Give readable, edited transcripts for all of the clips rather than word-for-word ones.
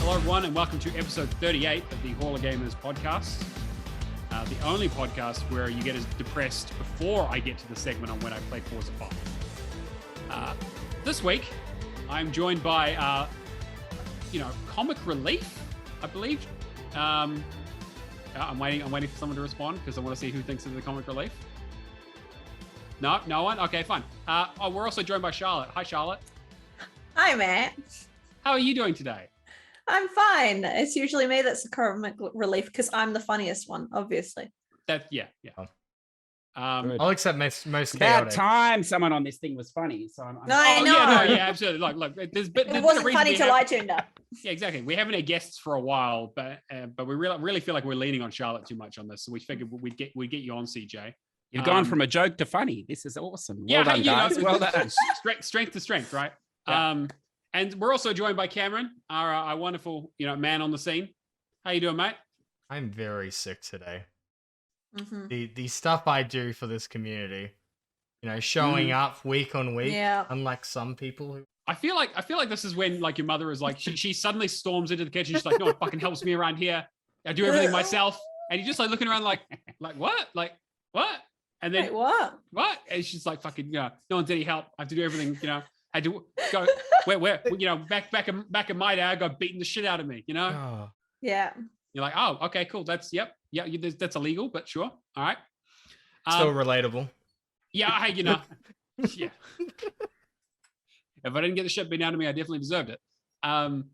Hello, everyone, and welcome to episode 38 of the Hall of Gamers podcast. The only podcast where you get as depressed before I get to the segment on when I play Forza 5. This week, I'm joined by, comic relief, I believe. I'm waiting for someone to respond because I want to see who thinks of the comic relief. No one? Okay, fine. We're also joined by Charlotte. Hi, Charlotte. Hi, Matt. How are you doing today? I'm fine. It's usually me that's the comic relief because I'm the funniest one, obviously. Yeah. I'll accept most About chaotic. time someone on this thing was funny. So I'm I know. Yeah, absolutely. Look, there's It wasn't funny till I tuned up. Yeah, exactly. We haven't had guests for a while, but we really feel like we're leaning on Charlotte too much on this, so we figured we'd get you on, CJ. You've gone from a joke to funny. This is awesome. Yeah, Well done, guys. Well done. Strength to strength, right? Yeah. And we're also joined by Cameron, our wonderful, man on the scene. How you doing, mate? I'm very sick today. Mm-hmm. The stuff I do for this community, showing up week on week, unlike some people who. I feel like this is when like your mother is like she suddenly storms into the kitchen. She's like, no one fucking helps me around here. I do everything myself, and you're just like looking around like what, and then Wait, what? And she's like, fucking, no one's any help. I have to do everything, I had to go where back in my day, I got beating the shit out of me, Oh. Yeah. You're like, oh, okay, cool. That's that's illegal, but sure, all right. Still relatable. Yeah, hey, yeah. If I didn't get the shit beaten out of me, I definitely deserved it. And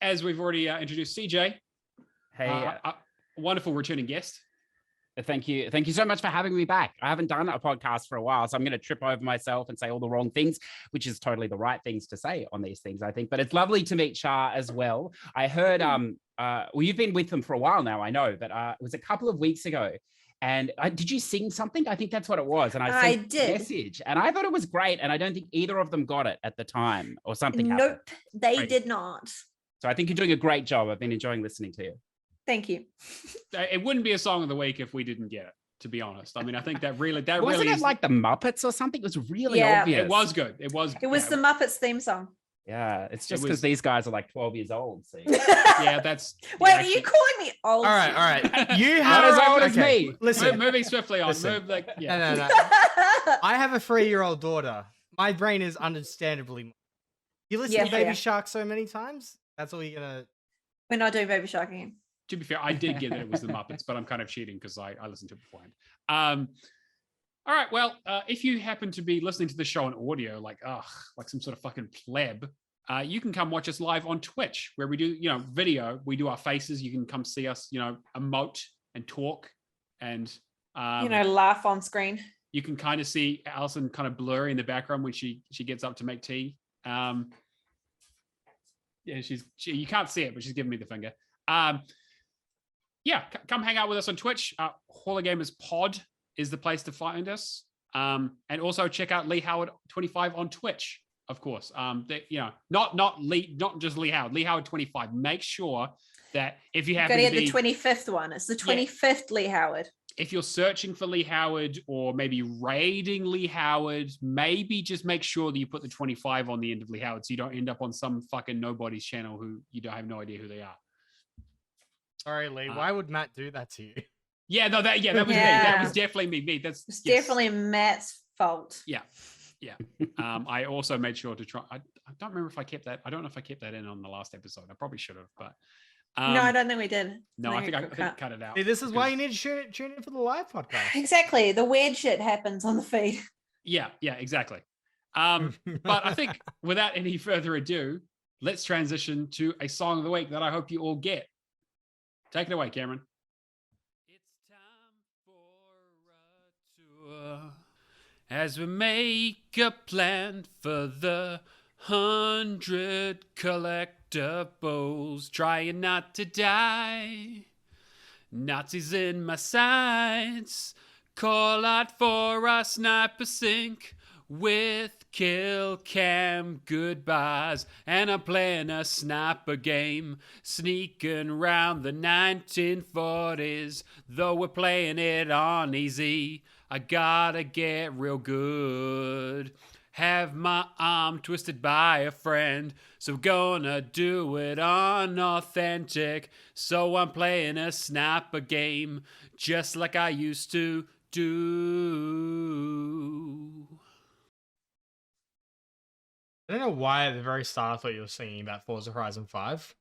as we've already introduced CJ, Hey, a wonderful returning guest. thank you. Thank you so much for having me back. I haven't done a podcast for a while, so I'm going to trip over myself and say all the wrong things, which is totally the right things to say on these things, I think. But it's lovely to meet Char as well. I heard, you've been with them for a while now, I know, but it was a couple of weeks ago. And did you sing something? I think that's what it was. And I sent did. a message, and I thought it was great. And I don't think either of them got it at the time, or something Nope, happened. they Right. did not. So I think you're doing a great job. I've been enjoying listening to you. Thank you. It wouldn't be a song of the week if we didn't get it, to be honest. I mean, I think that Wasn't really it is, like the Muppets or something? It was really Yeah. obvious. it was good. It was The Muppets theme song. Yeah, it's just was- because these guys are like 12 years old. See, yeah, that's Wait, actually- are you calling me old? All right. You not have as old as okay, me. Listen, moving swiftly on. Listen. Move no. I have a 3-year-old daughter. My brain is understandably. You listen to Baby Shark so many times. That's all you're gonna. We're not doing Baby Shark again. To be fair, I did get that it was the Muppets, but I'm kind of cheating because I listened to it beforehand. All right, well, if you happen to be listening to the show on audio, like some sort of fucking pleb, you can come watch us live on Twitch, where we do, video. We do our faces. You can come see us, emote and talk, and Laugh on screen. you can kind of see Alison kind of blurry in the background when she gets up to make tea. You can't see it, but she's giving me the finger. Come hang out with us on Twitch. Hall of Gamers Pod is the place to find us. And also check out Lee Howard 25 on Twitch, of course. Not just Lee Howard. Lee Howard 25. Make sure that if you have Got to get the 25th one. It's the 25th Lee Howard. If you're searching for Lee Howard or maybe raiding Lee Howard, maybe just make sure that you put the 25 on the end of Lee Howard so you don't end up on some fucking nobody's channel who you don't have no idea who they are. Sorry, Lee. Why would Matt do that to you? Yeah, no, that was me. That was definitely me. It's definitely Matt's fault. Yeah. I also made sure to try. I don't remember if I kept that. I don't know if I kept that in on the last episode. I probably should have, but no, I don't think we did. No, I think I cut it out. See, this is why you need to tune in for the live podcast. Exactly. The weird shit happens on the feed. Yeah, exactly. But I think without any further ado, let's transition to a song of the week that I hope you all get. Take it away, Cameron. It's time for a tour as we make a plan for the 100 collectibles, trying not to die. Nazis in my sights, call out for our sniper sink with kill cam goodbyes, and I'm playing a sniper game, sneaking around the 1940s, though we're playing it on easy. I gotta get real good. have my arm twisted by a friend. So gonna do it unauthentic. So I'm playing a sniper game just like I used to do. I don't know why at the very start I thought you were singing about Forza Horizon 5.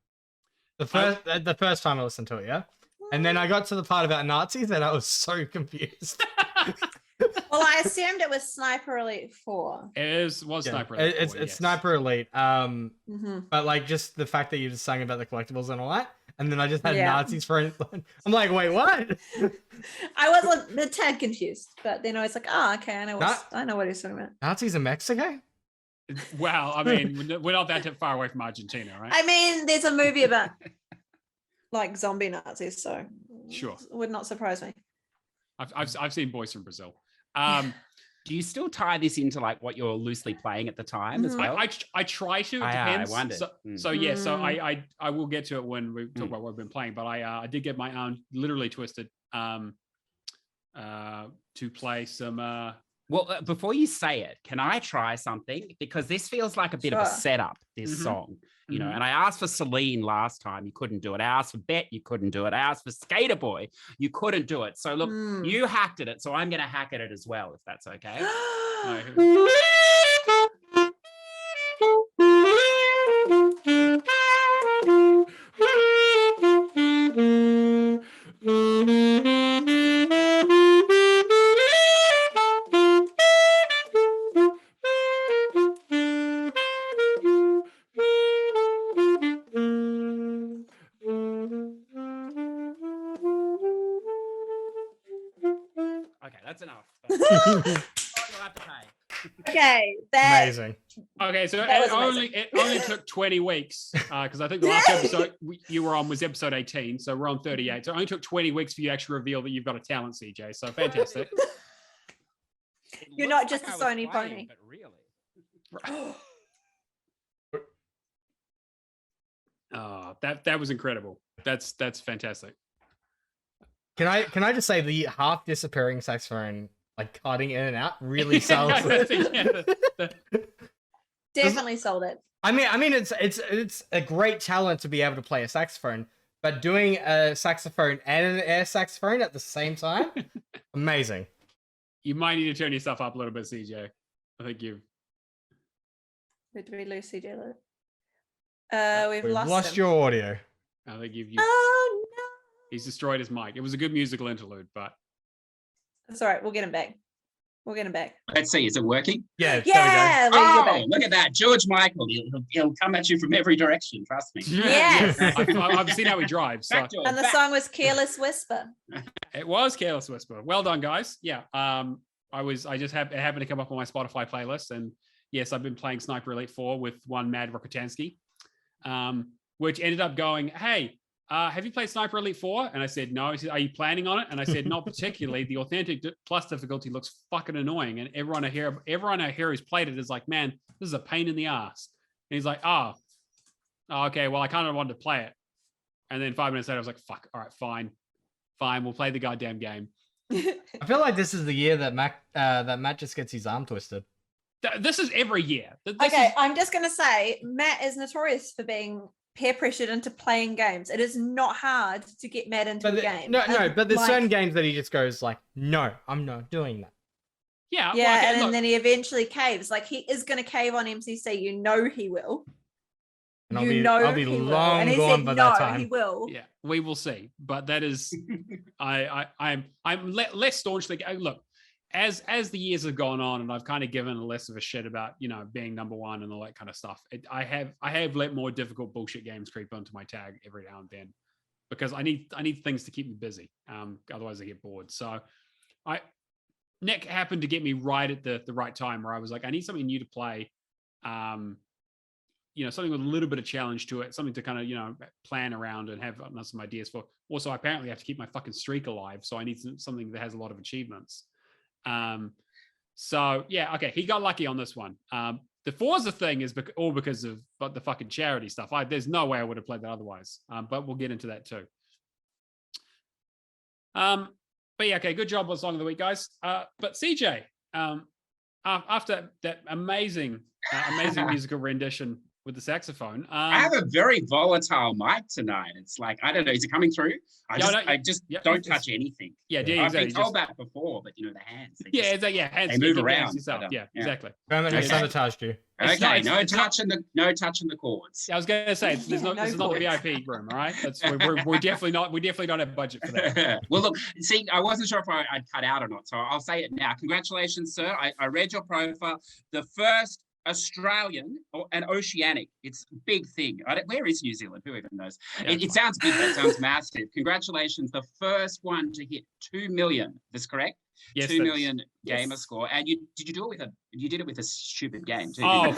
The first time I listened to it, yeah? And then I got to the part about Nazis and I was so confused. Well, I assumed it was Sniper Elite 4. Was Sniper Elite 4, it's yes. Sniper Elite. But like just the fact that you just sang about the collectibles and all that, and then I just had Nazis for it. I'm like, wait, what? I was a tad confused, but then I was like, oh, okay, I know what he's talking about. Nazis in Mexico? Well, I mean, we're not that far away from Argentina, right? I mean, there's a movie about like zombie Nazis, so sure, it would not surprise me. I've seen Boys from Brazil. Do you still tie this into like what you're loosely playing at the time as well? I try to. It depends. I wondered. So I will get to it when we talk about what we've been playing. But I did get my arm literally twisted to play some. Well, before you say it, can I try something? Because this feels like a bit of a setup, this song, you know, and I asked for Celine last time, you couldn't do it. I asked for Bet, you couldn't do it. I asked for Skater Boy, you couldn't do it. So look, you hacked at it, so I'm going to hack at it as well, if that's okay. Okay, that's enough. Okay, amazing. Okay, so it only took 20 weeks because I think the last episode you were on was episode 18, so we're on 38. So it only took 20 weeks for you to actually reveal that you've got a talent, CJ. So fantastic. You're not just a Sony pony. But really. Oh, that was incredible. That's fantastic. Can I just say the half disappearing saxophone, like cutting in and out, really sells it. Definitely sold it. I mean, it's a great talent to be able to play a saxophone, but doing a saxophone and an air saxophone at the same time, amazing. You might need to turn yourself up a little bit, CJ. I think you've. Did we lose CJ? We've lost him. your audio. I think you've. Oh no! He's destroyed his mic. It was a good musical interlude, but it's all right. We'll get him back. Let's see. Is it working? Yeah. Yeah. Oh, look at that, George Michael. He'll come at you from every direction. Trust me. Yes. I've seen how he drives. So. And the song was "Careless Whisper." It was "Careless Whisper." Well done, guys. Yeah. It happened to come up on my Spotify playlist, and yes, I've been playing Sniper Elite 4 with one Mad Rokotansky, which ended up going, "Hey, have you played Sniper Elite 4?" And I said, no. He said, are you planning on it? And I said, not particularly. The authentic plus difficulty looks fucking annoying. And everyone I hear who's played it is like, man, this is a pain in the ass. And he's like, oh, okay, well, I kind of wanted to play it. And then 5 minutes later, I was like, fuck, all right, fine, we'll play the goddamn game. I feel like this is the year that Matt just gets his arm twisted. This is every year. I'm just going to say, Matt is notorious for being peer pressured into playing games. It is not hard to get Matt into a game. No, but there's certain games that he just goes like, no, I'm not doing that. Yeah. Yeah, well, and then he eventually caves. Like, he is going to cave on MCC. You know he will. And I'll be long gone by that time. He will. Yeah, we will see. But that is, I'm less staunchly. Look, as the years have gone on, and I've kind of given less of a shit about being number one and all that kind of stuff. I have let more difficult bullshit games creep onto my tag every now and then, because I need things to keep me busy. Otherwise I get bored. So Nick happened to get me right at the right time where I was like, I need something new to play. Something with a little bit of challenge to it, something to kind of, plan around and have some ideas for. Also, I apparently have to keep my fucking streak alive. So I need something that has a lot of achievements. So yeah, okay. He got lucky on this one. The Forza thing is all because of the fucking charity stuff. There's no way I would have played that otherwise. But we'll get into that too. But yeah, okay. Good job on Song of the Week, guys. But CJ, after that amazing musical rendition with the saxophone. I have a very volatile mic tonight. It's like, I don't know, is it coming through? I just don't touch anything. Yeah, I've been told that before, but the hands. Hands. They move keep around. yourself. Yeah, exactly. Graham has sabotaged you. Okay, no touching the cords. I was going to say this is not the VIP room, all right? We're definitely not. We definitely don't have budget for that. Well, look, see, I wasn't sure if I'd cut out or not, so I'll say it now. Congratulations, sir. I read your profile. The first Australian and oceanic. It's a big thing. Where is New Zealand? Who even knows? Yeah, it sounds big. That sounds massive. Congratulations. The first one to hit 2 million. That's correct? Yes, 2 million gamer score. And you did it with a stupid game too. Oh,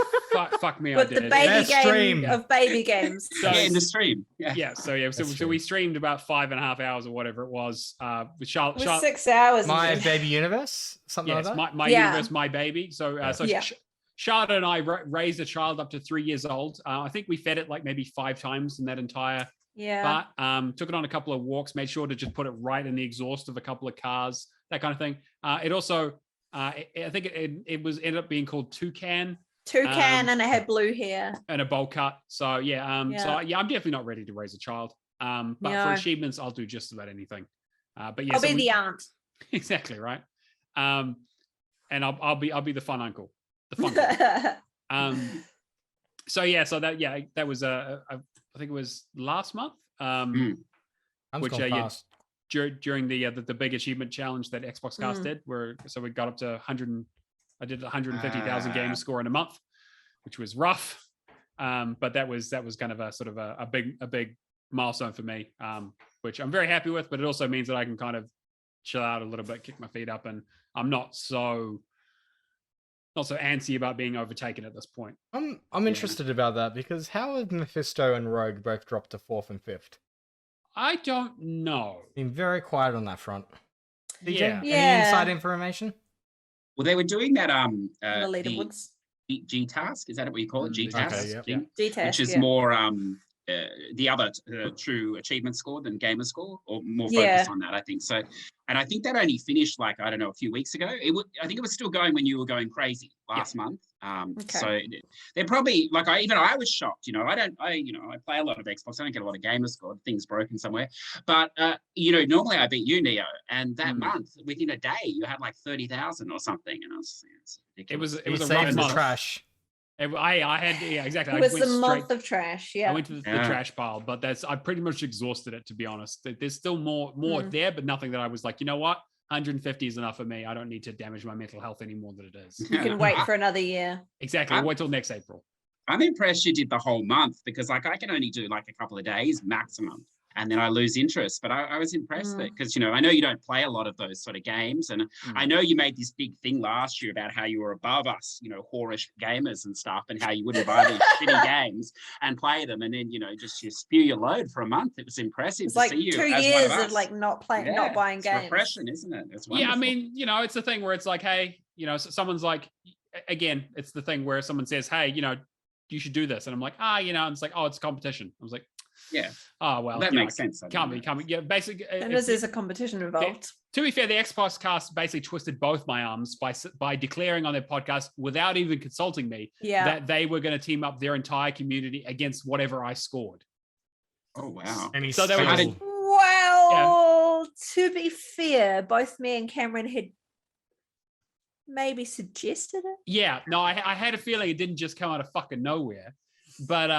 fuck me. With I did the it. baby Stream. game of baby games. So, in the stream. So we streamed about 5.5 hours or whatever it was. With Charlotte. 6 hours. My Baby Universe, something like that. My universe, my baby. So Charlotte and I raised a child up to 3 years old. I think we fed it like maybe 5 times in that entire. Yeah. But took it on a couple of walks. Made sure to just put it right in the exhaust of a couple of cars. That kind of thing. It also, I think it ended up being called Toucan. Toucan, and it had blue hair and a bowl cut. So I'm definitely not ready to raise a child. But for achievements, I'll do just about anything. But yeah, I'll be the aunt. Exactly right. And I'll be the fun uncle, the fun uncle. That was I think it was last month. Which during the big achievement challenge that Xbox Cast did, so we got up to 100. I did 150,000 game score in a month, which was rough. But that was kind of a sort of a big milestone for me, which I'm very happy with. But it also means that I can kind of chill out a little bit, kick my feet up, and I'm not so antsy about being overtaken at this point. I'm interested about that because how have Mephisto and Rogue both dropped to 4th and 5th? I don't know. Been very quiet on that front. DJ, Yeah. any inside information? Well, they were doing that the leaderboards. G task. Is that what you call it? G task. Okay, thing, G-task, which is more the other true achievement score than gamer score, or more focused on that, I think. So, and I think that only finished like, I don't know, a few weeks ago. I think it was still going when you were going crazy last month. So they're probably like, I was shocked, I play a lot of Xbox. I don't get a lot of gamer score. Things broken somewhere, but normally I beat you, Neo, and that month within a day you had like 30,000 or something, and it was a rough month. Trash. I had exactly. It was the month of trash. Yeah, I went to the trash pile, but I pretty much exhausted it, to be honest. There's still more there, but nothing that I was like, you know what, 150 is enough for me. I don't need to damage my mental health any more than it is. You can wait for another year. Exactly. Wait till next April. I'm impressed you did the whole month, because like I can only do like a couple of days maximum, and then I lose interest. But I was impressed because I know you don't play a lot of those sort of games, and I know you made this big thing last year about how you were above us, whorish gamers and stuff, and how you wouldn't buy these shitty games and play them, and then just you spew your load for a month. It was impressive It's to like see you 2 as years one of of like not playing, not buying games. Refreshing, isn't it? It's yeah, I wonderful. mean, it's the thing where it's like, hey, someone's like, again, it's the thing where someone says, hey, you should do this, and I'm like, and it's like, oh, it's competition. I was like, yeah. Oh well, that makes sense. Can't be. Yeah, basically. And there's a competition involved. To be fair, the Xbox cast basically twisted both my arms by declaring on their podcast without even consulting me that they were going to team up their entire community against whatever I scored. Oh wow! And so they were to be fair, both me and Cameron had maybe suggested it. Yeah, no, I had a feeling it didn't just come out of fucking nowhere, but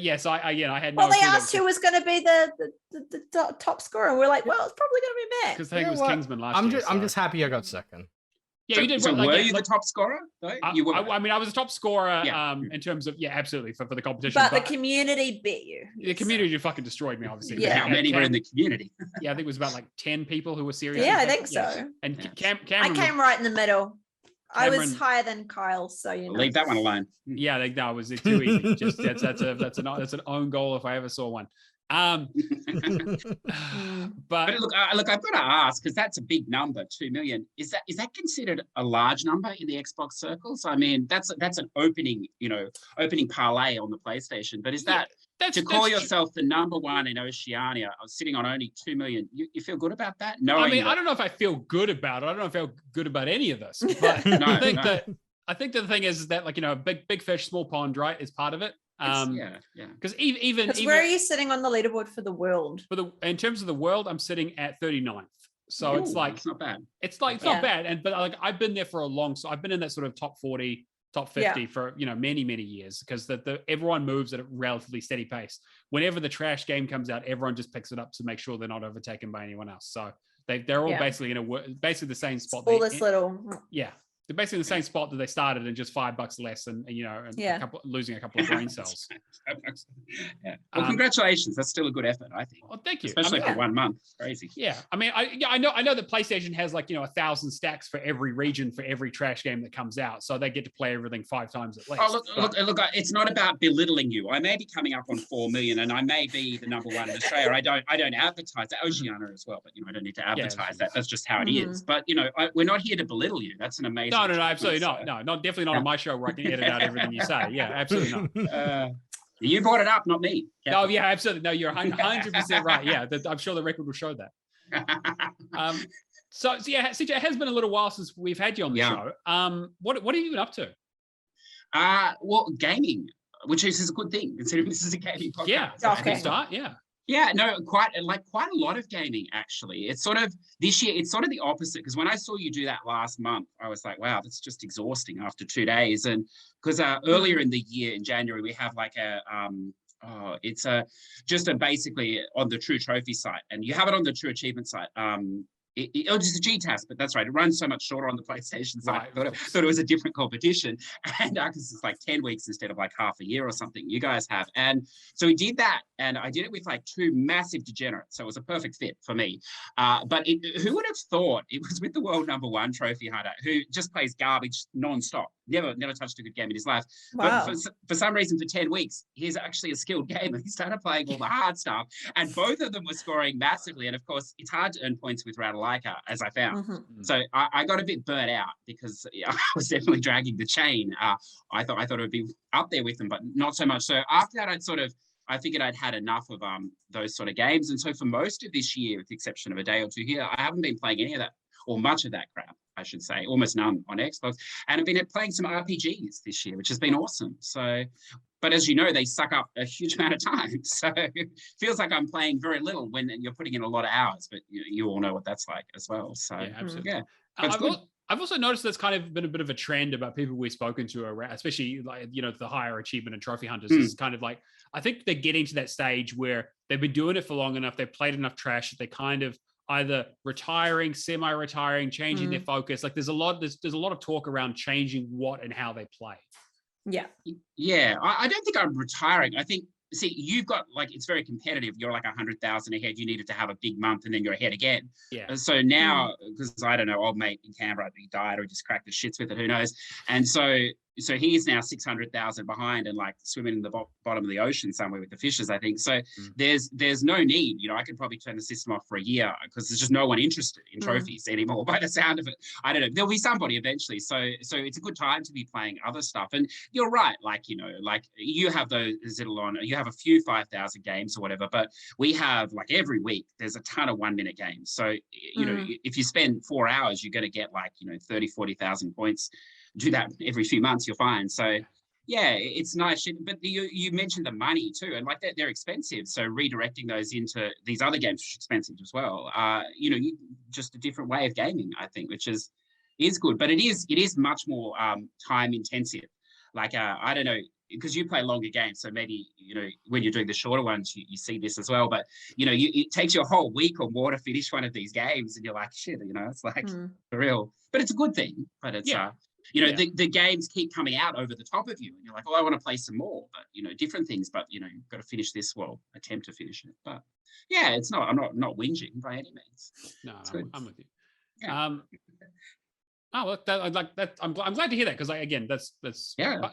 yes, I had no. Well, they asked who was going to be the top scorer, and we're like, well, it's probably going to be Matt because I think it was Kingsman last year. I'm just happy I got second. Yeah, you did. So were you the top scorer? You were. I mean, I was the top scorer in terms of absolutely for the competition. But the community beat you. The community fucking destroyed me, obviously. Yeah. How many were in the community? Yeah, I think it was about like 10 people who were serious. Yeah, I think so. And Cameron, I came right in the middle. I was higher than Kyle, so leave that one alone. Yeah, that was too easy. Just that's an own goal if I ever saw one. But look, I've got to ask, because that's a big number, 2 million. Is that considered a large number in the Xbox circles? I mean, that's an opening parlay on the PlayStation. But is that to call yourself the number one in Oceania, sitting on only 2 million? You feel good about that? I mean, I don't know if I feel good about it. I don't know if I feel good about any of this. But I think the thing is that, like, big fish, small pond, right, is part of it. Because even where are you sitting on the leaderboard for the world? In terms of the world, I'm sitting at 39th. So it's like, it's not bad. It's not bad. But like, I've been there for so I've been in that sort of top 40, top 50 for many years, because everyone moves at a relatively steady pace. Whenever the trash game comes out, everyone just picks it up to make sure they're not overtaken by anyone else. So they're all basically basically the same spot. All this little they're basically in the same spot that they started, and just $5 less, and losing a couple of brain cells. Well, congratulations. That's still a good effort, I think. Well, thank you. Especially for 1 month. It's crazy. Yeah. I mean, I know that PlayStation has 1,000 stacks for every region for every trash game that comes out, so they get to play everything 5 times at least. Oh, look! It's not about belittling you. I may be coming up on 4 million, and I may be the number one in Australia. I don't advertise that. Oceania as well, but I don't need to advertise that. That's just how it is. But we're not here to belittle you. That's an amazing. No, absolutely not. No, definitely not on my show where I can edit out everything you say. Yeah, absolutely not. You brought it up, not me. No, yeah, absolutely. No, you're 100% right. Yeah, I'm sure the record will show that. So yeah, CJ, it has been a little while since we've had you on the show. What have you been up to? Well, gaming, which is a good thing considering this is a gaming podcast. Yeah, good start. Yeah. Yeah, no, quite a lot of gaming, actually. It's sort of this year, it's sort of the opposite, because when I saw you do that last month, I was like, wow, that's just exhausting after 2 days. And because earlier in the year, in January, we have like it's basically on the True Trophy site, and you have it on the True Achievement site. It's a G-Task, but that's right. It runs so much shorter on the PlayStation side. Right. I thought it was a different competition. And because it's like 10 weeks instead of like half a year or something you guys have. And so we did that. And I did it with like 2 massive degenerates. So it was a perfect fit for me. But who would have thought it was with the world #1 trophy hunter who just plays garbage nonstop. Never touched a good game in his life. Wow. But for some reason, for 10 weeks, he's actually a skilled gamer. He started playing all the hard stuff. And both of them were scoring massively. And of course, it's hard to earn points with AudreyChar, as I found. Mm-hmm. So I got a bit burnt out because I was definitely dragging the chain. I thought it would be up there with them, but not so much. So after that, I figured I'd had enough of those sort of games. And so for most of this year, with the exception of a day or two here, I haven't been playing any of that, or much of that crap, I should say, almost none on Xbox. And I've been playing some RPGs this year, which has been awesome. So, but as you know, they suck up a huge amount of time. So it feels like I'm playing very little when you're putting in a lot of hours, but you all know what that's like as well. So yeah, absolutely. Yeah. I've also noticed there's kind of been a bit of a trend about people we've spoken to around, especially like, the higher achievement and trophy hunters. Is kind of like, I think they're getting to that stage where they've been doing it for long enough. They've played enough trash that they kind of either retiring, semi-retiring, changing their focus. Like there's a lot of talk around changing what and how they play. Yeah. Yeah. I don't think I'm retiring. I think, see, you've got it's very competitive. You're like 100,000 ahead. You needed to have a big month and then you're ahead again. Yeah. So now, because I don't know, old mate in Canberra, he died or just cracked the shits with it. Who knows? And so he is now 600,000 behind and like swimming in the bottom of the ocean somewhere with the fishes, I think. So there's no need. I could probably turn the system off for a year because there's just no one interested in trophies anymore by the sound of it. I don't know. There'll be somebody eventually. So it's a good time to be playing other stuff. And you're right. Like you have those little you have a few 5,000 games or whatever, but we have like every week, there's a ton of 1 minute games. So, if you spend 4 hours, you're going to get 30, 40,000 points. Do that every few months, you're fine. So yeah, it's nice. But you mentioned the money too, and they're expensive. So redirecting those into these other games is expensive as well. Just a different way of gaming, I think, which is good. But it is much more time intensive. I don't know, because you play longer games, so maybe when you're doing the shorter ones, you see this as well. But it takes you a whole week or more to finish one of these games, and you're like, shit, it's like for real. But it's a good thing. But it's the games keep coming out over the top of you, and you're like, oh, I want to play some more, but different things. But you've got to finish this. Well, attempt to finish it. But yeah, it's not. I'm not whinging by any means. No, I'm with you. Yeah. Oh, look, I'm glad to hear that because again, that's yeah.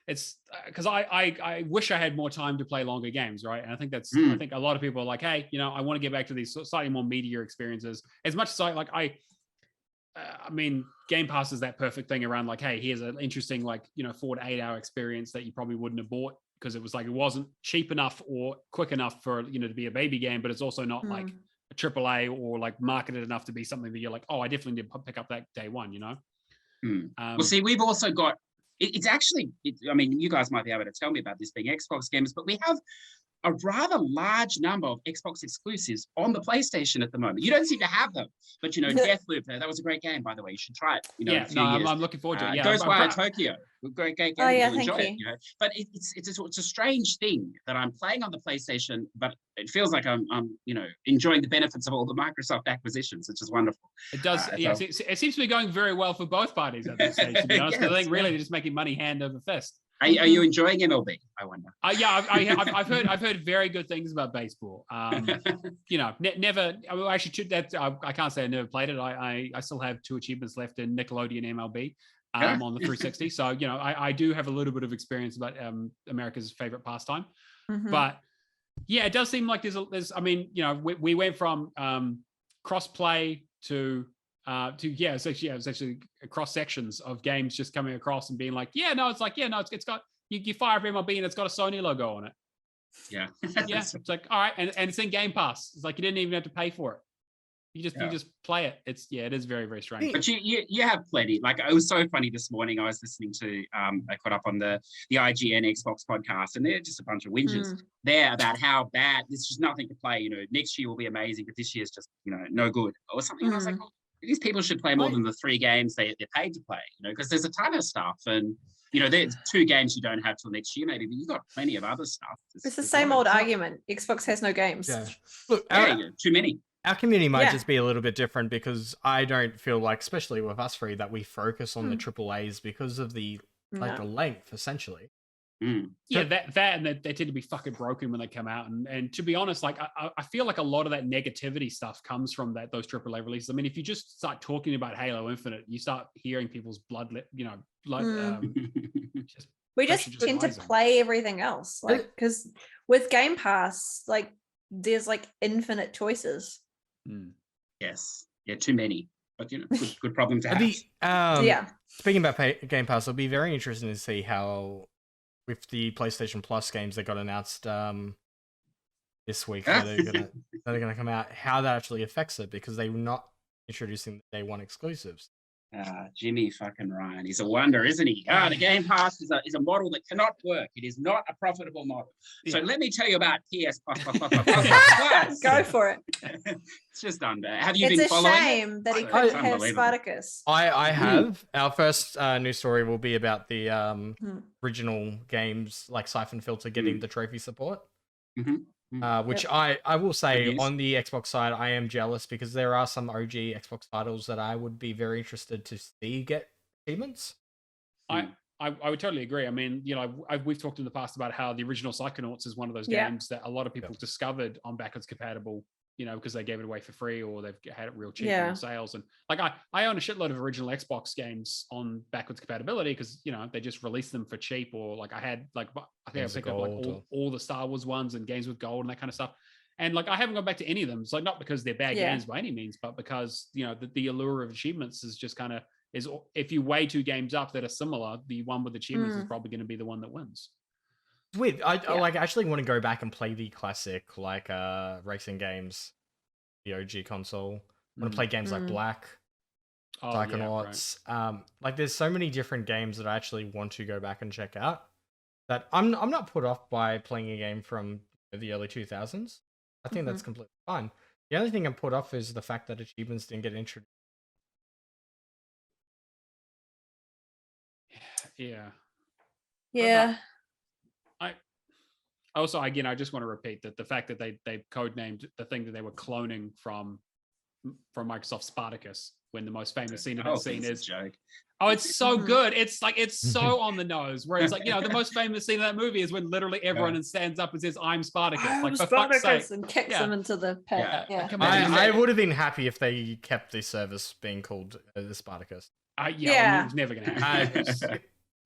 it's because I wish I had more time to play longer games, right? And I think that's Mm. I think a lot of people are like, hey, I want to get back to these slightly more meatier experiences. As much as I mean, Game Pass is that perfect thing around like, hey, here's an interesting 4 to 8 hour experience that you probably wouldn't have bought because it was like it wasn't cheap enough or quick enough for to be a baby game, but it's also not like a AAA or like marketed enough to be something that you're like, oh, I definitely need to pick up that day one, Well, see, we've also got it's actually. I mean, you guys might be able to tell me about this being Xbox gamers, but we have a rather large number of Xbox exclusives on the PlayStation at the moment. You don't seem to have them, but Deathloop, that was a great game, by the way. You should try it. In a few years. I'm looking forward to it. Yeah, Ghostwire Tokyo, great game. Oh, yeah, You'll enjoy thank it. But it's a strange thing that I'm playing on the PlayStation, but it feels like I'm enjoying the benefits of all the Microsoft acquisitions, which is wonderful. It does. It seems to be going very well for both parties at this stage. To be honest, yes, I think really they're just making money hand over fist. Are you enjoying MLB? I wonder. Yeah, I've heard very good things about baseball. Never. Actually, that I can't say I never played it. I still have 2 achievements left in Nickelodeon MLB on the 360. So I do have a little bit of experience about America's favorite pastime. But yeah, it does seem like there's. I mean, we went from cross-play to it's actually cross sections of games just coming across and being like, it's got you fire up MLB and it's got a Sony logo on it. Yeah. It's like, all right, and it's in Game Pass. It's like you didn't even have to pay for it. You just play it. It is very, very strange. But you have plenty. Like, it was so funny this morning. I was listening to I caught up on the IGN Xbox podcast, and they're just a bunch of whinges there about how bad there's just nothing to play. Next year will be amazing, but this year's just no good or something. And I was like, well, these people should play more than the 3 games they're paid to play, because there's a ton of stuff. And, there's 2 games you don't have till next year, maybe, but you've got plenty of other stuff. It's the same old argument. Xbox has no games. Yeah. Look, too many. Our community might just be a little bit different because I don't feel like, especially with us 3, that we focus on the AAAs because of the length, essentially. Yeah, that and they tend to be fucking broken when they come out. And to be honest, like I feel like a lot of that negativity stuff comes from those AAA releases. I mean, if you just start talking about Halo Infinite, you start hearing people's blood. We just tend to play everything else, like because with Game Pass, like there's like infinite choices. Yes, too many. But good problem to have. Speaking about Game Pass, it'll be very interesting to see how, with the PlayStation Plus games that got announced this week that are gonna come out, how that actually affects it, because they were not introducing the day one exclusives. Jimmy fucking Ryan, he's a wonder, isn't he? The Game Pass is a model that cannot work. It is not a profitable model. So let me tell you about PS Plus. Go for it. It's just under. Have you been following? It's a shame that he couldn't have Spartacus. I have. Our first news story will be about the original games, like Siphon Filter getting the trophy support. Which I will say, on the Xbox side, I am jealous because there are some OG Xbox titles that I would be very interested to see get achievements. I would totally agree. I mean, we've talked in the past about how the original Psychonauts is one of those games that a lot of people discovered on backwards compatible, because they gave it away for free or they've had it real cheap in sales. And like I own a shitload of original Xbox games on backwards compatibility because they just released them for cheap, or like I had I picked up like all the Star Wars ones and Games with Gold and that kind of stuff. And like I haven't gone back to any of them. It's like not because they're bad games by any means, but because the allure of achievements is just kind of if you weigh 2 games up that are similar, the one with achievements is probably going to be the one that wins. It's weird. I actually want to go back and play the classic racing games, the OG console. I want to play games like Black, Psychonauts. There's so many different games that I actually want to go back and check out that I'm not put off by playing a game from the early 2000s. I think that's completely fine. The only thing I'm put off is the fact that achievements didn't get introduced. Yeah. Also, again, I just want to repeat that the fact that they codenamed the thing that they were cloning from Microsoft Spartacus, when the most famous scene of that scene is joke. Oh, it's so good. It's so on the nose. Where it's like, the most famous scene of that movie is when literally everyone stands up and says, "I'm Spartacus." I'm for Spartacus, fuck's sake. and kicks them into the pit. I would have been happy if they kept the service being called the Spartacus. It was never going to happen.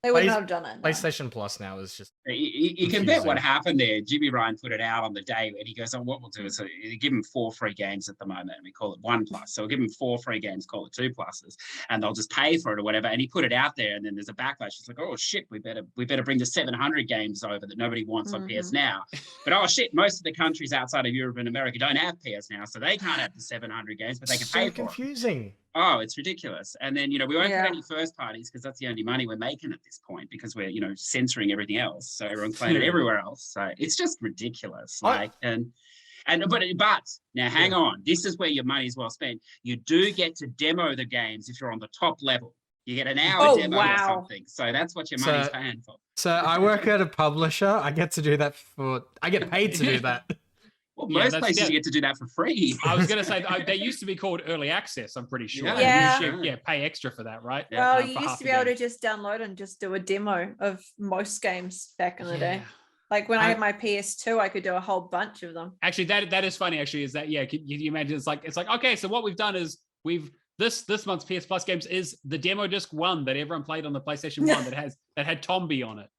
They wouldn't have done it. No. PlayStation Plus now is just... You can bet what happened there. Jimmy Ryan put it out on the day, and he goes, "Oh, what we'll do is give him 4 free games at the moment, and we call it 1 plus. So we'll give him 4 free games, call it 2 pluses, and they'll just pay for it or whatever." And he put it out there, and then there's a backlash. It's like, "Oh shit, we better bring the 700 games over that nobody wants on PS Now." But oh shit, most of the countries outside of Europe and America don't have PS Now, so they can't have the 700 games, but they can pay for it. Confusing. Oh, it's ridiculous. And then, we won't put any first parties because that's the only money we're making at this point because we're, censoring everything else. So everyone's playing it everywhere else. So it's just ridiculous. But now hang on. This is where your money's well spent. You do get to demo the games if you're on the top level. You get an hour demo or something. So that's what your money's paying for. So I work at a publisher. I get to do that I get paid to do that. Well, most places you get to do that for free. I was going to say, they used to be called early access, I'm pretty sure. Yeah. Pay extra for that, right? Well, you used to be able to just download and just do a demo of most games back in the day. Like when I had my PS2, I could do a whole bunch of them. Actually, that is funny, actually, is that, can you imagine, it's like, okay, so what we've done is this month's PS Plus games is the demo disc 1 that everyone played on the PlayStation 1 that had Tombi on it.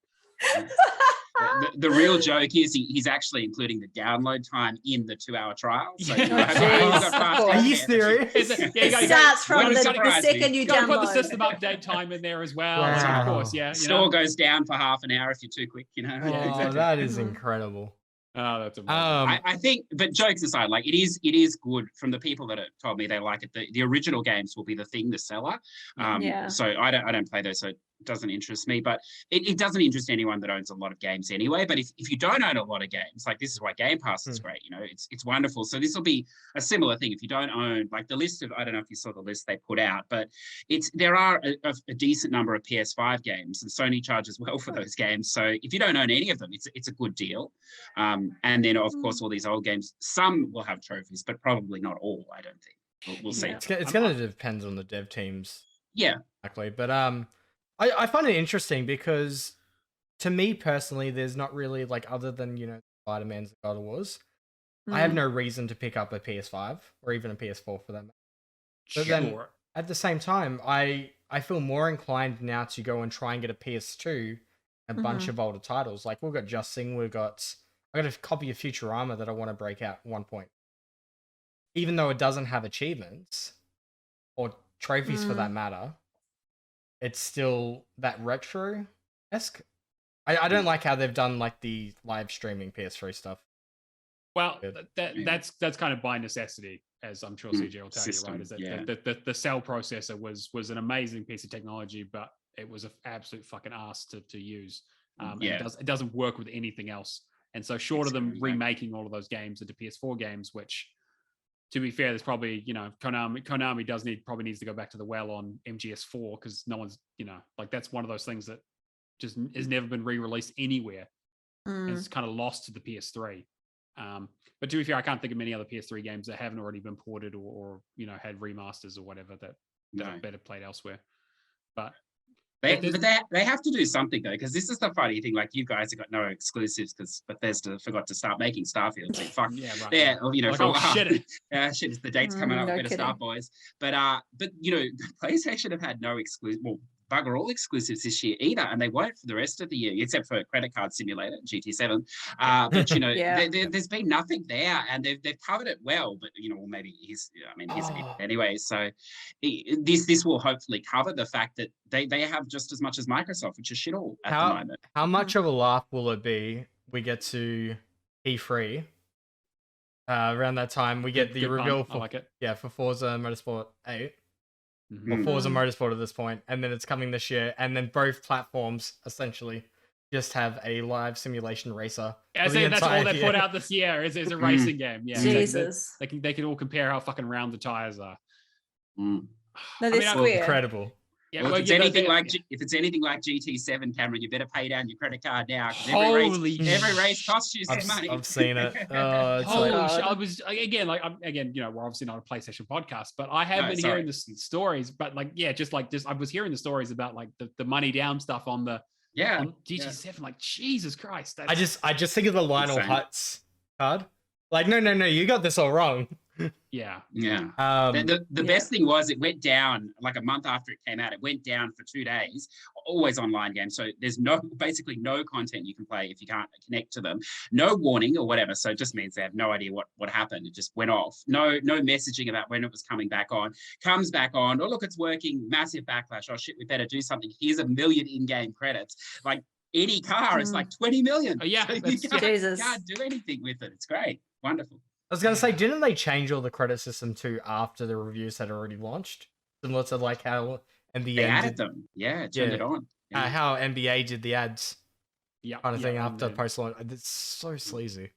The real joke is he's actually including the download time in the 2-hour trial. So are you serious? It starts from the second you download. Put the system update time in there as well. Wow. So of course, Store goes down for half an hour if you're too quick. Oh, that is incredible. Oh, that's amazing. I think, but jokes aside, like it is good from the people that have told me they like it. The original games will be the thing, the seller. So I don't play those, so it doesn't interest me. But it doesn't interest anyone that owns a lot of games anyway. But if you don't own a lot of games, like this is why Game Pass is great. It's wonderful. So this will be a similar thing. If you don't own, like the list of, I don't know if you saw the list they put out, but there are a decent number of PS5 games, and Sony charges well for those games. So if you don't own any of them, it's a good deal. And then, of course, all these old games, some will have trophies, but probably not all, I don't think. We'll see. It's going to depend on the dev teams. Yeah. Exactly. But I find it interesting because to me personally, there's not really, like, other than, Spider-Man's and God of Wars, I have no reason to pick up a PS5 or even a PS4 for them. But then at the same time, I feel more inclined now to go and try and get a PS2, a bunch of older titles. Like, we've got Just Sing, I got a copy of Futurama that I want to break out at one point. Even though it doesn't have achievements or trophies for that matter, it's still that retro-esque. I don't like how they've done like the live streaming PS3 stuff. Well, that's kind of by necessity, as I'm sure CJ will tell you, right? Is that the cell processor was an amazing piece of technology, but it was an absolute fucking ass to use. It doesn't work with anything else. And so short of them remaking all of those games into PS4 games, which, to be fair, there's probably, Konami probably needs to go back to the well on MGS4 because no one's, like that's one of those things that just has never been re-released anywhere. It's kind of lost to the PS3. But to be fair, I can't think of many other PS3 games that haven't already been ported or had remasters or whatever that are better played elsewhere. But they have to do something though, because this is the funny thing. Like you guys have got no exclusives because Bethesda forgot to start making Starfield. So fuck, for a while. Shit, the date's coming up. Better start, boys. But PlayStation have had no exclusive. Well, bugger all exclusives this year either, and they won't for the rest of the year, except for Credit Card Simulator, GT7. But there's been nothing there, and they've covered it well. But maybe he's a bit anyway. So this will hopefully cover the fact that they have just as much as Microsoft, which is shit all at the moment. How much of a laugh will it be? We get to E3 around that time. We get the reveal for Forza Motorsport 8. Or Forza Motorsport at this point, and then it's coming this year, and then both platforms essentially just have a live simulation racer. I say that's all they put out this year is a racing game. Yeah, Jesus, they can all compare how fucking round the tires are. No, they're square. Incredible. Yeah, well, if it's anything like GT7, Cameron, you better pay down your credit card now because every race costs you some money. I've seen it. I was again, we're obviously not a PlayStation podcast, but I have been hearing the stories. But I was hearing the stories about like the money down stuff on the on GT7. Like Jesus Christ, I just think of the Lionel Hutz card. Like no, you got this all wrong. Yeah. The best thing was it went down like a month after it came out. It went down for 2 days. Always online game, so there's basically no content you can play if you can't connect to them. No warning or whatever. So it just means they have no idea what happened. It just went off. No messaging about when it was coming back on. Comes back on. Oh look, it's working. Massive backlash. Oh shit, we better do something. Here's 1 million in-game credits. Like any car is like 20 million. Oh, yeah, so you can't do anything with it. It's great. Wonderful. I was going to say, didn't they change all the credit system too after the reviews had already launched? Similar to like how NBA added them. Yeah, turned it on. Yeah. How NBA did the ads. Yeah. Kind of thing after post-launch. It's so sleazy.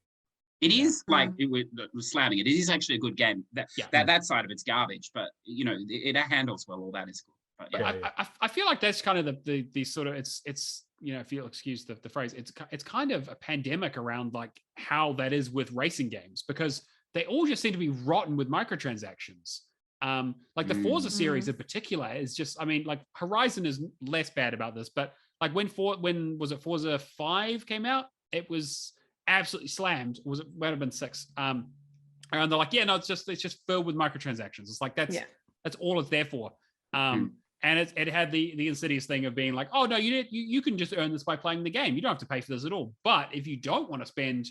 It is like it was slamming it. It is actually a good game. That side of it's garbage, but you know it handles well. All that is cool. But, I feel like that's kind of the sort of it's you know, if you'll excuse the phrase, it's kind of a pandemic around like how that is with racing games, because they all just seem to be rotten with microtransactions. Like the Forza series in particular is just, I mean, like Horizon is less bad about this, but like when was it Forza 5 came out, it was absolutely slammed. Might have been 6. And they're like, yeah, no, it's just filled with microtransactions. It's like that's all it's there for. And it had the insidious thing of being like, oh no, you can just earn this by playing the game. You don't have to pay for this at all. But if you don't want to spend,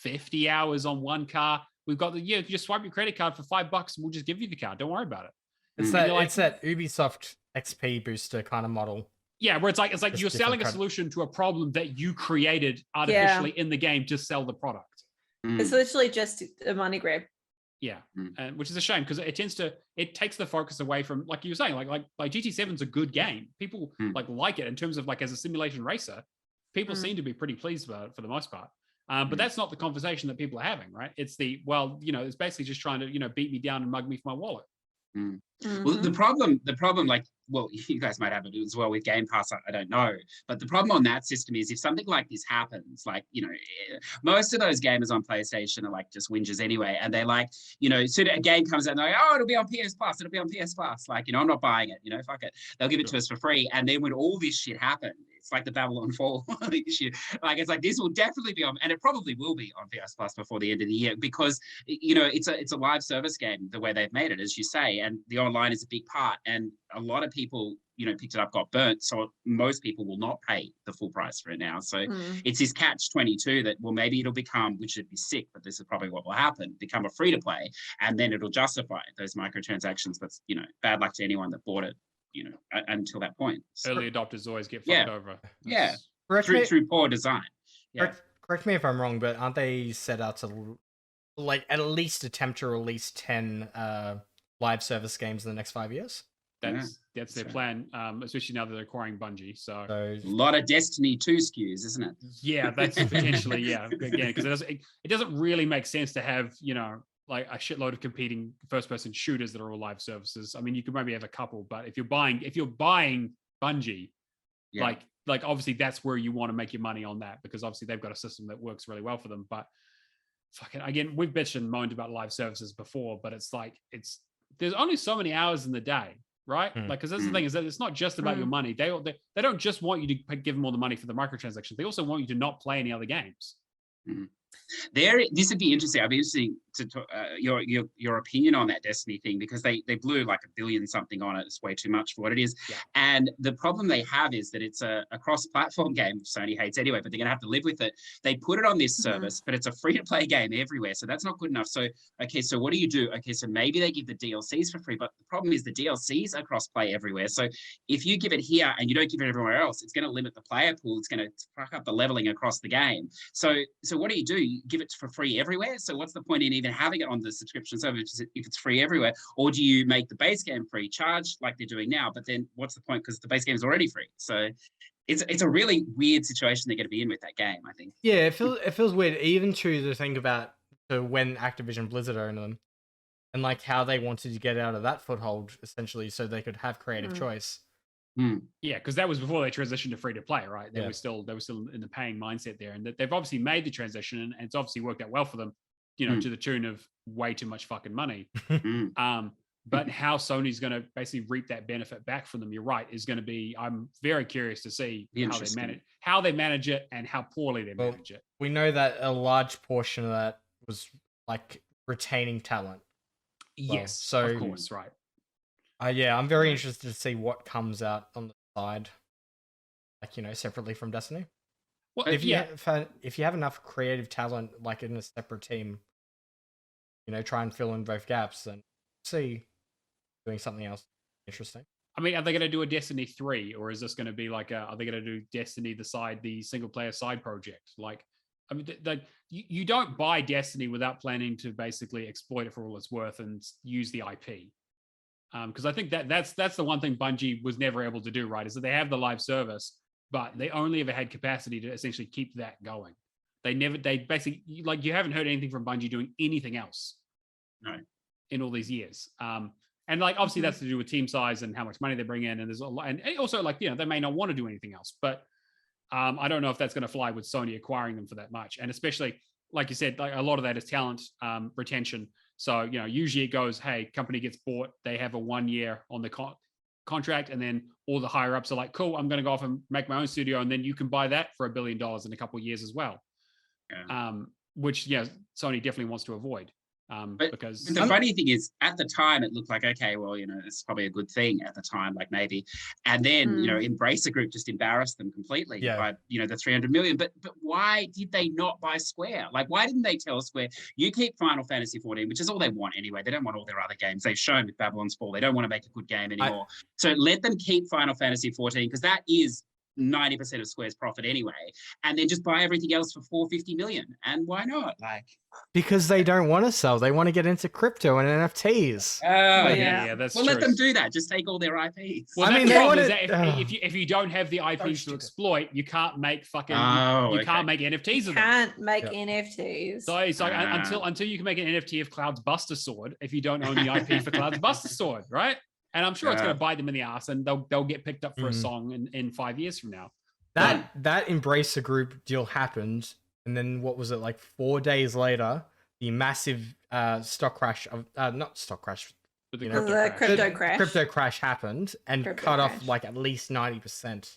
50 hours on one car, we've got you just swipe your credit card for $5 and we'll just give you the car. Don't worry about it. It's that Ubisoft XP booster kind of model. Yeah, where it's like you're selling a solution to a problem that you created artificially in the game to sell the product. It's literally just a money grab. Yeah, and which is a shame because it takes the focus away from, like you were saying, like GT7's a good game. People like it in terms of like as a simulation racer. People seem to be pretty pleased about it for the most part. But that's not the conversation that people are having, right? It's it's basically just trying to beat me down and mug me for my wallet. Well, the problem, like, well, you guys might have it as well with Game Pass, I don't know. But the problem on that system is if something like this happens, like, most of those gamers on PlayStation are like just whingers anyway. And they're like, soon a game comes out and they're like, oh, it'll be on PS Plus. It'll be on PS Plus. Like, I'm not buying it, fuck it. They'll give it to us for free. And then when all this shit happened, it's like the Babylon Fall issue. Like, it's like, this will definitely be on, and it probably will be on PS Plus before the end of the year because, it's a live service game the way they've made it, as you say, and the online is a big part. And a lot of people, picked it up, got burnt. So most people will not pay the full price for it now. So it's this catch-22 that, well, maybe it'll become, which would be sick, but this is probably what will happen, become a free-to-play, and then it'll justify those microtransactions. But, bad luck to anyone that bought it, until that point. So, early adopters always get fucked over. Through poor design. Correct me if I'm wrong, but aren't they set out to like at least attempt to release 10 live service games in the next 5 years? That's their plan, especially now that they're acquiring Bungie. So a lot of Destiny 2 SKUs, isn't it? Yeah, that's potentially again, because it doesn't really make sense to have like a shitload of competing first-person shooters that are all live services. I mean, you could maybe have a couple, but if you're buying Bungie, like obviously that's where you want to make your money on that, because obviously they've got a system that works really well for them. But fucking again, we've bitched and moaned about live services before, but it's like there's only so many hours in the day, right? Like, because that's the thing, is that it's not just about your money. They don't just want you to give them all the money for the microtransactions. They also want you to not play any other games. This would be interesting. I'd be interested to talk, your opinion on that Destiny thing, because they blew like $1 billion something on it. It's way too much for what it is. And the problem they have is that it's a cross-platform game. Sony hates anyway, but they're going to have to live with it. They put it on this service, but it's a free-to-play game everywhere, so that's not good enough. So so what do you do? Okay, so maybe they give the DLCs for free, but the problem is the DLCs are cross-play everywhere. So if you give it here and you don't give it everywhere else, it's going to limit the player pool. It's going to fuck up the leveling across the game. So what do? You give it for free everywhere? So what's the point in even having it on the subscription service if it's free everywhere? Or do you make the base game free, charge like they're doing now, but then what's the point, because the base game is already free? So it's a really weird situation they're going to be in with that game, I think. Yeah, it feels weird even to think about when Activision Blizzard owned them and like how they wanted to get out of that foothold essentially so they could have creative choice. Yeah, because that was before they transitioned to free to play, right? They were still in the paying mindset there, and they've obviously made the transition, and it's obviously worked out well for them, to the tune of way too much fucking money. But how Sony's going to basically reap that benefit back from them, you're right, is going to be. I'm very curious to see how they manage it and how poorly they manage it. We know that a large portion of that was like retaining talent. Yes, so of course, right. Yeah, I'm very interested to see what comes out on the side, like, separately from Destiny. Well, if you have enough creative talent, like in a separate team, try and fill in both gaps, and see doing something else interesting. I mean, are they going to do a Destiny 3, or is this going to be like are they going to do Destiny the single player side project? Like, I mean, you don't buy Destiny without planning to basically exploit it for all it's worth and use the IP. Because I think that's the one thing Bungie was never able to do, right? Is that they have the live service, but they only ever had capacity to essentially keep that going. They basically, like, you haven't heard anything from Bungie doing anything else, no, in all these years. And like, obviously that's to do with team size and how much money they bring in, and there's a lot, and also, like, they may not want to do anything else, but I don't know if that's going to fly with Sony acquiring them for that much, and especially, like you said, like, a lot of that is talent retention. So, usually it goes, hey, company gets bought, they have a 1 year on the contract, and then all the higher ups are like, cool, I'm going to go off and make my own studio, and then you can buy that for $1 billion in a couple of years as well. Which Sony definitely wants to avoid. Because the funny thing is, at the time it looked like, okay, well, it's probably a good thing at the time, like, maybe, and then Embracer Group just embarrassed them completely by the 300 million. But why did they not buy Square? Like, why didn't they tell Square, you keep Final Fantasy 14, which is all they want anyway? They don't want all their other games. They've shown with Babylon's Fall they don't want to make a good game anymore. So let them keep Final Fantasy 14, because that is 90% of Square's profit anyway, and then just buy everything else for 450 million. And why not? Like, because they don't want to sell, they want to get into crypto and NFTs. Oh that's well, true. let them do that. Just take all their IPs. Well, I mean, the problem is that if you don't have the IPs to exploit, you can't make fucking can't make NFTs of them. Can't make NFTs. So it's like until you can make an NFT of Cloud's Buster Sword, if you don't own the IP for Cloud's Buster Sword, right? And I'm sure it's going to bite them in the ass, and they'll get picked up for a song in 5 years from now. That Embracer Group deal happened, and then what was it, like 4 days later, the massive stock crash of not stock crash, the crypto crash. Crypto crash happened and cut off like at least 90%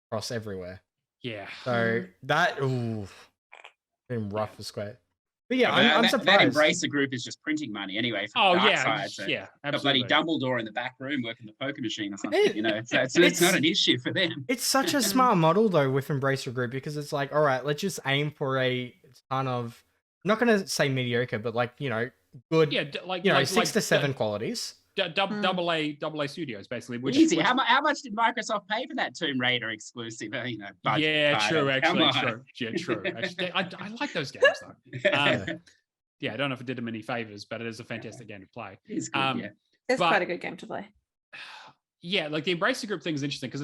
across everywhere. Yeah. So that been rough for Square. But yeah, I'm surprised. That Embracer Group is just printing money anyway. For the dark side, so absolutely. Bloody Dumbledore in the back room working the poker machine or something. So it's not an issue for them. It's such a smart model though with Embracer Group, because it's like, all right, let's just aim for a ton of, I'm not going to say mediocre, but like, good, 6 to 7 qualities. Double A studios, basically. Easy. How much did Microsoft pay for that Tomb Raider exclusive? Budget? True. Actually, true. Actually, I like those games though. I don't know if it did them any favors, but it is a fantastic game to play. It's good, It's quite a good game to play. Yeah, like the Embracer Group thing is interesting because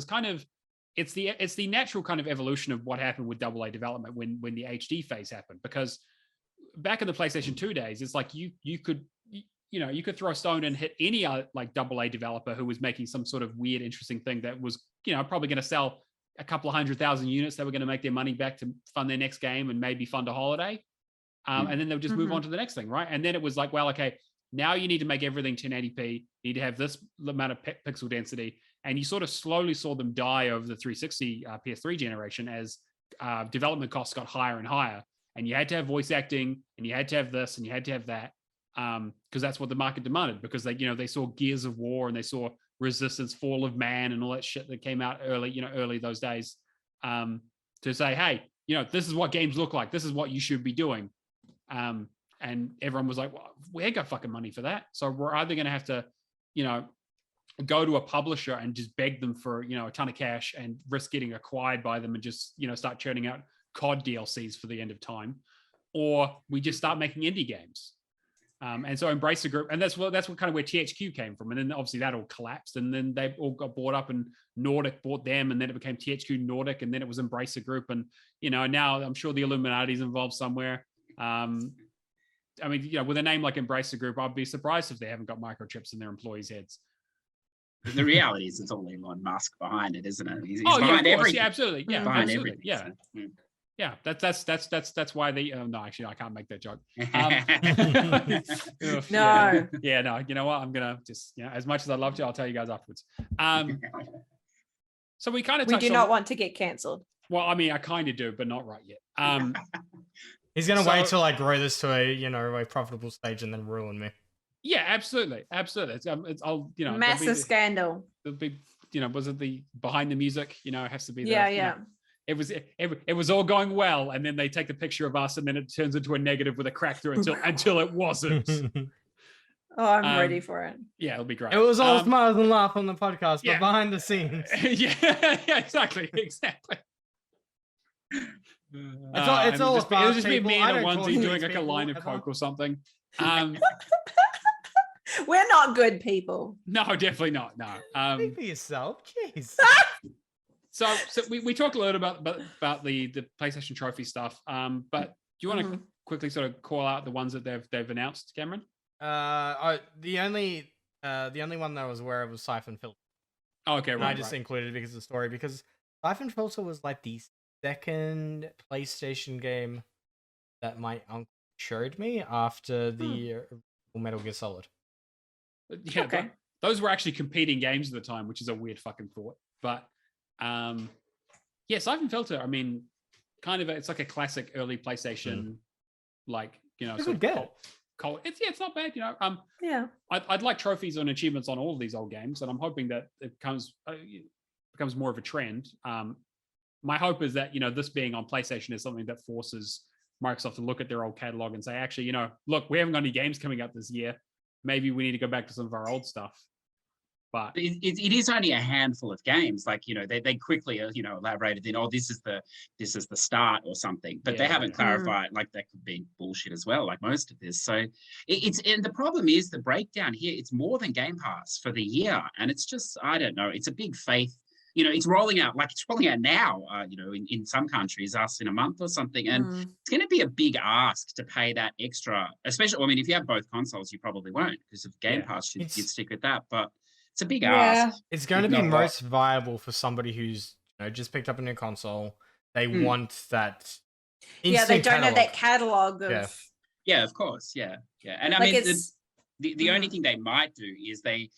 it's the natural kind of evolution of what happened with AA development when the HD phase happened. Because back in the PlayStation 2 days, it's like you could throw a stone and hit any like AA developer who was making some sort of weird, interesting thing that was, probably going to sell a couple of 100,000 units that were going to make their money back to fund their next game and maybe fund a holiday. And then they'll just move on to the next thing, right? And then it was like, well, okay, now you need to make everything 1080p. You need to have this amount of pixel density. And you sort of slowly saw them die over the 360 PS3 generation as development costs got higher and higher. And you had to have voice acting, and you had to have this, and you had to have that. Because that's what the market demanded, because they saw Gears of War and they saw Resistance, Fall of Man, and all that shit that came out early those days, to say, hey, this is what games look like. This is what you should be doing. And everyone was like, well, we ain't got fucking money for that. So we're either going to have to, go to a publisher and just beg them for, a ton of cash and risk getting acquired by them and just, start churning out COD DLCs for the end of time, or we just start making indie games. And so Embracer Group, and that's what kind of where THQ came from. And then obviously that all collapsed, and then they all got bought up, and Nordic bought them, and then it became THQ Nordic, and then it was Embracer Group. And, now I'm sure the Illuminati's involved somewhere. I mean, with a name like Embracer Group, I'd be surprised if they haven't got microchips in their employees' heads. The reality is it's all Elon Musk behind it, isn't it? He's behind everything. Yeah, absolutely. Yeah, behind absolutely. Everything. Yeah. Yeah, that's why they. No, actually, I can't make that joke. No. Yeah, no. You know what? I'm gonna just, as much as I'd love to, I'll tell you guys afterwards. So we kind of we do not want to get cancelled. Well, I mean, I kind of do, but not right yet. He's gonna wait till I grow this to a profitable stage and then ruin me. Yeah, absolutely. I'll massive scandal. The big, was it the behind the music? It has to be. Yeah. It was all going well, and then they take the picture of us, and then it turns into a negative with a crack through until it wasn't. Oh, I'm ready for it. Yeah, it'll be great. It was all smiles and laugh on the podcast, but behind the scenes. yeah, exactly. It's all it'll just be me in a onesie doing like a line of coke or something. We're not good people. No, definitely not. No. Speak for yourself, jeez. So we talked a little about the PlayStation Trophy stuff. But do you want to quickly sort of call out the ones that they've announced, Cameron? The only one that I was aware of was Siphon Filter. Oh, okay, right. I just included it because of the story, because Siphon Filter was like the second PlayStation game that my uncle showed me after the Metal Gear Solid. Yeah, okay. Those were actually competing games at the time, which is a weird fucking thought. But Siphon Filter, I mean, it's like a classic early PlayStation, it's a good game. It's not bad, Yeah. I'd like trophies and achievements on all of these old games, and I'm hoping that it becomes more of a trend. My hope is that this being on PlayStation is something that forces Microsoft to look at their old catalog and say, actually, look, we haven't got any games coming up this year. Maybe we need to go back to some of our old stuff. But it is only a handful of games. Like, they quickly elaborated in, this is the start or something, but they haven't clarified. Like, that could be bullshit as well, like most of this. So and the problem is the breakdown here. It's more than Game Pass for the year, and it's just, I don't know. It's a big faith. It's rolling out now. In some countries, us in a month or something, and it's going to be a big ask to pay that extra. Especially, if you have both consoles, you probably won't, because if Game Pass, you'd stick with that, but. It's a big ask. It's going to be most viable for somebody who's just picked up a new console. They want that. Yeah, they don't have that catalog of. Yeah, of course. Yeah. And I mean, the only thing they might do is they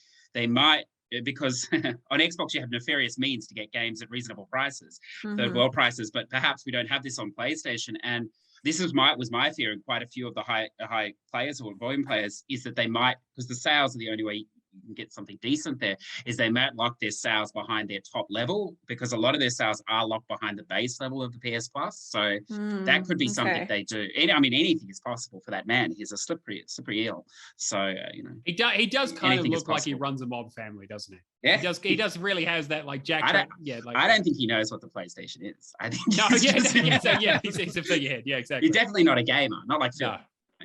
might, because on Xbox you have nefarious means to get games at reasonable prices, third world prices, but perhaps we don't have this on PlayStation. And this was my fear, and quite a few of the high players or volume players, is that they might, because the sales are the only way you can get something decent there, is they might lock their sales behind their top level, because a lot of their sales are locked behind the base level of the PS Plus. So that could be something they do. I mean, anything is possible for that man. He's a slippery eel. So he does kind of look like he runs a mob family, doesn't he? Yeah, he does really has that like Jack. I don't think he knows what the PlayStation is. I think he's a figurehead. Yeah, exactly. He's definitely not a gamer. Not like Phil.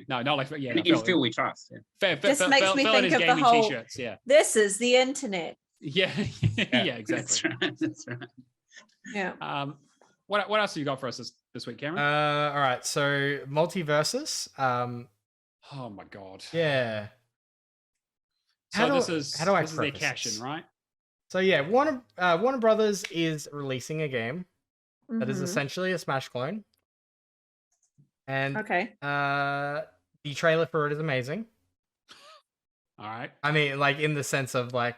No, not like in Phil we trust. Yeah. Just makes me think of the whole. T-shirts, this is the internet. Yeah, exactly. That's right. Yeah. What else have you got for us this week, Cameron? All right. So Multiversus. Oh my god. Yeah. This is their cash-in, right? So yeah, Warner Brothers is releasing a game that is essentially a Smash clone. And the trailer for it is amazing. All right. I mean, like, in the sense of like,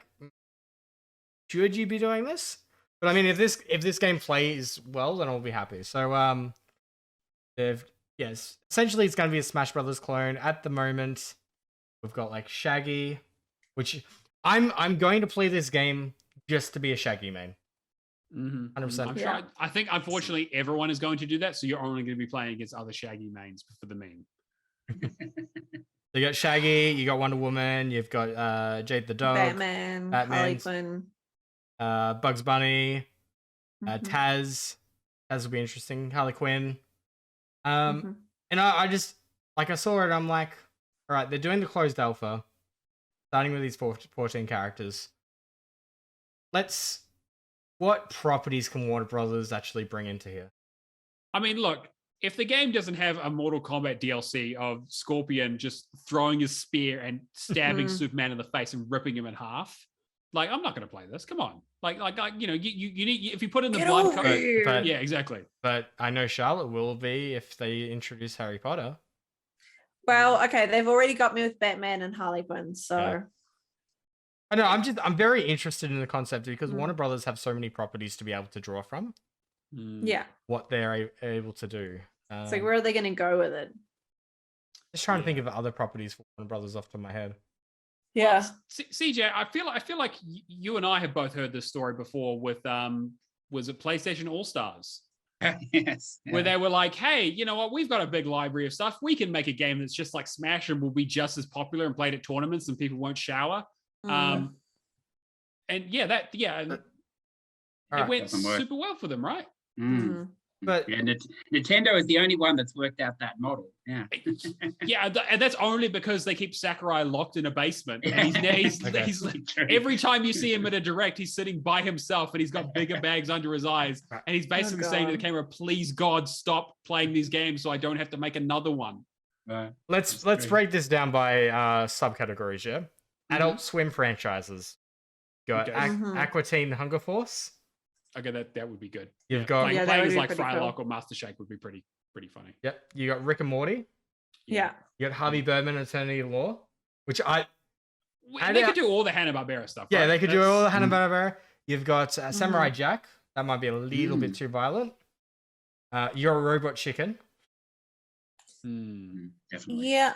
should you be doing this? But I mean, if this game plays well, then I'll be happy. So essentially it's going to be a Smash Brothers clone. At the moment, we've got like Shaggy, which I'm going to play this game just to be a Shaggy main. 100%. Sure. I think unfortunately everyone is going to do that, so you're only going to be playing against other Shaggy mains for the meme. You got Shaggy, you got Wonder Woman, you've got Jade the dog, Batman, Harley Quinn, Bugs Bunny, Taz. Taz will be interesting. Harley Quinn. And I just, like, I saw it, I'm like, all right, they're doing the closed alpha, starting with these 14 characters. What properties can Warner Brothers actually bring into here? I mean, look, if the game doesn't have a Mortal Kombat DLC of Scorpion just throwing his spear and stabbing Superman in the face and ripping him in half, like, I'm not going to play this. Come on, like you need, if you put in the blood code, yeah, exactly. But I know Charlotte will be if they introduce Harry Potter. Well, okay, they've already got me with Batman and Harley Quinn, so. Yeah. I know. I'm very interested in the concept because Warner Brothers have so many properties to be able to draw from. Yeah. What they're able to do. So where are they going to go with it? Just trying to think of other properties for Warner Brothers off the top of my head. Yeah. Well, CJ, I feel like you and I have both heard this story before with was it PlayStation All Stars? Yes. Where they were like, hey, you know what? We've got a big library of stuff. We can make a game that's just like Smash and will be just as popular and played at tournaments and people won't shower. And it went super well for them, right? But Nintendo is the only one that's worked out that model. Yeah. And that's only because they keep Sakurai locked in a basement. And he's every time you see him at a direct, he's sitting by himself and he's got bigger bags under his eyes. And he's basically saying to the camera, please God, stop playing these games so I don't have to make another one. Let's break this down by subcategories, yeah? Adult Swim franchises. Got Aqua Teen Hunger Force. Okay, that would be good. You've got playing as like Frylock or Master Shake would be pretty funny. Yep. You got Rick and Morty. Yeah. You got Harvey Birdman and Eternity Law, which they could do all the Hanna-Barbera stuff. Yeah, right? They could do all the Hanna-Barbera. You've got Samurai Jack. That might be a little bit too violent. You're a Robot Chicken. Definitely. Yeah.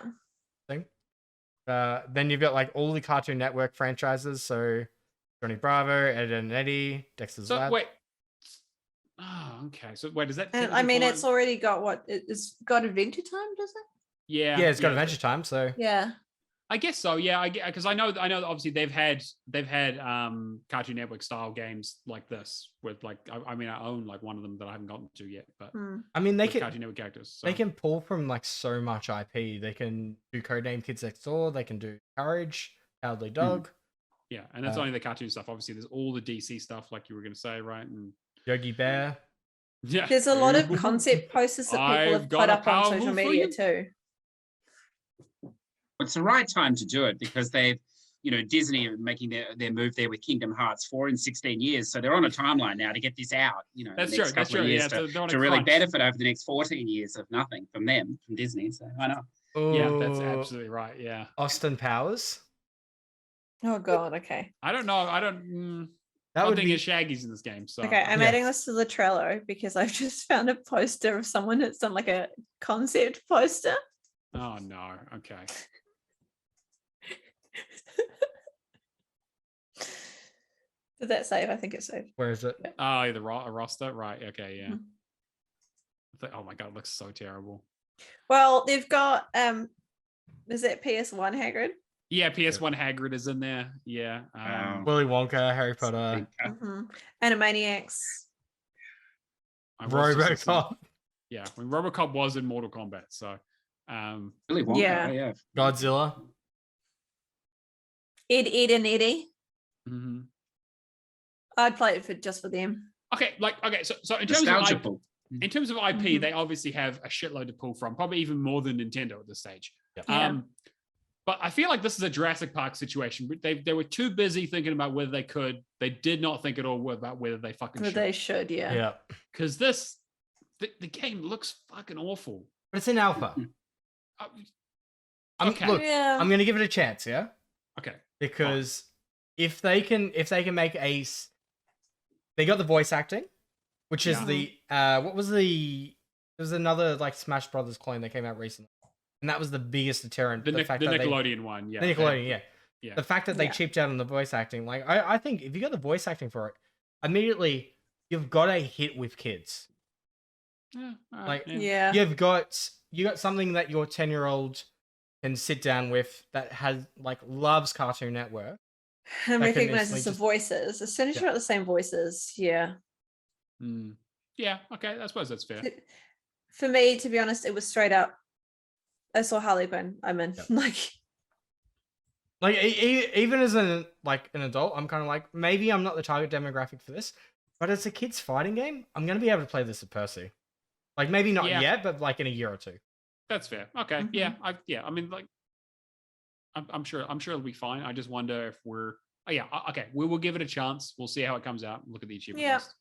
Then you've got like all the Cartoon Network franchises. So Johnny Bravo, Ed and Eddie, Dexter's Lab. Wait. Oh, okay. So wait, does that? And I mean, it's already got it's got Adventure Time, does it? Yeah. Yeah, it's got Adventure Time. So yeah. I guess so. Yeah, because I know that obviously they've had Cartoon Network style games like this with like I own like one of them that I haven't gotten to yet, but I mean they can Cartoon Network characters. So. They can pull from like so much IP. They can do Codename Kids Next Door. They can do Courage, Cowardly Dog. Yeah, and that's only the cartoon stuff. Obviously, there's all the DC stuff, like you were going to say, right? And Yogi Bear. Yeah, there's a lot of concept posters that people have put up on social media too. It's the right time to do it because they've, Disney are making their move there with Kingdom Hearts 4 in 16 years. So they're on a timeline now to get this out, that's the next true. couple of years to really benefit over the next 14 years of nothing from Disney. So why not? Yeah, that's absolutely right. Yeah. Austin Powers. Oh God. Okay. I don't know. I don't think it's Shaggy's in this game. So okay, I'm adding this to the Trello because I've just found a poster of someone that's done like a concept poster. Oh no. Okay. Did that save? I think it's saved. Where is it? Oh, the roster. Right. Okay. Yeah. Oh my God, it looks so terrible. Well, they've got is it PS1 Hagrid? Yeah, PS1 Hagrid is in there. Yeah. Willy Wonka, Harry Potter, Animaniacs, RoboCop. Yeah, when RoboCop was in Mortal Kombat, so Willy Wonka, yeah. Godzilla, Ed and Eddie. Mm-hmm. I'd play it just for them. Okay, so in terms of IP, they obviously have a shitload to pull from, probably even more than Nintendo at this stage. Yeah. But I feel like this is a Jurassic Park situation. They were too busy thinking about whether they could. They did not think at all about whether they fucking should. They should, yeah. Yeah. Because the game looks fucking awful. But it's in alpha. Okay. Look, I'm going to give it a chance, yeah? Okay. Because if they can make they got the voice acting, which is there's another like Smash Brothers clone that came out recently. And that was the biggest deterrent. The Nickelodeon one, yeah. The Nickelodeon, yeah. The fact that they cheaped out on the voice acting, like I think if you got the voice acting for it, immediately you've got a hit with kids. You've got something that your 10-year-old can sit down with that loves Cartoon Network. And recognizes the voices. As soon as you've got the same voices, yeah. Yeah, okay, I suppose that's fair. For me, to be honest, it was straight up. I saw Harley Quinn. I'm in. Like even as an adult, I'm kind of like, maybe I'm not the target demographic for this, but it's a kid's fighting game. I'm gonna be able to play this with Percy. Like maybe not yet, but like in a year or two. That's fair. Okay. Yeah. I mean, like, I'm sure it'll be fine. I just wonder if okay. We will give it a chance. We'll see how it comes out. Look at the achievement list.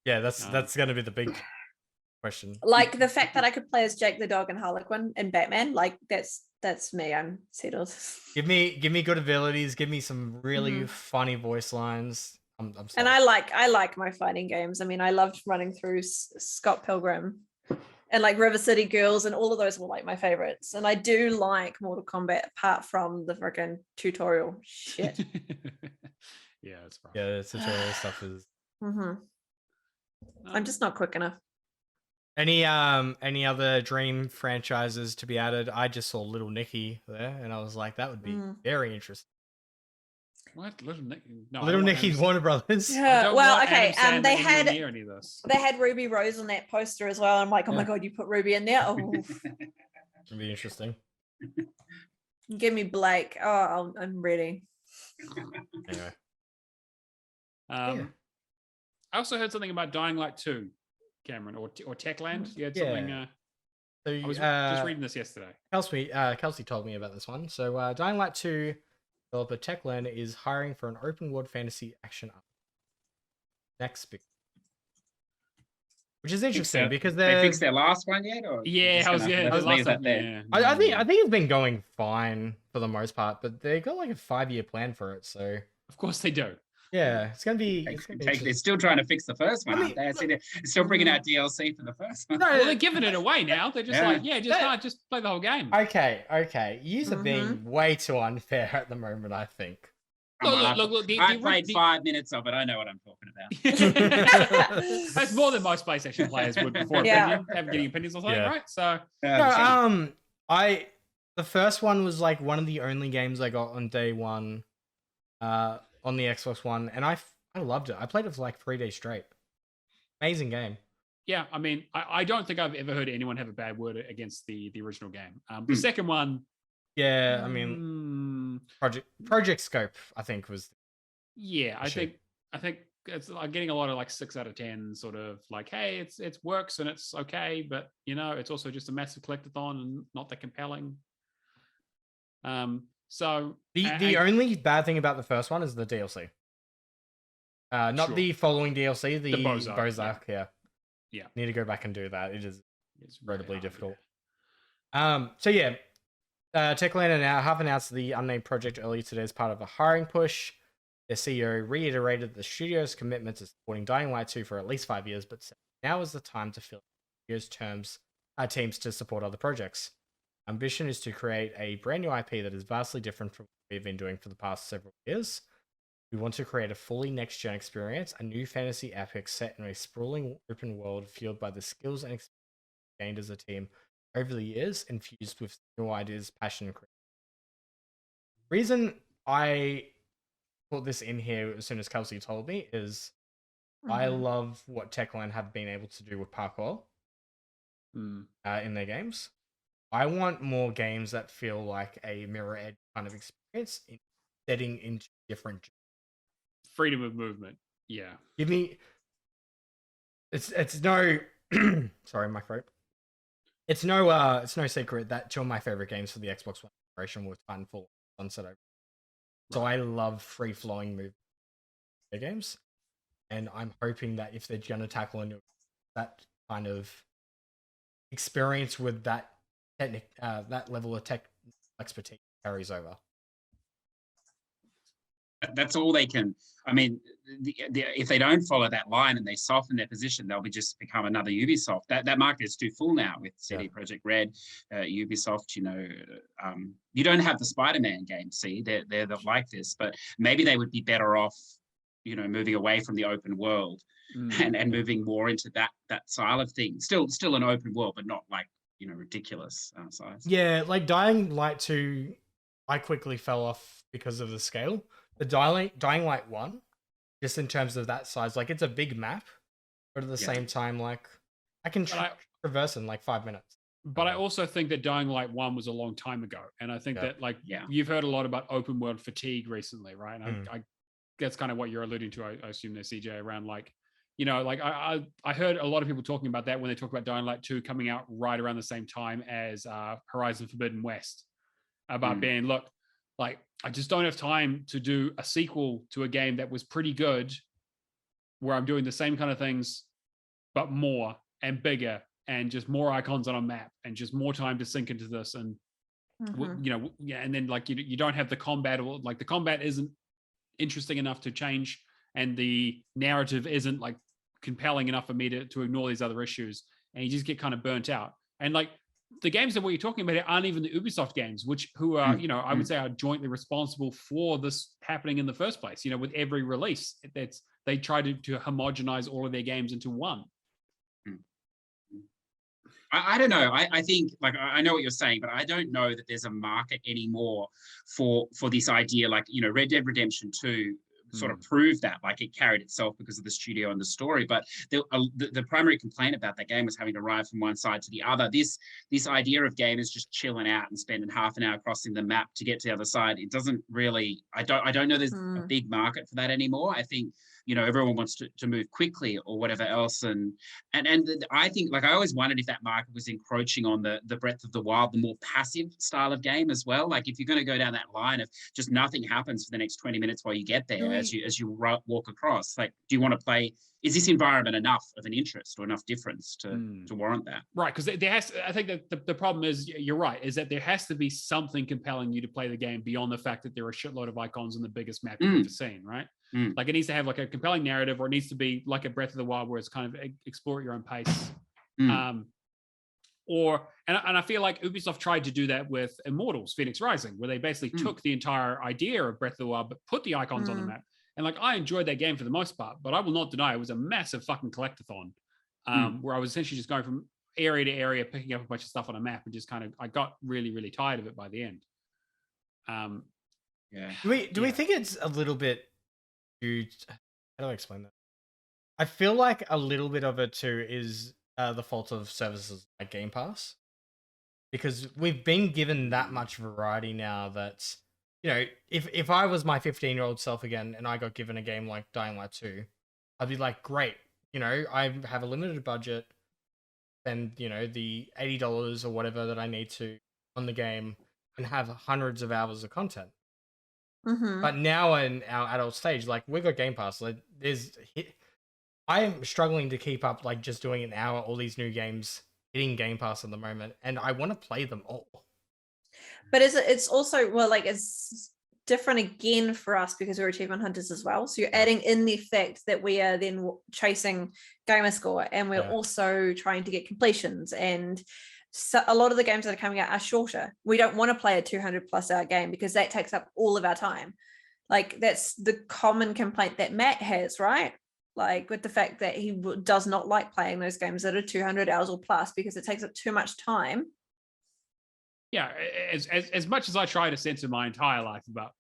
Yeah, that's gonna be the big question. Like the fact that I could play as Jake the dog and Harlequin and Batman, like that's me. I'm settled. Give me good abilities. Give me some really funny voice lines. I'm and I like my fighting games. I mean, I loved running through Scott Pilgrim and like River City Girls, and all of those were like my favorites. And I do like Mortal Kombat apart from the freaking tutorial shit. Yeah, it's rough. Yeah, the tutorial stuff is. I'm just not quick enough. Any other dream franchises to be added? I just saw Little Nicky there, and I was like, that would be very interesting. What Little Nicky? No, Little Nicky's Warner Brothers. Yeah. Well, okay. They had any of this. They had Ruby Rose on that poster as well. I'm like, oh my god, you put Ruby in there. Oh, It'd be interesting. Give me Blake. Oh, I'm ready. Anyway. I also heard something about Dying Light 2, Cameron, or Techland. You had something. So, I was just reading this yesterday. Kelsey told me about this one. So, Dying Light 2 developer Techland is hiring for an open world fantasy action next big, which is interesting because they fixed their last one yet? Or yeah, I was leave that there. Yeah. I think it's been going fine for the most part, but they got like a 5-year plan for it. So of course they do. Yeah, it's gonna be. They're still trying to they're still bringing out DLC for the first one. No, well, they're giving it away now. They're just just play the whole game. Okay. You're being way too unfair at the moment, I think. Look, I played 5 minutes of it. I know what I'm talking about. That's more than most PlayStation players would before getting opinions on something, right? So the first one was like one of the only games I got on day one. On the Xbox One, and I loved it. I played it for like 3 days straight. Amazing game. Yeah, I mean, I don't think I've ever heard anyone have a bad word against the original game. The second one, yeah, I mean, Project Scope, I think was. Yeah, I think it's like getting a lot of like 6 out of 10 sort of like, hey, it works and it's okay, but it's also just a massive collectathon and not that compelling. So the only bad thing about the first one is the DLC. Not the following DLC, the Bozark. Yeah. Need to go back and do that. It's incredibly difficult. Techland have announced the unnamed project earlier today as part of a hiring push. Their CEO reiterated the studio's commitment to supporting Dying Light 2 for at least 5 years, but now is the time to fill the studio's teams to support other projects. Ambition is to create a brand new IP that is vastly different from what we've been doing for the past several years. We want to create a fully next-gen experience, a new fantasy epic set in a sprawling open world fueled by the skills and experience gained as a team over the years, infused with new ideas, passion, and creativity. The reason I put this in here as soon as Kelsey told me is I love what Techland have been able to do with parkour in their games. I want more games that feel like a Mirror Edge kind of experience in setting into different freedom of movement. Yeah. Give me it's no sorry, my throat. It's no secret that two of my favorite games for the Xbox One generation were Titanfall and Sunset Overdrive. So I love free flowing movement games. And I'm hoping that if they're gonna tackle that kind of experience with that that level of tech expertise carries over. That's all they can. I mean, if they don't follow that line and they soften their position, they'll just become another Ubisoft. That market is too full now with CD Projekt Red, Ubisoft. You don't have the Spider-Man games. See, they're like this, but maybe they would be better off, moving away from the open world and moving more into that style of thing. Still an open world, but not like ridiculous size. Yeah, like Dying Light 2, I quickly fell off because of the scale. The Dying Light 1, just in terms of that size, like it's a big map, but at the same time, like I can traverse in like 5 minutes. But I also think that Dying Light 1 was a long time ago. And I think that you've heard a lot about open world fatigue recently, right? And I that's kind of what you're alluding to, I assume there, CJ, around like, I heard a lot of people talking about that when they talk about Dying Light 2 coming out right around the same time as Horizon Forbidden West, about being, look, like, I just don't have time to do a sequel to a game that was pretty good, where I'm doing the same kind of things, but more and bigger and just more icons on a map and just more time to sink into this. And, and then like, you don't have the combat, or like the combat isn't interesting enough to change. And the narrative isn't like compelling enough for me to ignore these other issues. and you just get kind of burnt out. And like the games that we're talking about here aren't even the Ubisoft games, who are, I would say are jointly responsible for this happening in the first place. With every release, they try to homogenize all of their games into one. I don't know. I think, like, I know what you're saying, but I don't know that there's a market anymore for this idea. Like, Red Dead Redemption 2 sort of proved that, like, it carried itself because of the studio and the story. But the primary complaint about that game was having to ride from one side to the other. This idea of gamers just chilling out and spending half an hour crossing the map to get to the other side, it doesn't really. I don't know. There's a big market for that anymore. I think. Everyone wants to move quickly or whatever else. And I think, like, I always wondered if that market was encroaching on the Breath of the Wild, the more passive style of game as well. Like, if you're going to go down that line of just nothing happens for the next 20 minutes while you get there, as you walk across, like, do you want to play? Is this environment enough of an interest or enough difference to warrant that? Right, because there has to, I think that the problem is, you're right, is that there has to be something compelling you to play the game beyond the fact that there are a shitload of icons on the biggest map you've ever seen, right? Like, it needs to have like a compelling narrative, or it needs to be like a Breath of the Wild where it's kind of explore at your own pace. And I feel like Ubisoft tried to do that with Immortals, Phoenix Rising, where they basically took the entire idea of Breath of the Wild, but put the icons on the map. And like, I enjoyed that game for the most part, but I will not deny it was a massive fucking collectathon, where I was essentially just going from area to area, picking up a bunch of stuff on a map, and just I got really, really tired of it by the end. Do we think it's a little bit huge? How do I explain that? I feel like a little bit of it too is the fault of services like Game Pass, because we've been given that much variety now that, if I was my 15-year-old self again and I got given a game like Dying Light 2, I'd be like, great, I have a limited budget, and the $80 or whatever that I need to on the game, and have hundreds of hours of content. But now in our adult stage, like, we've got Game Pass. Like, I am struggling to keep up, like, just doing an hour, all these new games hitting Game Pass at the moment, and I want to play them all. But it's also, well, like, it's different again for us because we're achievement hunters as well. So you're adding in the fact that we are then chasing gamer score, and we're also trying to get completions. And so a lot of the games that are coming out are shorter. We don't want to play a 200+ hour game because that takes up all of our time. Like, that's the common complaint that Matt has, right? Like, with the fact that he does not like playing those games that are 200 hours or plus because it takes up too much time. Yeah, as much as I try to censor my entire life about